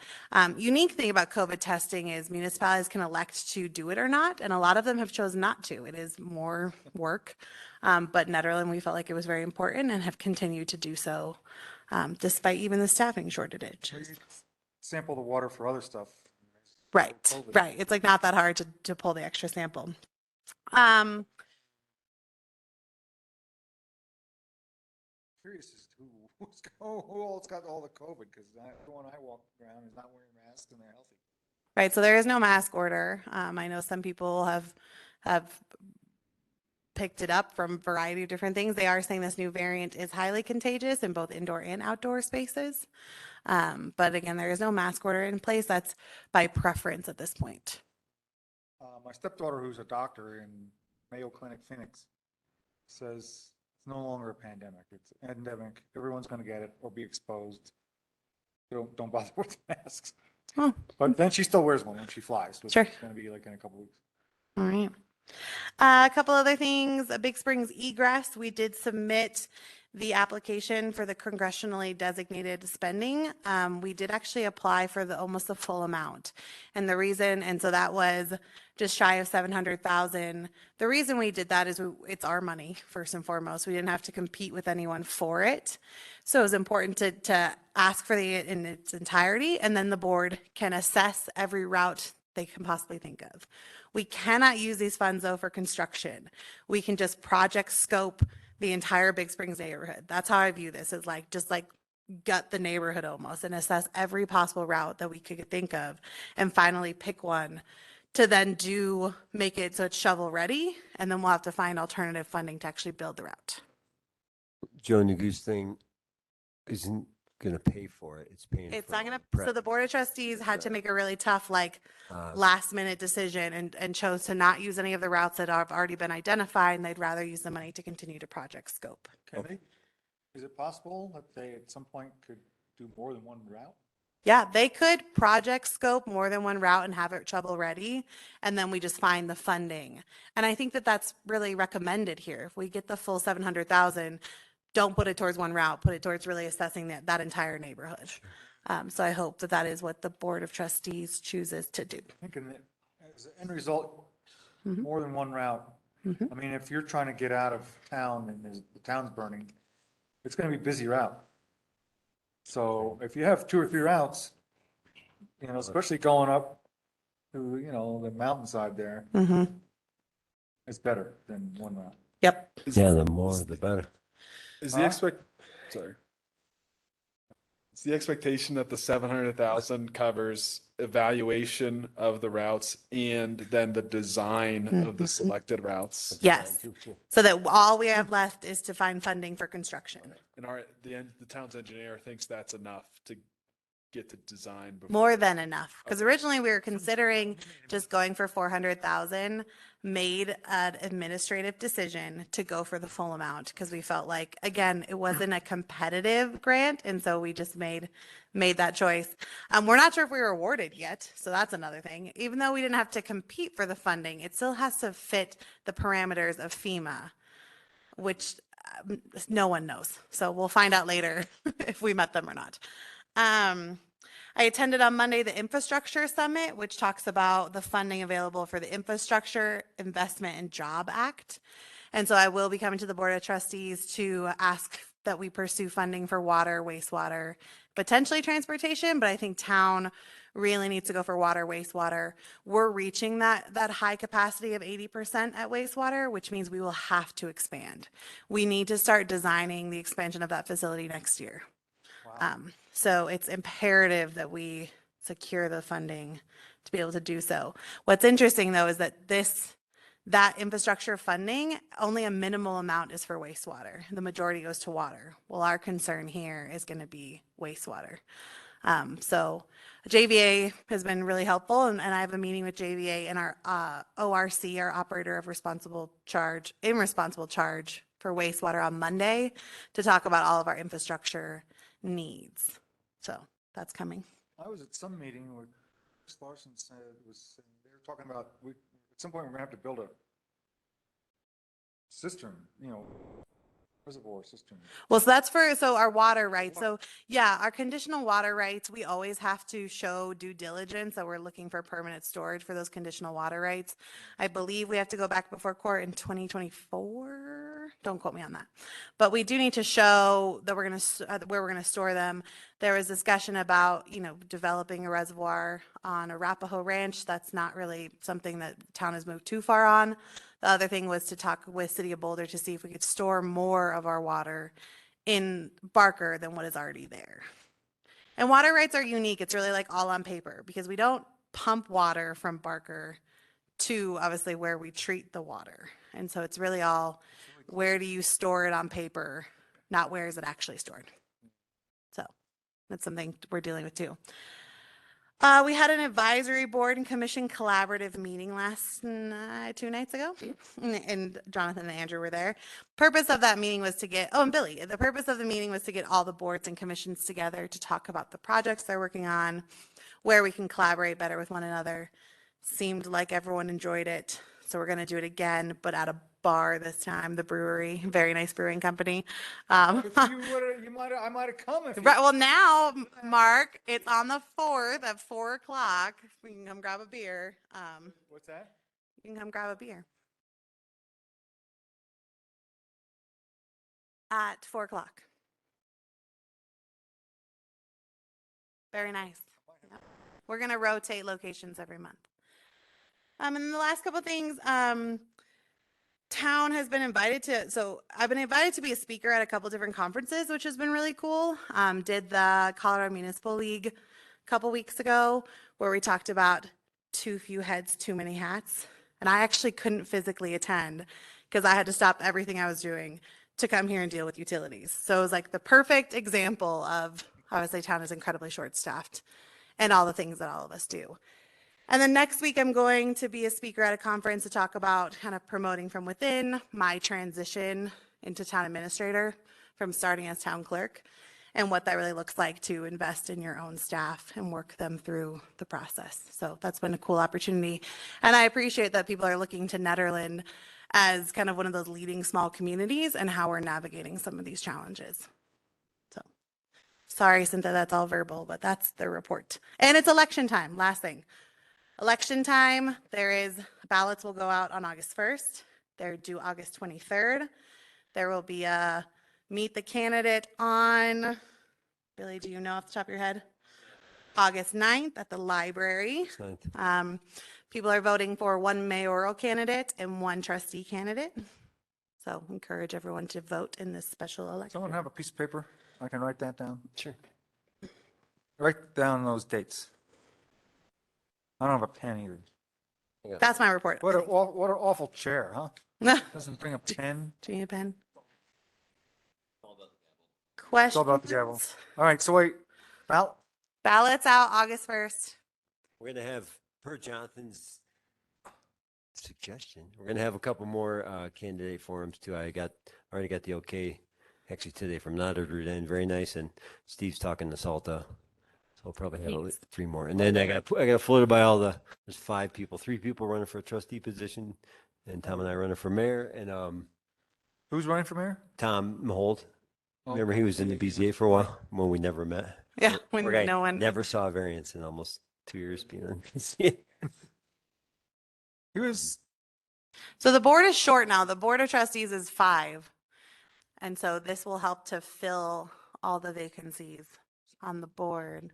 Speaker 1: Unique thing about COVID testing is municipalities can elect to do it or not. And a lot of them have chosen not to. It is more work. But Nederland, we felt like it was very important and have continued to do so despite even the staffing shortage.
Speaker 3: Sample the water for other stuff.
Speaker 1: Right,
Speaker 3: COVID.
Speaker 1: right. It's like not that hard to pull the extra sample.
Speaker 3: Curious as to who else got all the COVID, because everyone I walk around is not wearing masks and they're healthy.
Speaker 1: Right, so there is no mask order. I know some people have picked it up from a variety of different things. They are saying this new variant is highly contagious in both indoor and outdoor spaces. But again, there is no mask order in place. That's by preference at this point.
Speaker 3: My stepdaughter, who's a doctor in Mayo Clinic, Phoenix, says it's no longer a pandemic. It's an endemic. Everyone's going to get it or be exposed. Don't bother with masks.
Speaker 1: Oh.
Speaker 3: But then she still wears one when she flies. Which
Speaker 1: Sure.
Speaker 3: It's going to be like in a couple weeks.
Speaker 1: All right. A couple other things. Big Springs egress. We did submit the application for the congressionally designated spending. We did actually apply for almost the full amount. And the reason, and so that was just shy of 700,000. The reason we did that is it's our money, first and foremost. We didn't have to compete with anyone for it. So it was important to ask for in its entirety, and then the board can assess every route they can possibly think of. We cannot use these funds though for construction. We can just project scope the entire Big Springs neighborhood. That's how I view this, is like just like gut the neighborhood almost and assess every possible route that we could think of and finally pick one to then make it so it's shovel ready, and then we'll have to find alternative funding to actually build the route.
Speaker 6: Joe, the Goose thing isn't going to pay for it. It's paying
Speaker 1: It's
Speaker 6: for
Speaker 1: not gonna,
Speaker 6: it. Prep.
Speaker 1: so the Board of Trustees had to make a really tough,
Speaker 6: Uh,
Speaker 1: last minute decision and chose to not use any of the routes that have already been identified, and they'd rather use the money to continue to project scope.
Speaker 3: Is it possible that they at some point could do more than one route?
Speaker 1: Yeah, they could project scope more than one route and have it shovel ready, and then we just find the funding. And I think that that's really recommended here. If we get the full 700,000, don't put it towards one route, put it towards really assessing that entire neighborhood. So I hope that is what the Board of Trustees chooses to do.
Speaker 3: Thinking that as an end result,
Speaker 1: Mhm.
Speaker 3: more than one route.
Speaker 1: Mhm.
Speaker 3: I mean, if you're trying to get out of town and the town's burning, it's going to be a busy route. So if you have 2 or 3 routes, especially going up to, the mountainside there,
Speaker 1: Mm-hmm.
Speaker 3: It's better than one round.
Speaker 1: Yep.
Speaker 6: Yeah, the more, the better.
Speaker 5: Is the sorry. Is the expectation that the 700,000 covers evaluation of the routes and then the design of the selected routes?
Speaker 1: Yes. So that all we have left is to find funding for construction.
Speaker 5: And the town's engineer thinks that's enough to get to design before.
Speaker 1: More than enough. Because originally we were considering just going for 400,000, made an administrative decision to go for the full amount because we felt like, again, it wasn't a competitive grant. And so we just made that choice. We're not sure if we were awarded yet. So that's another thing. Even though we didn't have to compete for the funding, it still has to fit the parameters of FEMA, which no one knows. So we'll find out later if we met them or not. I attended on Monday the Infrastructure Summit, which talks about the funding available for the Infrastructure Investment and Job Act. And so I will be coming to the Board of Trustees to ask that we pursue funding for water, wastewater, potentially transportation, but I think town really needs to go for water, wastewater. We're reaching that high capacity of 80% at wastewater, which means we will have to expand. We need to start designing the expansion of that facility next year. So it's imperative that we secure the funding to be able to do so. What's interesting though is that that infrastructure funding, only a minimal amount is for wastewater. The majority goes to water. Well, our concern here is going to be wastewater. So JVA has been really helpful, and I have a meeting with JVA and our ORC, our operator of responsible charge for wastewater on Monday to talk about all of our infrastructure needs. So that's coming.
Speaker 3: I was at some meeting where Chris Larson said, they were talking about, at some point we're gonna have to build a cistern, reservoir cistern.
Speaker 1: Well, so that's so our water rights. So yeah, our conditional water rights, we always have to show due diligence that we're looking for permanent storage for those conditional water rights. I believe we have to go back before court in 2024. Don't quote me on that. But we do need to show that where we're going to store them. There was discussion about, developing a reservoir on Arapahoe Ranch. That's not really something that the town has moved too far on. The other thing was to talk with City of Boulder to see if we could store more of our water in Barker than what is already there. And water rights are unique. It's really like all on paper because we don't pump water from Barker to obviously where we treat the water. And so it's really all where do you store it on paper, not where is it actually stored. So that's something we're dealing with too. We had an advisory board and commission collaborative meeting last night, 2 nights ago, and Jonathan and Andrew were there. Purpose of that meeting was to get, and Billy, the purpose of the meeting was to get all the boards and commissions together to talk about the projects they're working on, where we can collaborate better with one another. Seemed like everyone enjoyed it. So we're going to do it again, but at a bar this time, the brewery, very nice brewing company.
Speaker 3: I might have come if you.
Speaker 1: Right. Well, now, Mark, it's on the 4th at 4:00. We can come grab a beer.
Speaker 3: What's that?
Speaker 1: You can come grab a beer at 4:00. Very nice. Yep. We're going to rotate locations every month. And the last couple of things, town has been invited to, so I've been invited to be a speaker at a couple different conferences, which has been really cool. Did the Colorado Municipal League a couple weeks ago where we talked about too few heads, too many hats. And I actually couldn't physically attend because I had to stop everything I was doing to come here and deal with utilities. So it was like the perfect example of obviously town is incredibly short-staffed and all the things that all of us do. And then next week, I'm going to be a speaker at a conference to talk about kind of promoting from within my transition into town administrator from starting as town clerk and what that really looks like to invest in your own staff and work them through the process. So that's been a cool opportunity. And I appreciate that people are looking to Nederland as kind of one of those leading small communities and how we're navigating some of these challenges. So sorry, Cynthia, that's all verbal, but that's the report. And it's election time, last thing. Election time, ballots will go out on August 1st. They're due August 23rd. There will be a meet the candidate on, Billy, do you know off the top of your head? August 9th at the library. people are voting for one mayoral candidate and one trustee candidate. So encourage everyone to vote in this special election.
Speaker 3: Someone have a piece of paper? I can write that down.
Speaker 6: Sure.
Speaker 3: Write down those dates. I don't have a pen either.
Speaker 1: That's my report.
Speaker 3: What an awful chair, huh? Doesn't bring a pen.
Speaker 1: Do you need a pen?
Speaker 3: It's all about the gavel.
Speaker 1: Questions?
Speaker 3: All right, so wait,
Speaker 1: Ballots out August 1st.
Speaker 6: We're gonna have, per Jonathan's suggestion, we're gonna have a couple more candidate forums too. Already got the okay, actually today from Nederland, very nice, and Steve's talking to Salta. So we'll probably have at least 3 more. And then I got floated by there's 5 people, 3 people running for a trustee position, and Tom and I running for mayor, and
Speaker 3: who's running for mayor?
Speaker 6: Tom Mahold. Remember, he was in the BZA for a while when we never met.
Speaker 1: Yeah, when
Speaker 6: Poor guy
Speaker 1: no one.
Speaker 6: never saw a variance in almost 2 years being on BZA.
Speaker 3: He was,
Speaker 1: So the board is short now. The board of trustees is 5. And so this will help to fill all the vacancies on the board.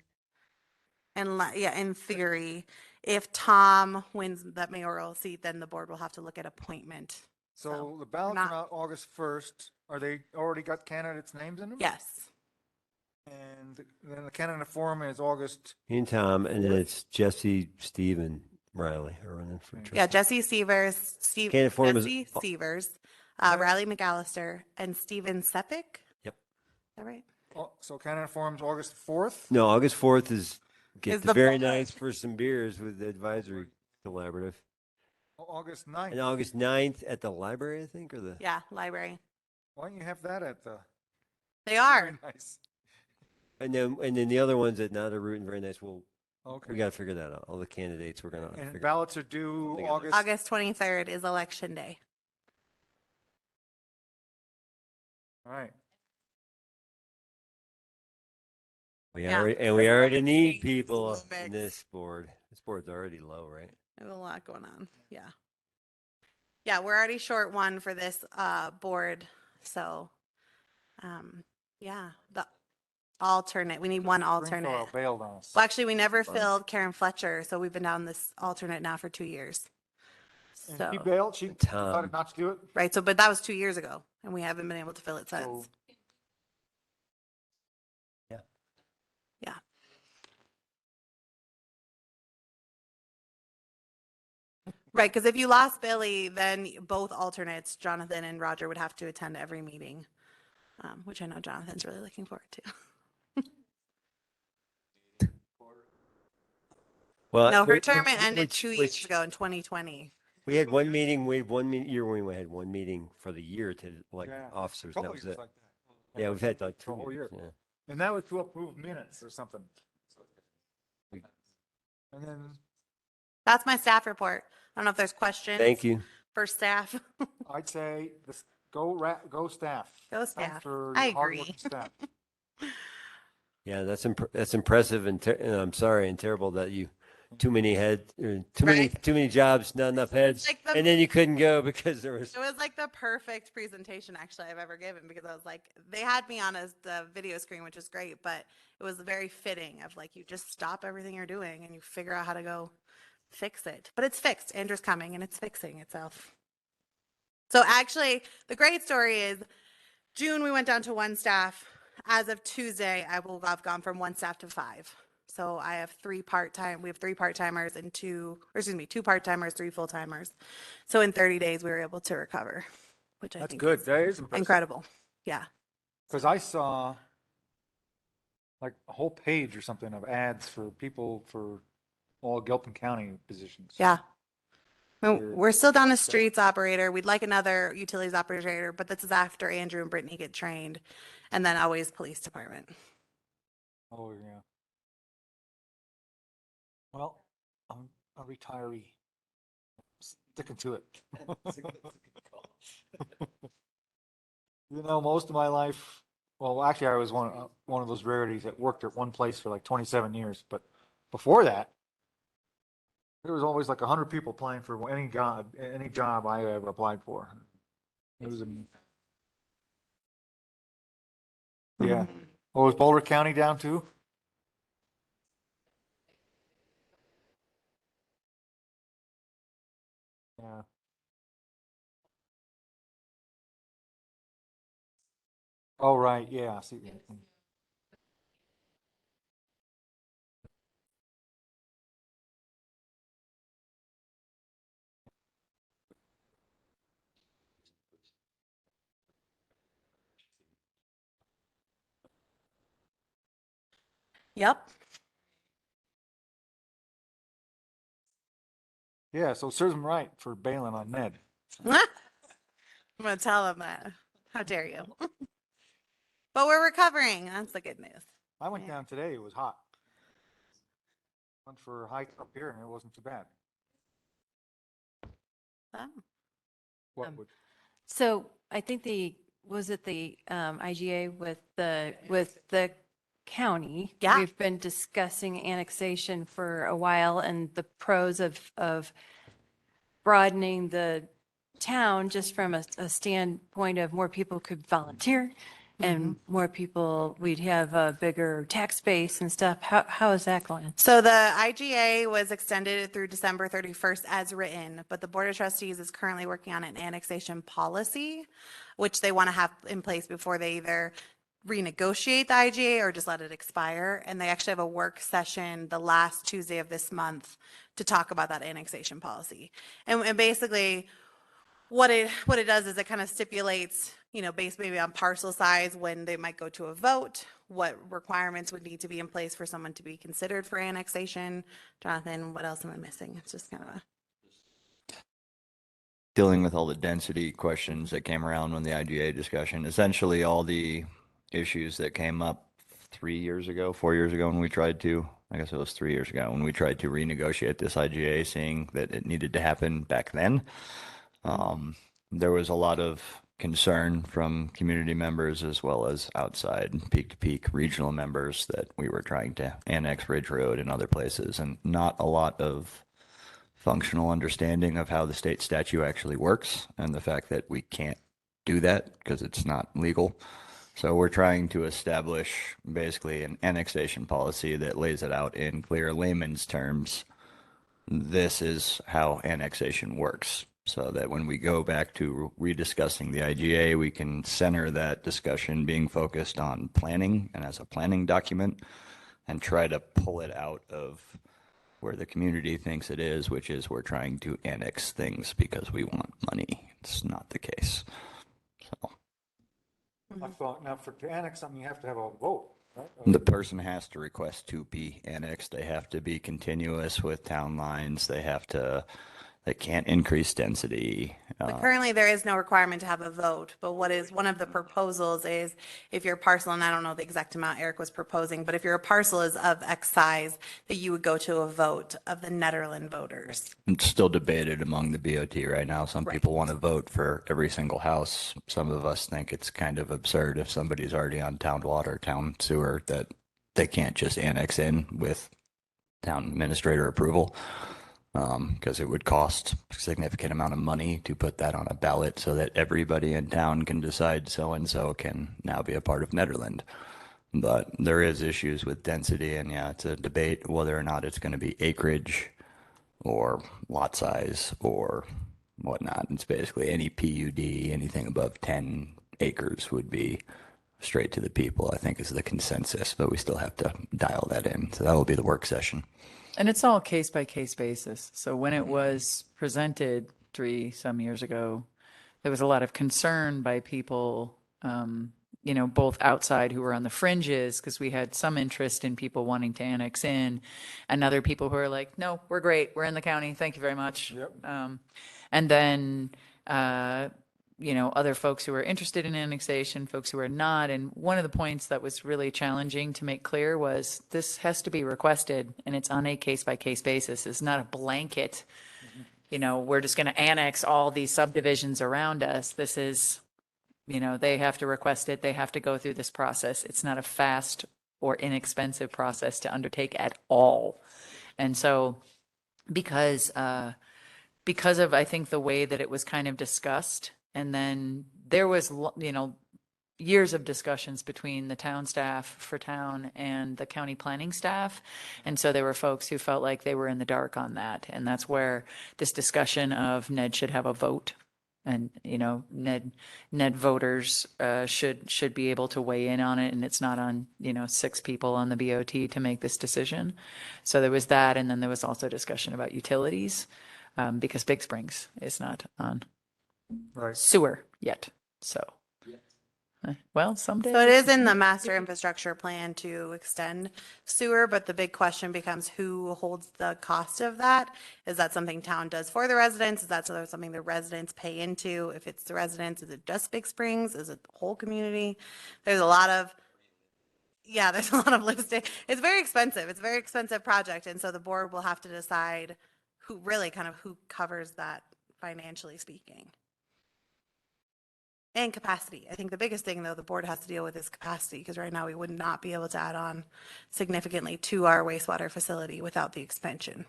Speaker 1: And yeah, in theory, if Tom wins that mayoral seat, then the board will have to look at appointment.
Speaker 3: so the ballots
Speaker 1: not-
Speaker 3: are out August 1st. Are they already got candidates' names in them?
Speaker 1: Yes.
Speaker 3: And then the candidate forum is August.
Speaker 6: Me and Tom, and then it's Jesse, Steve, and Riley are running for trustee.
Speaker 1: Yeah, Jesse Severs,
Speaker 6: Candidate forum is-
Speaker 1: Jesse Severs,
Speaker 3: Yeah.
Speaker 1: Riley McAllister, and Steven Sepik.
Speaker 6: Yep.
Speaker 1: Is that right?
Speaker 3: So candidate forum's August 4th?
Speaker 6: No, August 4th is get
Speaker 1: Is
Speaker 6: the
Speaker 1: the
Speaker 6: very
Speaker 1: board.
Speaker 6: nice for some beers with the advisory collaborative.
Speaker 3: August 9th.
Speaker 6: And August 9th at the library, I think, or the,
Speaker 1: Yeah, library.
Speaker 3: Why don't you have that at the?
Speaker 1: They are.
Speaker 3: Very nice.
Speaker 6: and then the other ones at Nada Root and very nice. We
Speaker 3: Okay.
Speaker 6: got to figure that out. All the candidates we're gonna
Speaker 3: And
Speaker 6: figure.
Speaker 3: ballots are due
Speaker 6: Together.
Speaker 3: August.
Speaker 1: August 23rd is election day.
Speaker 3: All right.
Speaker 1: Yeah.
Speaker 6: We already need
Speaker 1: Change
Speaker 6: people
Speaker 1: the
Speaker 6: in
Speaker 1: mix.
Speaker 6: this board. This board's already low, right?
Speaker 1: There's a lot going on. Yeah. Yeah, we're already short one for this board. So yeah, the alternate. We need one alternate.
Speaker 3: Springfield bailed on us.
Speaker 1: Well, actually, we never filled Karen Fletcher, so we've been down this alternate now for 2 years.
Speaker 3: And
Speaker 1: So
Speaker 3: she bailed, she
Speaker 6: Tom.
Speaker 3: decided not to do it.
Speaker 1: right, so but that was 2 years ago, and we haven't been able to fill it since.
Speaker 3: So
Speaker 6: Yeah.
Speaker 1: Yeah. Right, because if you lost Billy, then both alternates, Jonathan and Roger, would have to attend every meeting, which I know Jonathan's really looking forward to.
Speaker 6: Well,
Speaker 1: No, her
Speaker 6: which-
Speaker 1: term ended
Speaker 6: which-
Speaker 1: 2 years
Speaker 6: which-
Speaker 1: ago in 2020.
Speaker 6: We had one meeting. We had one year when we had one meeting for the year to elect
Speaker 3: Yeah.
Speaker 6: officers.
Speaker 3: couple
Speaker 6: That was
Speaker 3: years
Speaker 6: it.
Speaker 3: like that.
Speaker 6: Yeah, we've had like
Speaker 3: For a
Speaker 6: 2
Speaker 3: whole
Speaker 6: years.
Speaker 3: year.
Speaker 6: Yeah.
Speaker 3: And that was to approve minutes or something.
Speaker 6: We-
Speaker 3: And then
Speaker 1: That's my staff report. I don't know if there's questions.
Speaker 6: Thank you.
Speaker 1: For staff.
Speaker 3: I'd say go staff.
Speaker 1: Go
Speaker 3: Thanks
Speaker 1: staff.
Speaker 3: for
Speaker 1: I
Speaker 3: your
Speaker 1: agree.
Speaker 3: hardworking staff.
Speaker 6: Yeah, that's impressive and I'm sorry and terrible that you too many too many jobs, not enough heads,
Speaker 1: Like the-
Speaker 6: and then you couldn't go because there was.
Speaker 1: It was like the perfect presentation actually I've ever given because I was like, they had me on the video screen, which is great, but it was very fitting of like, you just stop everything you're doing and you figure out how to go fix it. But it's fixed. Andrew's coming and it's fixing itself. So actually, the great story is June, we went down to 1 staff. As of Tuesday, I will have gone from 1 staff to 5. So I have 3 part-time, we have 3 part-timers and 2 part-timers, 3 full-timers. So in 30 days, we were able to recover, which I
Speaker 3: That's
Speaker 1: think
Speaker 3: good.
Speaker 1: is
Speaker 3: That is impressive.
Speaker 1: incredible. Yeah.
Speaker 3: Because I saw like a whole page or something of ads for people for all Gilpin County positions.
Speaker 1: Yeah.
Speaker 3: We're-
Speaker 1: We're still down a streets operator. We'd like another utilities operator, but this is after Andrew and Brittany get trained. And then always police department.
Speaker 3: Oh, yeah. Well, I'm a retiree. Sticking to it. You know, most of my life, well, actually, I was one of those rarities that worked at one place for like 27 years. But before that, there was always like 100 people applying for any job I ever applied for. It was, yeah. Oh, was Boulder County down too? Oh, right, yeah, see.
Speaker 1: Yep.
Speaker 3: Yeah, so it serves him right for bailing on Ned.
Speaker 1: I'm gonna tell him that. How dare you? But we're recovering. That's the good news.
Speaker 3: I went
Speaker 1: Yeah.
Speaker 3: down today, it was hot. Went for a hike up here and it wasn't too bad.
Speaker 1: Oh.
Speaker 3: What
Speaker 7: Um,
Speaker 3: would,
Speaker 7: So I think was it the IGA with the county?
Speaker 1: Yeah.
Speaker 7: We've been discussing annexation for a while and the pros of broadening the town just from a standpoint of more people could volunteer and more people, we'd have a bigger tax base and stuff. How is that going?
Speaker 1: So the IGA was extended through December 31st as written, but the Board of Trustees is currently working on an annexation policy, which they want to have in place before they either renegotiate the IGA or just let it expire. And they actually have a work session the last Tuesday of this month to talk about that annexation policy. And basically, what it does is it kind of stipulates, based maybe on parcel size, when they might go to a vote, what requirements would need to be in place for someone to be considered for annexation. Jonathan, what else am I missing? It's just kind of a.
Speaker 2: Dealing with all the density questions that came around when the IGA discussion, essentially all the issues that came up 3 years ago, 4 years ago when we tried to, I guess it was 3 years ago when we tried to renegotiate this IGA, seeing that it needed to happen back then. There was a lot of concern from community members as well as outside peak to peak regional members that we were trying to annex Ridge Road and other places, and not a lot of functional understanding of how the state statute actually works and the fact that we can't do that because it's not legal. So we're trying to establish basically an annexation policy that lays it out in clear layman's terms. This is how annexation works, so that when we go back to rediscussing the IGA, we can center that discussion being focused on planning and as a planning document, and try to pull it out of where the community thinks it is, which is we're trying to annex things because we want money. It's not the case. So
Speaker 3: I thought, now to annex something, you have to have a vote, right?
Speaker 2: the person has to request to be annexed. They have to be continuous with town lines. They can't increase density.
Speaker 1: But currently, there is no requirement to have a vote, but what is one of the proposals is if your parcel, and I don't know the exact amount Eric was proposing, but if your parcel is of X size, that you would go to a vote of the Nederland voters.
Speaker 2: It's still debated among the BOT right now. Some
Speaker 1: Right.
Speaker 2: people want to vote for every single house. Some of us think it's kind of absurd if somebody's already on town water, town sewer, that they can't just annex in with town administrator approval. Because it would cost a significant amount of money to put that on a ballot so that everybody in town can decide so-and-so can now be a part of Nederland. But there is issues with density, and yeah, it's a debate whether or not it's going to be acreage or lot size or whatnot. It's basically any PUD, anything above 10 acres would be straight to the people, I think is the consensus, but we still have to dial that in. So that will be the work session.
Speaker 4: And it's all case by case basis. So when it was presented some years ago, there was a lot of concern by people, both outside who were on the fringes, because we had some interest in people wanting to annex in, and other people who are like, no, we're great. We're in the county. Thank you very much.
Speaker 3: Yep.
Speaker 4: And then, other folks who are interested in annexation, folks who are not. And one of the points that was really challenging to make clear was this has to be requested, and it's on a case by case basis. It's not a blanket, we're just going to annex all these subdivisions around us. This is, they have to request it. They have to go through this process. It's not a fast or inexpensive process to undertake at all. And so because of, I think, the way that it was kind of discussed, and then there was, years of discussions between the town staff for town and the county planning staff. And so there were folks who felt like they were in the dark on that. And that's where this discussion of Ned should have a vote And, Ned voters should be able to weigh in on it, and it's not on, 6 people on the BOT to make this decision. So there was that, and then there was also discussion about utilities, because Big Springs is not on
Speaker 3: Right.
Speaker 4: sewer yet, so. Well, someday.
Speaker 1: So it is in the master infrastructure plan to extend sewer, but the big question becomes who holds the cost of that? Is that something town does for the residents? Is that something the residents pay into? If it's the residents, is it just Big Springs? Is it the whole community? There's a lot of, yeah, there's a lot of lipstick. It's very expensive. It's a very expensive project. And so the board will have to decide who really kind of who covers that financially speaking. And capacity. I think the biggest thing, though, the board has to deal with is capacity, because right now we would not be able to add on significantly to our wastewater facility without the expansion.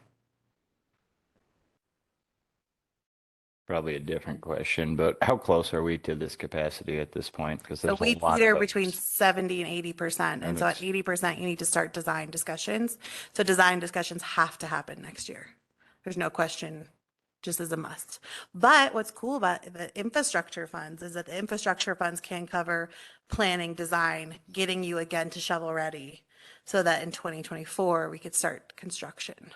Speaker 2: Probably a different question, but how close are we to this capacity at this point? Because
Speaker 1: So
Speaker 2: there's
Speaker 1: we
Speaker 2: a lot
Speaker 1: teeter
Speaker 2: of
Speaker 1: between
Speaker 2: those.
Speaker 1: 70 and 80%. And so at 80%, you need to start design discussions. So design discussions have to happen next year. There's no question, just as a must. But what's cool about the infrastructure funds is that the infrastructure funds can cover planning, design, getting you again to shovel ready, so that in 2024 we could start construction.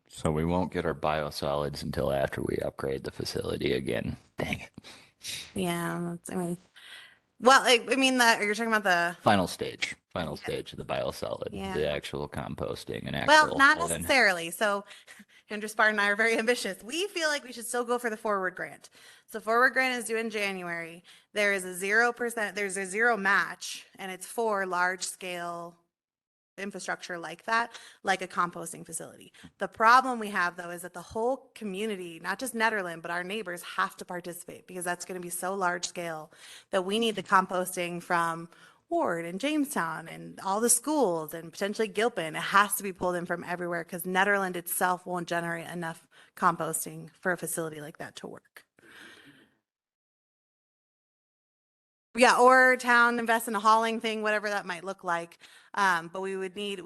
Speaker 2: So we won't get our biosolids until after we upgrade the facility again. Dang it.
Speaker 1: Yeah, I mean, well, I mean that you're talking about the,
Speaker 2: Final stage of the biosolid,
Speaker 1: Yeah.
Speaker 2: the actual composting and
Speaker 1: well,
Speaker 2: actual.
Speaker 1: not
Speaker 2: all in.
Speaker 1: necessarily. So Andrew Spar and I are very ambitious. We feel like we should still go for the forward grant. So forward grant is due in January. There is a 0%, there's a zero match, and it's for large scale infrastructure like that, like a composting facility. The problem we have, though, is that the whole community, not just Nederland, but our neighbors have to participate, because that's going to be so large scale that we need the composting from Ward and Jamestown and all the schools and potentially Gilpin. It has to be pulled in from everywhere, because Nederland itself won't generate enough composting for a facility like that to work. Yeah, or town invest in a hauling thing, whatever that might look like. But we would need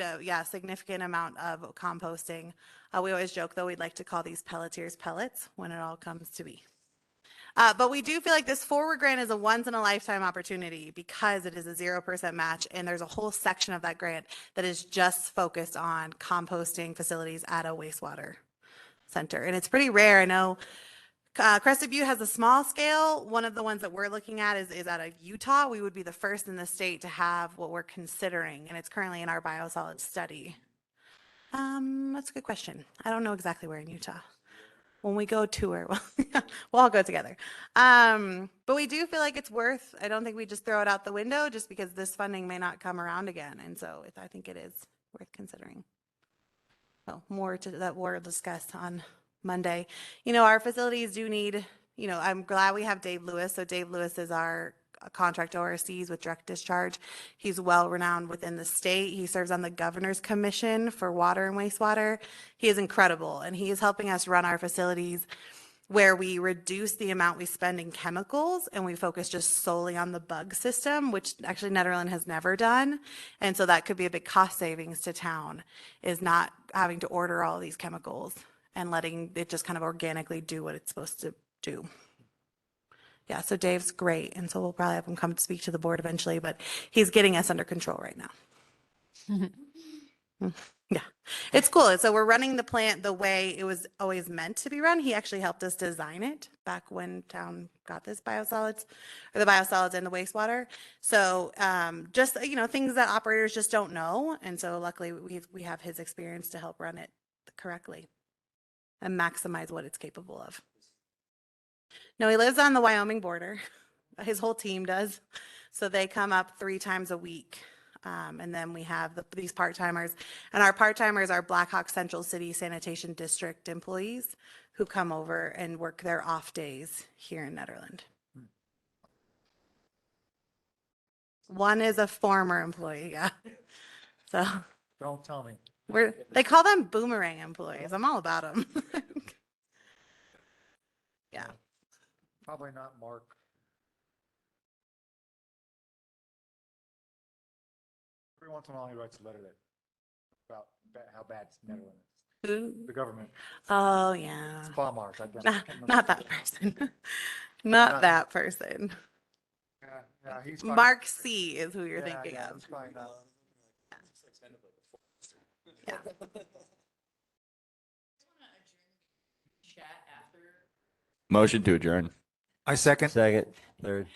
Speaker 1: a significant amount of composting. We always joke, though, we'd like to call these pelletiers pellets when it all comes to be. But we do feel like this forward grant is a once in a lifetime opportunity, because it is a 0% match. And there's a whole section of that grant that is just focused on composting facilities at a wastewater center. And it's pretty rare. I know Crested Butte has a small scale. One of the ones that we're looking at is out of Utah. We would be the first in the state to have what we're considering, and it's currently in our biosolids study. That's a good question. I don't know exactly where in Utah. When we go tour, we'll all go together. But we do feel like it's worth, I don't think we just throw it out the window, just because this funding may not come around again. And so I think it is worth considering. Well, more to that we'll discuss on Monday. Our facilities do need, I'm glad we have Dave Lewis. So Dave Lewis is our contract overseas with direct discharge. He's well renowned within the state. He serves on the governor's commission for water and wastewater. He is incredible, and he is helping us run our facilities where we reduce the amount we spend in chemicals and we focus just solely on the bug system, which actually Nederland has never done. And so that could be a big cost savings to town, is not having to order all these chemicals and letting it just kind of organically do what it's supposed to do. Yeah, so Dave's great. And so we'll probably have him come to speak to the board eventually, but he's getting us under control right now. Yeah, it's cool. So we're running the plant the way it was always meant to be run. He actually helped us design it back when town got this biosolids, or the biosolids and the wastewater. So just, things that operators just don't know. And so luckily we have his experience to help run it correctly and maximize what it's capable of. No, he lives on the Wyoming border. His whole team does. So they come up 3 times a week. And then we have these part-timers. And our part-timers are Blackhawk Central City Sanitation District employees who come over and work their off days here in Nederland. One is a former employee, yeah. So
Speaker 3: Don't tell me.
Speaker 1: they call them boomerang employees. I'm all about them. Yeah.
Speaker 3: Probably not Mark. Every once in a while he writes a letter about how bad Nederland is.
Speaker 1: Who?
Speaker 3: the government.
Speaker 1: Oh, yeah.
Speaker 3: Baumars, I guess.
Speaker 1: Not that person. Not that person.
Speaker 3: Yeah, yeah, he's fine.
Speaker 1: Mark C is who you're
Speaker 3: Yeah,
Speaker 1: thinking
Speaker 3: yeah,
Speaker 1: of.
Speaker 3: he's fine now.
Speaker 1: Yeah.
Speaker 2: Motion to adjourn.
Speaker 3: I second.
Speaker 6: Second, third.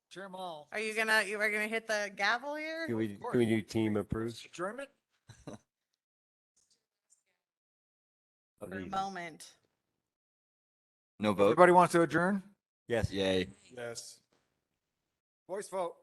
Speaker 3: Chair Mall.
Speaker 1: You are gonna hit the gavel here?
Speaker 6: Can we do team approved?
Speaker 3: Adjournment?
Speaker 1: For a moment.
Speaker 2: No vote?
Speaker 3: Everybody wants to adjourn?
Speaker 6: Yes.
Speaker 2: Yay.
Speaker 3: Yes. Voice vote.